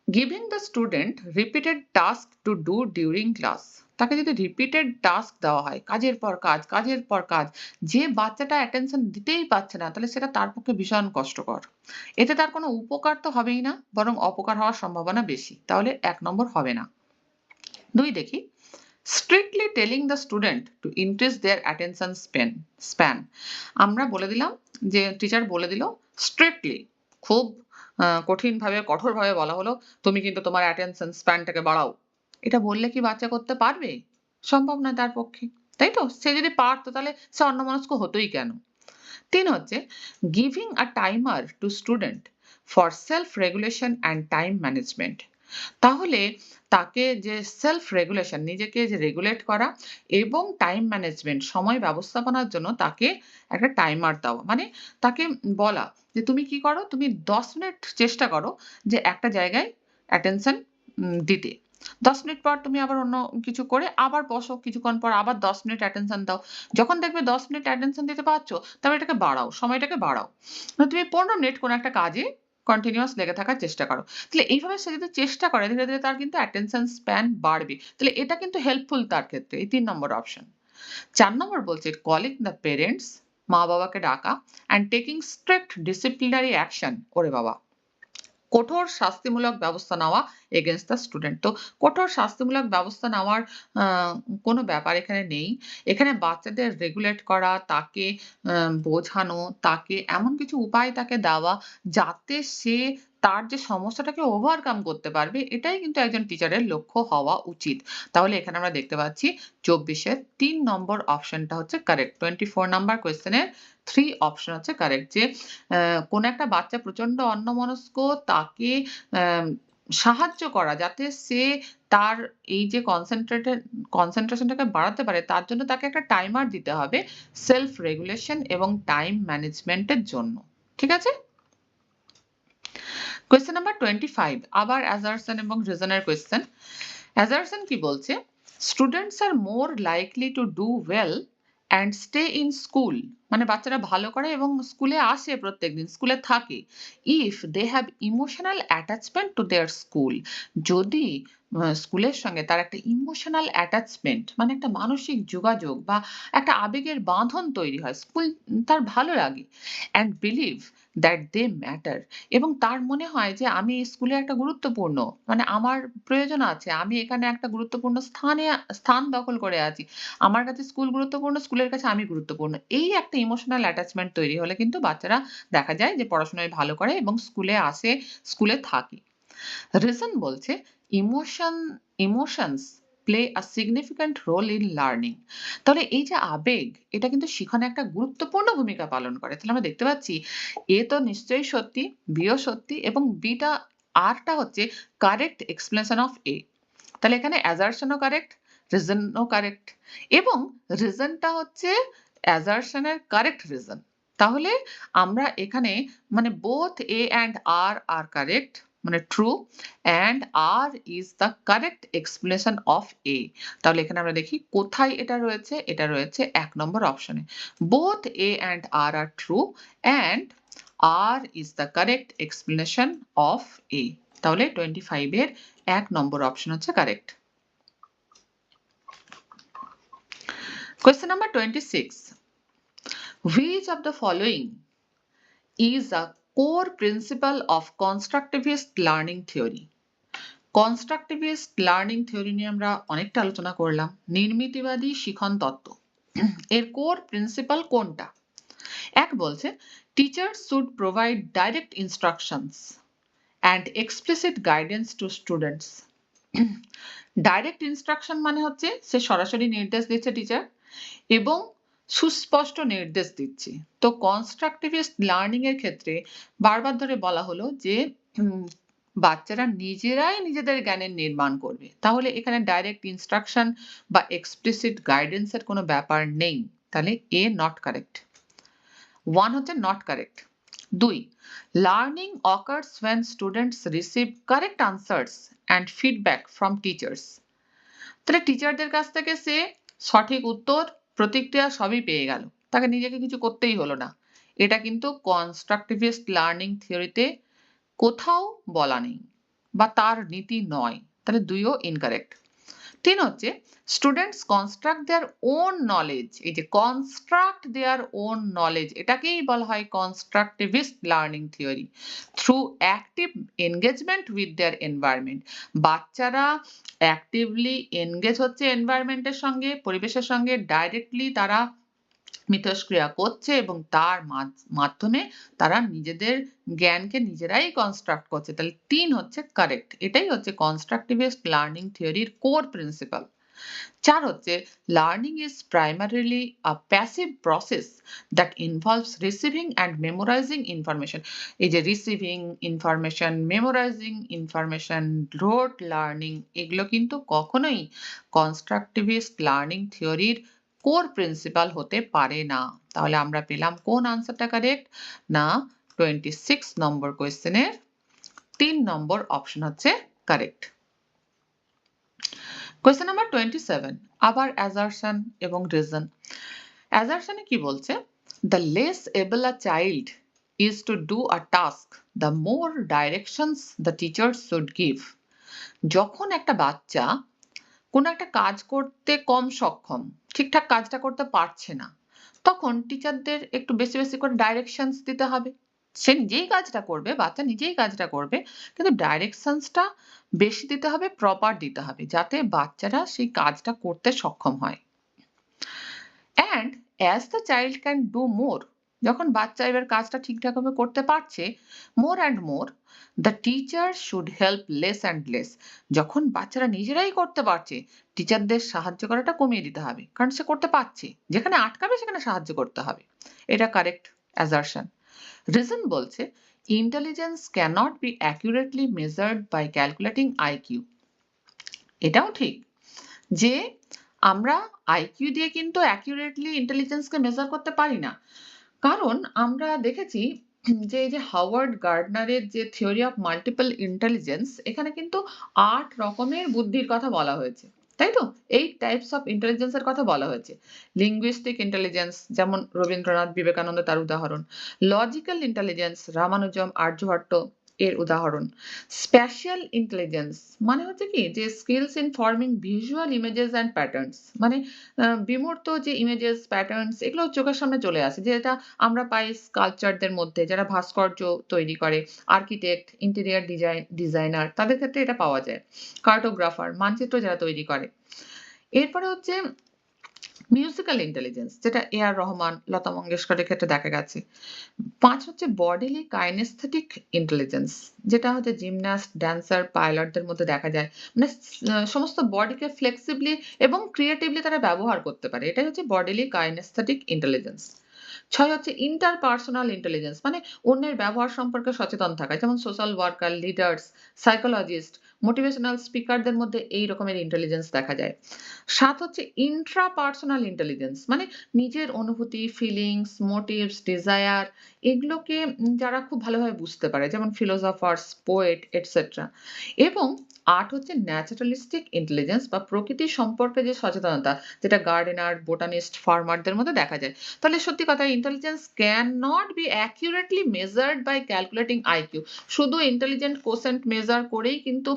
giving the student repeated task to do during class. তাকে যদি রিপিটেড টাস্ক দেওয়া হয়, কাজের পর কাজ, কাজের পর কাজ, যে বাচ্চাটা অ্যাটেনশন দিতেই পারছে না, তাহলে সেটা তার পক্ষে ভীষণ কষ্টকর। এতে তার কোনো উপকার তো হবেই না, বরং অপকার হওয়ার সম্ভাবনা বেশি। তাহলে 1 নম্বর হবে না। 2 দেখি, strictly telling the student to increase their attention span. আমরা বলে দিলাম, যে টিচার বলে দিল স্ট্রিক্টলি, খুব কঠিনভাবে কঠোরভাবে বলা হলো, তুমি কিন্তু তোমার অ্যাটেনশন স্প্যানটাকে বাড়াও। এটা বললে কি বাচ্চা করতে পারবে? সম্ভব না তার পক্ষে, তাই তো? সে যদি পারতো তাহলে সে অন্যমনস্ক হতোই কেন? 3 হচ্ছে giving a timer to student for self regulation and time management. তাহলে তাকে যে সেলফ রেগুলেশন, নিজেকে যে রেগুলেট করা এবং টাইম ম্যানেজমেন্ট, সময় ব্যবস্থাপনার জন্য তাকে একটা টাইমার দেওয়া, মানে তাকে বলা যে তুমি কি করো, তুমি 10 মিনিট চেষ্টা করো যে একটা জায়গায় অ্যাটেনশন দিতে। 10 মিনিট পর তুমি আবার অন্য কিছু করে আবার বসো, কিছুক্ষণ পর আবার 10 মিনিট অ্যাটেনশন দাও। যখন দেখবে 10 মিনিট অ্যাটেনশন দিতে পারছো, তারপর এটাকে বাড়াও, সময়টাকে বাড়াও। তুমি 15 মিনিট কোনো একটা কাজে কন্টিনিউয়াস লেগে থাকার চেষ্টা করো। তাহলে এইভাবে সে যদি চেষ্টা করে, ধীরে ধীরে তার কিন্তু অ্যাটেনশন স্প্যান বাড়বে। তাহলে এটা কিন্তু হেল্পফুল তার ক্ষেত্রে, এই 3 নম্বর অপশন। 4 নম্বর বলছে কলিং দ্য পেরেন্টস মা বাবাকে ডাকা and taking strict disciplinary action ওরে বাবা কঠোর শাস্তিমূলক ব্যবস্থা নেওয়া against the student। তো কঠোর শাস্তিমূলক ব্যবস্থা নেওয়ার কোনো ব্যাপার এখানে নেই। এখানে বাচ্চাদের রেগুলেট করা, তাকে বোঝানো, তাকে এমন কিছু উপায় তাকে দেওয়া যাতে সে তার যে সমস্যাটাকে ওভারকাম করতে পারবে এটাই কিন্তু একজন টিচারের লক্ষ্য হওয়া উচিত। তাহলে এখানে আমরা দেখতে পাচ্ছি ২৪ এর ৩ নম্বর অপশনটা হচ্ছে কারেক্ট। 24 নাম্বার কোয়েশ্চেনের 3 অপশন হচ্ছে কারেক্ট যে কোন একটা বাচ্চা প্রচন্ড অন্যমনস্ক তাকে সাহায্য করা যাতে সে তার এই যে কনসেনট্রেশনটাকে বাড়াতে পারে তার জন্য তাকে একটা টাইমার দিতে হবে সেলফ রেগুলেশন এবং টাইম ম্যানেজমেন্টের জন্য। ঠিক আছে? কোয়েশ্চেন নাম্বার 25 আবার অ্যাজারসন এবং রিজনের কোয়েশ্চেন। অ্যাজারসন কি বলছে? Students are more likely to do well and stay in school মানে বাচ্চারা ভালো করে এবং স্কুলে আসে প্রত্যেকদিন স্কুলে থাকে if they have emotional attachment to their school যদি স্কুলের সঙ্গে তার একটা ইমোশনাল অ্যাটাচমেন্ট মানে একটা মানসিক যোগাযোগ বা একটা আবেগের বাঁধন তৈরি হয় স্কুল তার ভালো লাগে and believe that they matter এবং তার মনে হয় যে আমি স্কুলে একটা গুরুত্বপূর্ণ মানে আমার প্রয়োজন আছে আমি এখানে একটা গুরুত্বপূর্ণ স্থান দখল করে আছি আমার কাছে স্কুল গুরুত্বপূর্ণ স্কুলের কাছে আমি গুরুত্বপূর্ণ এই একটা ইমোশনাল অ্যাটাচমেন্ট তৈরি হলে কিন্তু বাচ্চারা দেখা যায় যে পড়াশোনায় ভালো করে এবং স্কুলে আসে স্কুলে থাকে। রিজন বলছে emotions play a significant role in learning তাহলে এই যে আবেগ এটা কিন্তু শিখনে একটা গুরুত্বপূর্ণ ভূমিকা পালন করে তাহলে আমরা দেখতে পাচ্ছি এ তো নিশ্চয়ই সত্যি বিও সত্যি এবং বিটা আরটা হচ্ছে কারেক্ট এক্সপ্লেনেশন অফ এ তাহলে এখানে অ্যাজারশনও কারেক্ট রিজনও কারেক্ট এবং রিজনটা হচ্ছে অ্যাজারশনের কারেক্ট রিজন তাহলে আমরা এখানে মানে both A and R are correct মানে true and R is the correct explanation of A তাহলে এখানে আমরা দেখি কোথায় এটা রয়েছে ১ নম্বর অপশনে both A and R are true and R is the correct explanation of A তাহলে 25 এর ১ নম্বর অপশন হচ্ছে correct. Question number 26. Which of the following is a core principle of constructivist learning theory? Constructivist learning theory নিয়ে আমরা অনেকটা আলোচনা করলাম নির্মিতিবাদী শিখন তত্ত্ব এর কোর প্রিন্সিপাল কোনটা? এক বলছে teachers should provide direct instructions and explicit guidance two students. Direct instruction মানে হচ্ছে সে সরাসরি নির্দেশ দিচ্ছে টিচার এবং সুস্পষ্ট নির্দেশ দিচ্ছে। তো কনস্ট্রাকটিভিস্ট লার্নিং এর ক্ষেত্রে বারবার ধরে বলা হলো যে বাচ্চারা নিজেরাই নিজেদের জ্ঞানের নির্মাণ করবে তাহলে এখানে ডাইরেক্ট ইনস্ট্রাকশন বা এক্সপ্লিসিট গাইডেন্স এর কোনো ব্যাপার নেই তাহলে এ নট কারেক্ট 1 হচ্ছে not correct 2 learning occurs when students receive correct answers and feedback from teachers তাহলে টিচারদের কাছ থেকে সে সঠিক উত্তর প্রতিক্রিয়া সবই পেয়ে গেল তাকে নিজেকে কিছু করতেই হলো না এটা কিন্তু কনস্ট্রাকটিভিস্ট লার্নিং থিওরিতে কোথাও বলা নেই বা তার নীতি নয় তাহলে 2ও ইনকারেক্ট 3 হচ্ছে students construct their own knowledge এই যে কনস্ট্রাক্ট দেয়ার ওন নলেজ এটাকেই বলা হয় constructivist learning theory through active engagement with their environment বাচ্চারা অ্যাক্টিভলি এনগেজ হচ্ছে এনভায়রনমেন্টের সঙ্গে পরিবেশের সঙ্গে ডাইরেক্টলি তারা মিথস্ক্রিয়া করছে এবং তার মাধ্যমে তারা নিজেদের জ্ঞানকে নিজেরাই কনস্ট্রাক্ট করছে তাহলে 3 হচ্ছে কারেক্ট এটাই হচ্ছে কনস্ট্রাকটিভিস্ট লার্নিং থিওরির কোর প্রিন্সিপাল। 4 হচ্ছে learning is primarily a passive process that involves receiving and memorising information এই যে receiving information memorising information road learning এগুলো কিন্তু কখনোই কনস্ট্রাকটিভিস্ট লার্নিং থিওরির কোর প্রিন্সিপাল হতে পারে না তাহলে আমরা পেলাম কোন আনসারটা কারেক্ট না 26 নম্বর কোয়েশ্চেনের 3 নম্বর অপশন হচ্ছে কারেক্ট। কোয়েশ্চেন নাম্বার 27 আবার অ্যাজারশন এবং রিজন। অ্যাজারশনে কি বলছে the less able a child is to do a task the more directions the teacher should give যখন একটা বাচ্চা কোন একটা কাজ করতে কম সক্ষম ঠিকঠাক কাজটা করতে পারছে না তখন টিচারদের একটু বেশি বেশি করে ডাইরেকশনস দিতে হবে। সে নিজেই কাজটা করবে, বাচ্চা নিজেই কাজটা করবে, কিন্তু ডাইরেকশনসটা বেশি দিতে হবে, প্রপার দিতে হবে, যাতে বাচ্চারা সেই কাজটা করতে সক্ষম হয়। And as the child can do more, যখন বাচ্চা এবার কাজটা ঠিকঠাকভাবে করতে পারছে, more and more the teacher should help less and less, যখন বাচ্চারা নিজেরাই করতে পারছে, টিচারদের সাহায্য করাটা কমিয়ে দিতে হবে, কারণ সে করতে পারছে, যেখানে আটকাবে সেখানে সাহায্য করতে হবে। এটা কারেক্ট অ্যাজারশন। রিজন বলছে intelligence cannot be accurately measured by calculating IQ. এটাও ঠিক যে আমরা আইকিউ দিয়ে কিন্তু অ্যাকুরেটলি ইন্টেলিজেন্সকে মেজার করতে পারি না, কারণ আমরা দেখেছি যে এই যে হাওয়ার্ড গার্ডনারের যে থিওরি অফ মাল্টিপল ইন্টেলিজেন্স, এখানে কিন্তু ৮ রকমের বুদ্ধির কথা বলা হয়েছে, তাই তো? 8 টাইপস অফ ইন্টেলিজেন্সের কথা বলা হয়েছে। লিঙ্গুইস্টিক ইন্টেলিজেন্স, যেমন রবীন্দ্রনাথ বিবেকানন্দ তার উদাহরণ। লজিক্যাল ইন্টেলিজেন্স, রামানুজম আর্যভট্ট এর উদাহরণ। স্প্যাশিয়াল ইন্টেলিজেন্স মানে হচ্ছে কি যে skills in forming visual images and patterns, মানে বিমূর্ত যে ইমেজেস প্যাটার্নস এগুলো চোখের সামনে চলে আসে, যেটা আমরা পাই স্কাল্পচারদের মধ্যে, যারা ভাস্কর্য তৈরি করে, আর্কিটেক্ট, ইন্টেরিয়র ডিজাইনার, তাদের ক্ষেত্রে এটা পাওয়া যায়। কার্টোগ্রাফার, মানচিত্র যারা তৈরি করে। এরপরে হচ্ছে মিউজিক্যাল ইন্টেলিজেন্স, যেটা এ আর রহমান, লতা মঙ্গেশকরের ক্ষেত্রে দেখা গেছে। ৫ হচ্ছে বডিলি কাইনেস্থেটিক ইন্টেলিজেন্স, যেটা হচ্ছে জিমন্যাস্ট, ড্যান্সার, পাইলটদের মধ্যে দেখা যায়। মানে সমস্ত বডিকে ফ্লেক্সিবলি এবং ক্রিয়েটিভলি তারা ব্যবহার করতে পারে, এটাই হচ্ছে বডিলি কাইনেস্থেটিক ইন্টেলিজেন্স। ৬ হচ্ছে ইন্টারপার্সোনাল ইন্টেলিজেন্স, মানে অন্যের ব্যবহার সম্পর্কে সচেতন থাকা, যেমন social worker, leaders, psychologist, motivational স্পিকারদের মধ্যে এই রকমের ইন্টেলিজেন্স দেখা যায়। ৭ হচ্ছে ইন্ট্রাপার্সোনাল ইন্টেলিজেন্স, মানে নিজের অনুভূতি, ফিলিংস, মোটিভস, ডিজায়ার এগুলোকে যারা খুব ভালোভাবে বুঝতে পারে, যেমন ফিলোসফার্স, পোয়েট এটসেট্রা। এবং ৮ হচ্ছে ন্যাচারালিস্টিক ইন্টেলিজেন্স বা প্রকৃতি সম্পর্কে যে সচেতনতা, যেটা গার্ডেনার, বোটানিস্ট, ফার্মারদের মধ্যে দেখা যায়। তাহলে সত্যি কথা, intelligence can not be accurately measured by calculating IQ. শুধু ইন্টেলিজেন্ট কোসেন্ট মেজার করেই কিন্তু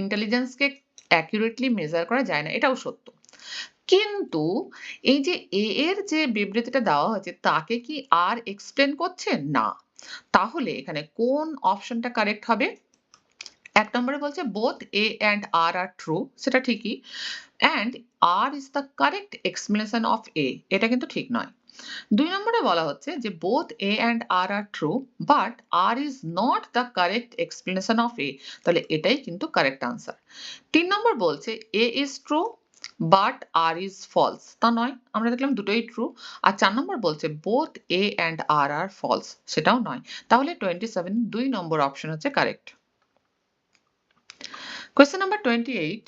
ইন্টেলিজেন্সকে অ্যাকুরেটলি মেজার করা যায় না, এটাও সত্য। কিন্তু এই যে এ এর যে বিবৃতিটা দেওয়া হয়েছে তাকে কি আর এক্সপ্লেন করছে না, তাহলে এখানে কোন অপশনটা কারেক্ট হবে? ১ নম্বরে বলছে both A and R are true, সেটা ঠিকই, and R is the correct explanation of A, এটা কিন্তু ঠিক নয়। ২ নম্বরে বলা হচ্ছে যে both A and R are true but R is not the correct explanation of A, তাহলে এটাই কিন্তু কারেক্ট আনসার। ৩ নম্বর বলছে A is true but R is false, তা নয়, আমরা দেখলাম দুটোই ট্রু। আর ৪ নম্বর বলছে both A and R are false, সেটাও নয়, তাহলে 27 ২ নম্বর অপশন হচ্ছে correct. Question number 28.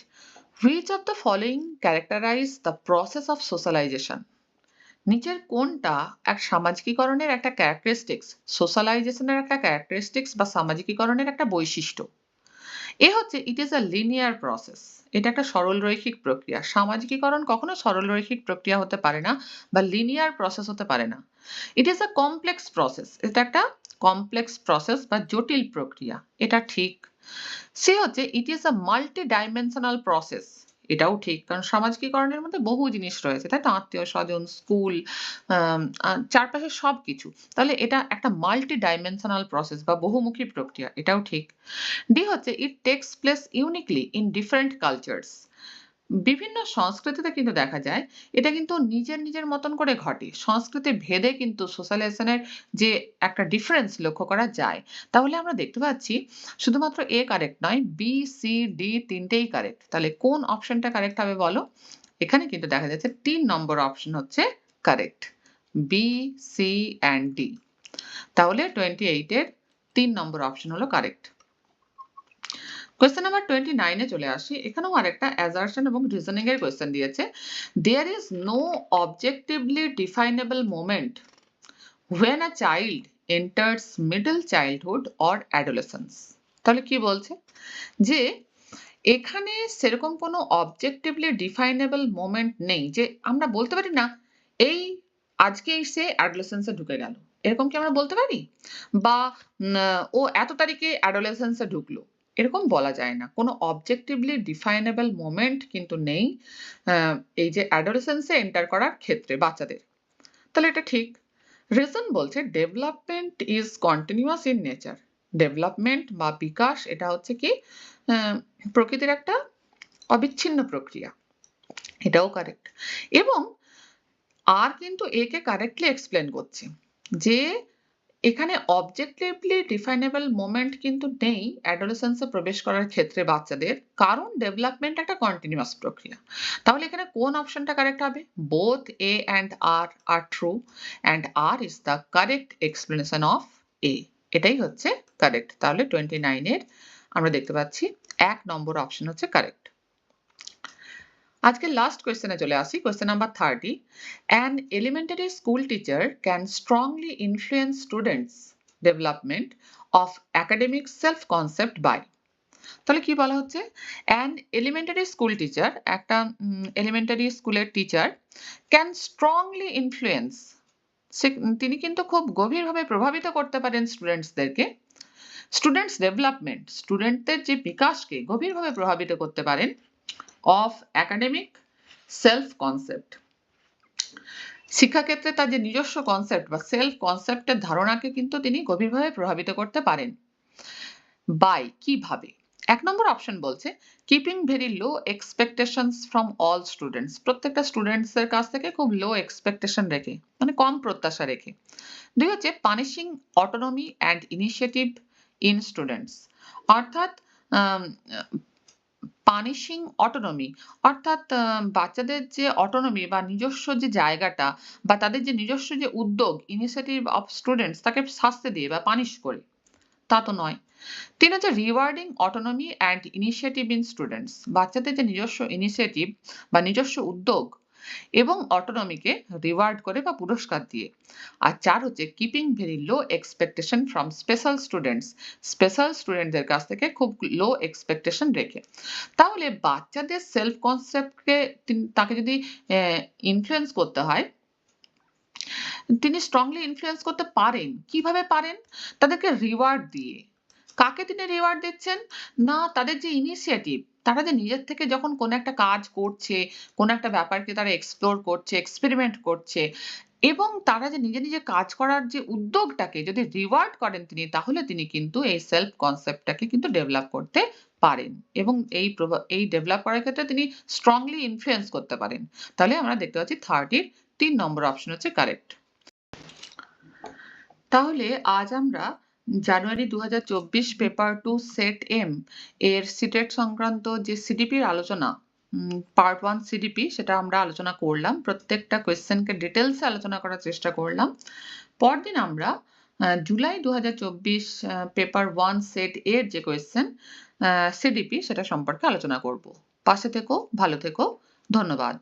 Which of the following characterize the process of socialization? নিচের কোনটা এক সামাজিকীকরণের একটা ক্যারেক্টারিস্টিক্স, সোশ্যালাইজেশনের একটা ক্যারেক্টারিস্টিক্স বা সামাজিকীকরণের একটা বৈশিষ্ট্য? এ হচ্ছে it is a linear process, এটা একটা সরল রৈখিক প্রক্রিয়া। সামাজিকীকরণ কখনো সরল রৈখিক প্রক্রিয়া হতে পারে না বা লিনিয়ার প্রসেস হতে পারে না। It is a complex process, এটা একটা কমপ্লেক্স প্রসেস বা জটিল প্রক্রিয়া, এটা ঠিক। সে হচ্ছে it is a multi dimensional process, এটাও ঠিক, কারণ সামাজিকীকরণের মধ্যে বহু জিনিস রয়েছে, তাই তো? আত্মীয় স্বজন, স্কুল, চারপাশের সবকিছু, তাহলে এটা একটা মাল্টি ডাইমেনশনাল প্রসেস বা বহুমুখী প্রক্রিয়া, এটাও ঠিক। ডি হচ্ছে ইট tax place uniquely in different cultures, বিভিন্ন সংস্কৃতিতে কিন্তু দেখা যায় এটা কিন্তু নিজের নিজের মতন করে ঘটে, সংস্কৃতি ভেদে কিন্তু সোশ্যালাইজেশনের যে একটা ডিফারেন্স লক্ষ্য করা যায়। তাহলে আমরা দেখতে পাচ্ছি শুধুমাত্র এ কারেক্ট নয়, বি, সি, ডি তিনটেই কারেক্ট। তাহলে কোন অপশনটা কারেক্ট হবে বলো? এখানে কিন্তু দেখা যাচ্ছে ৩ নম্বর অপশন হচ্ছে correct, B, C and D. তাহলে 28 এর ৩ নম্বর অপশন হলো কারেক্ট। কোয়েশ্চেন নাম্বার 29 এ চলে আসি, এখানেও আরেকটা অ্যাসারশন এবং রিজনিং এর কোয়েশ্চেন দিয়েছে। There is no objectively definable moment when a child enters middle childhood or adolescence, তাহলে কি বলছে? যে এখানে সেরকম কোনো অবজেক্টিভলি ডিফাইনেবল মোমেন্ট নেই, যে আমরা বলতে পারি না এই আজকেই সে অ্যাডোলেসেন্সে ঢুকে গেল, এরকম কি আমরা বলতে পারি? বা ও এত তারিখে অ্যাডোলেসেন্সে ঢুকলো, এরকম বলা যায় না। কোনো অবজেক্টিভলি ডিফাইনেবল মোমেন্ট কিন্তু নেই এই যে অ্যাডোলেসেন্সে এন্টার করার ক্ষেত্রে বাচ্চাদের। তাহলে এটা ঠিক। রিজন বলছে development is continuous in nature. Development বা বিকাশ এটা হচ্ছে কি প্রকৃতির একটা অবিচ্ছিন্ন প্রক্রিয়া, এটাও কারেক্ট। এবং আর কিন্তু একে কারেক্টলি এক্সপ্লেন করছে যে এখানে অবজেক্টিভলি ডিফাইনেবল মোমেন্ট কিন্তু নেই অ্যাডোলেসেন্সে প্রবেশ করার ক্ষেত্রে বাচ্চাদের, কারণ ডেভেলপমেন্ট একটা কন্টিনিউয়াস প্রক্রিয়া। তাহলে এখানে কোন অপশনটা কারেক্ট হবে? Both A and R true and R is the correct explanation of A. এটাই হচ্ছে কারেক্ট। তাহলে 29 এর আমরা দেখতে পাচ্ছি 1 নম্বর অপশন হচ্ছে কারেক্ট। আজকে লাস্ট কোয়েশ্চেনে চলে আসি, question number 30। An elementary school teacher can strongly influence students' development of academic self-concept by। তাহলে কি বলা হচ্ছে? An elementary school teacher, একটা elementary স্কুলের টিচার, can strongly influence, তিনি কিন্তু খুব গভীরভাবে প্রভাবিত করতে পারেন স্টুডেন্টসদেরকে, স্টুডেন্টস ডেভেলপমেন্ট, স্টুডেন্টদের যে বিকাশকে গভীরভাবে প্রভাবিত করতে পারেন অফ একাডেমিক সেলফ কনসেপ্ট, শিক্ষাক্ষেত্রে তার যে নিজস্ব কনসেপ্ট বা সেলফ কনসেপ্টের ধারণাকে কিন্তু তিনি গভীরভাবে প্রভাবিত করতে পারেন। বাই, কিভাবে? 1 নম্বর অপশন বলছে keeping very low expectations from all students, প্রত্যেকটা স্টুডেন্টসদের কাছ থেকে খুব লো এক্সপেকটেশন রেখে, মানে কম প্রত্যাশা রেখে। 2 হচ্ছে punishing autonomy and initiative in students, অর্থাৎ পানিশিং অটোনমি, অর্থাৎ বাচ্চাদের যে অটোনমি বা নিজস্ব যে জায়গাটা বা তাদের যে নিজস্ব যে উদ্যোগ, ইনিশিয়েটিভ অফ স্টুডেন্টস, তাকে শাস্তি দিয়ে বা পানিশ করে, তা তো নয়। 3 হচ্ছে rewarding autonomy and initiative in students, বাচ্চাদের যে নিজস্ব ইনিশিয়েটিভ বা নিজস্ব উদ্যোগ এবং অটোনমিকে রিওয়ার্ড করে বা পুরস্কার দিয়ে। আর 4 হচ্ছে keeping very low expectation from special students, special স্টুডেন্টদের কাছ থেকে খুব লো এক্সপেকটেশন রেখে। তাহলে বাচ্চাদের সেলফ কনসেপ্টকে তাকে যদি ইনফ্লুয়েন্স করতে হয়, তিনি স্ট্রংলি ইনফ্লুয়েন্স করতে পারেন। কিভাবে পারেন? তাদেরকে রিওয়ার্ড দিয়ে। কাকে তিনি রিওয়ার্ড দিচ্ছেন? না, তাদের যে ইনিশিয়েটিভ, তারা যে নিজের থেকে যখন কোনো একটা কাজ করছে, কোনো একটা ব্যাপারকে তারা এক্সপ্লোর করছে, এক্সপেরিমেন্ট করছে এবং তারা যে নিজে, নিজে কাজ করার যে উদ্যোগটাকে যদি রিওয়ার্ড করেন তিনি, তাহলে তিনি কিন্তু এই সেলফ কনসেপ্টটাকে কিন্তু ডেভেলপ করতে পারেন এবং এই ডেভেলপ করার ক্ষেত্রে তিনি স্ট্রংলি ইনফ্লুয়েন্স করতে পারেন। তাহলে আমরা দেখতে পাচ্ছি 30 এর 3 নম্বর অপশন হচ্ছে কারেক্ট। তাহলে আজ আমরা জানুয়ারি 2024 পেপার 2 সেট এম এর সিটেট সংক্রান্ত যে সিডিপির আলোচনা, পার্ট 1 সিডিপি, সেটা আমরা আলোচনা করলাম। প্রত্যেকটা কোয়েশ্চেনকে ডিটেলসে আলোচনা করার চেষ্টা করলাম। পরদিন আমরা জুলাই 2024 পেপার 1 সেট এর যে কোয়েশ্চেন সিডিপি, সেটা সম্পর্কে আলোচনা করব। পাশে থেকো, ভালো থেকো, ধন্যবাদ।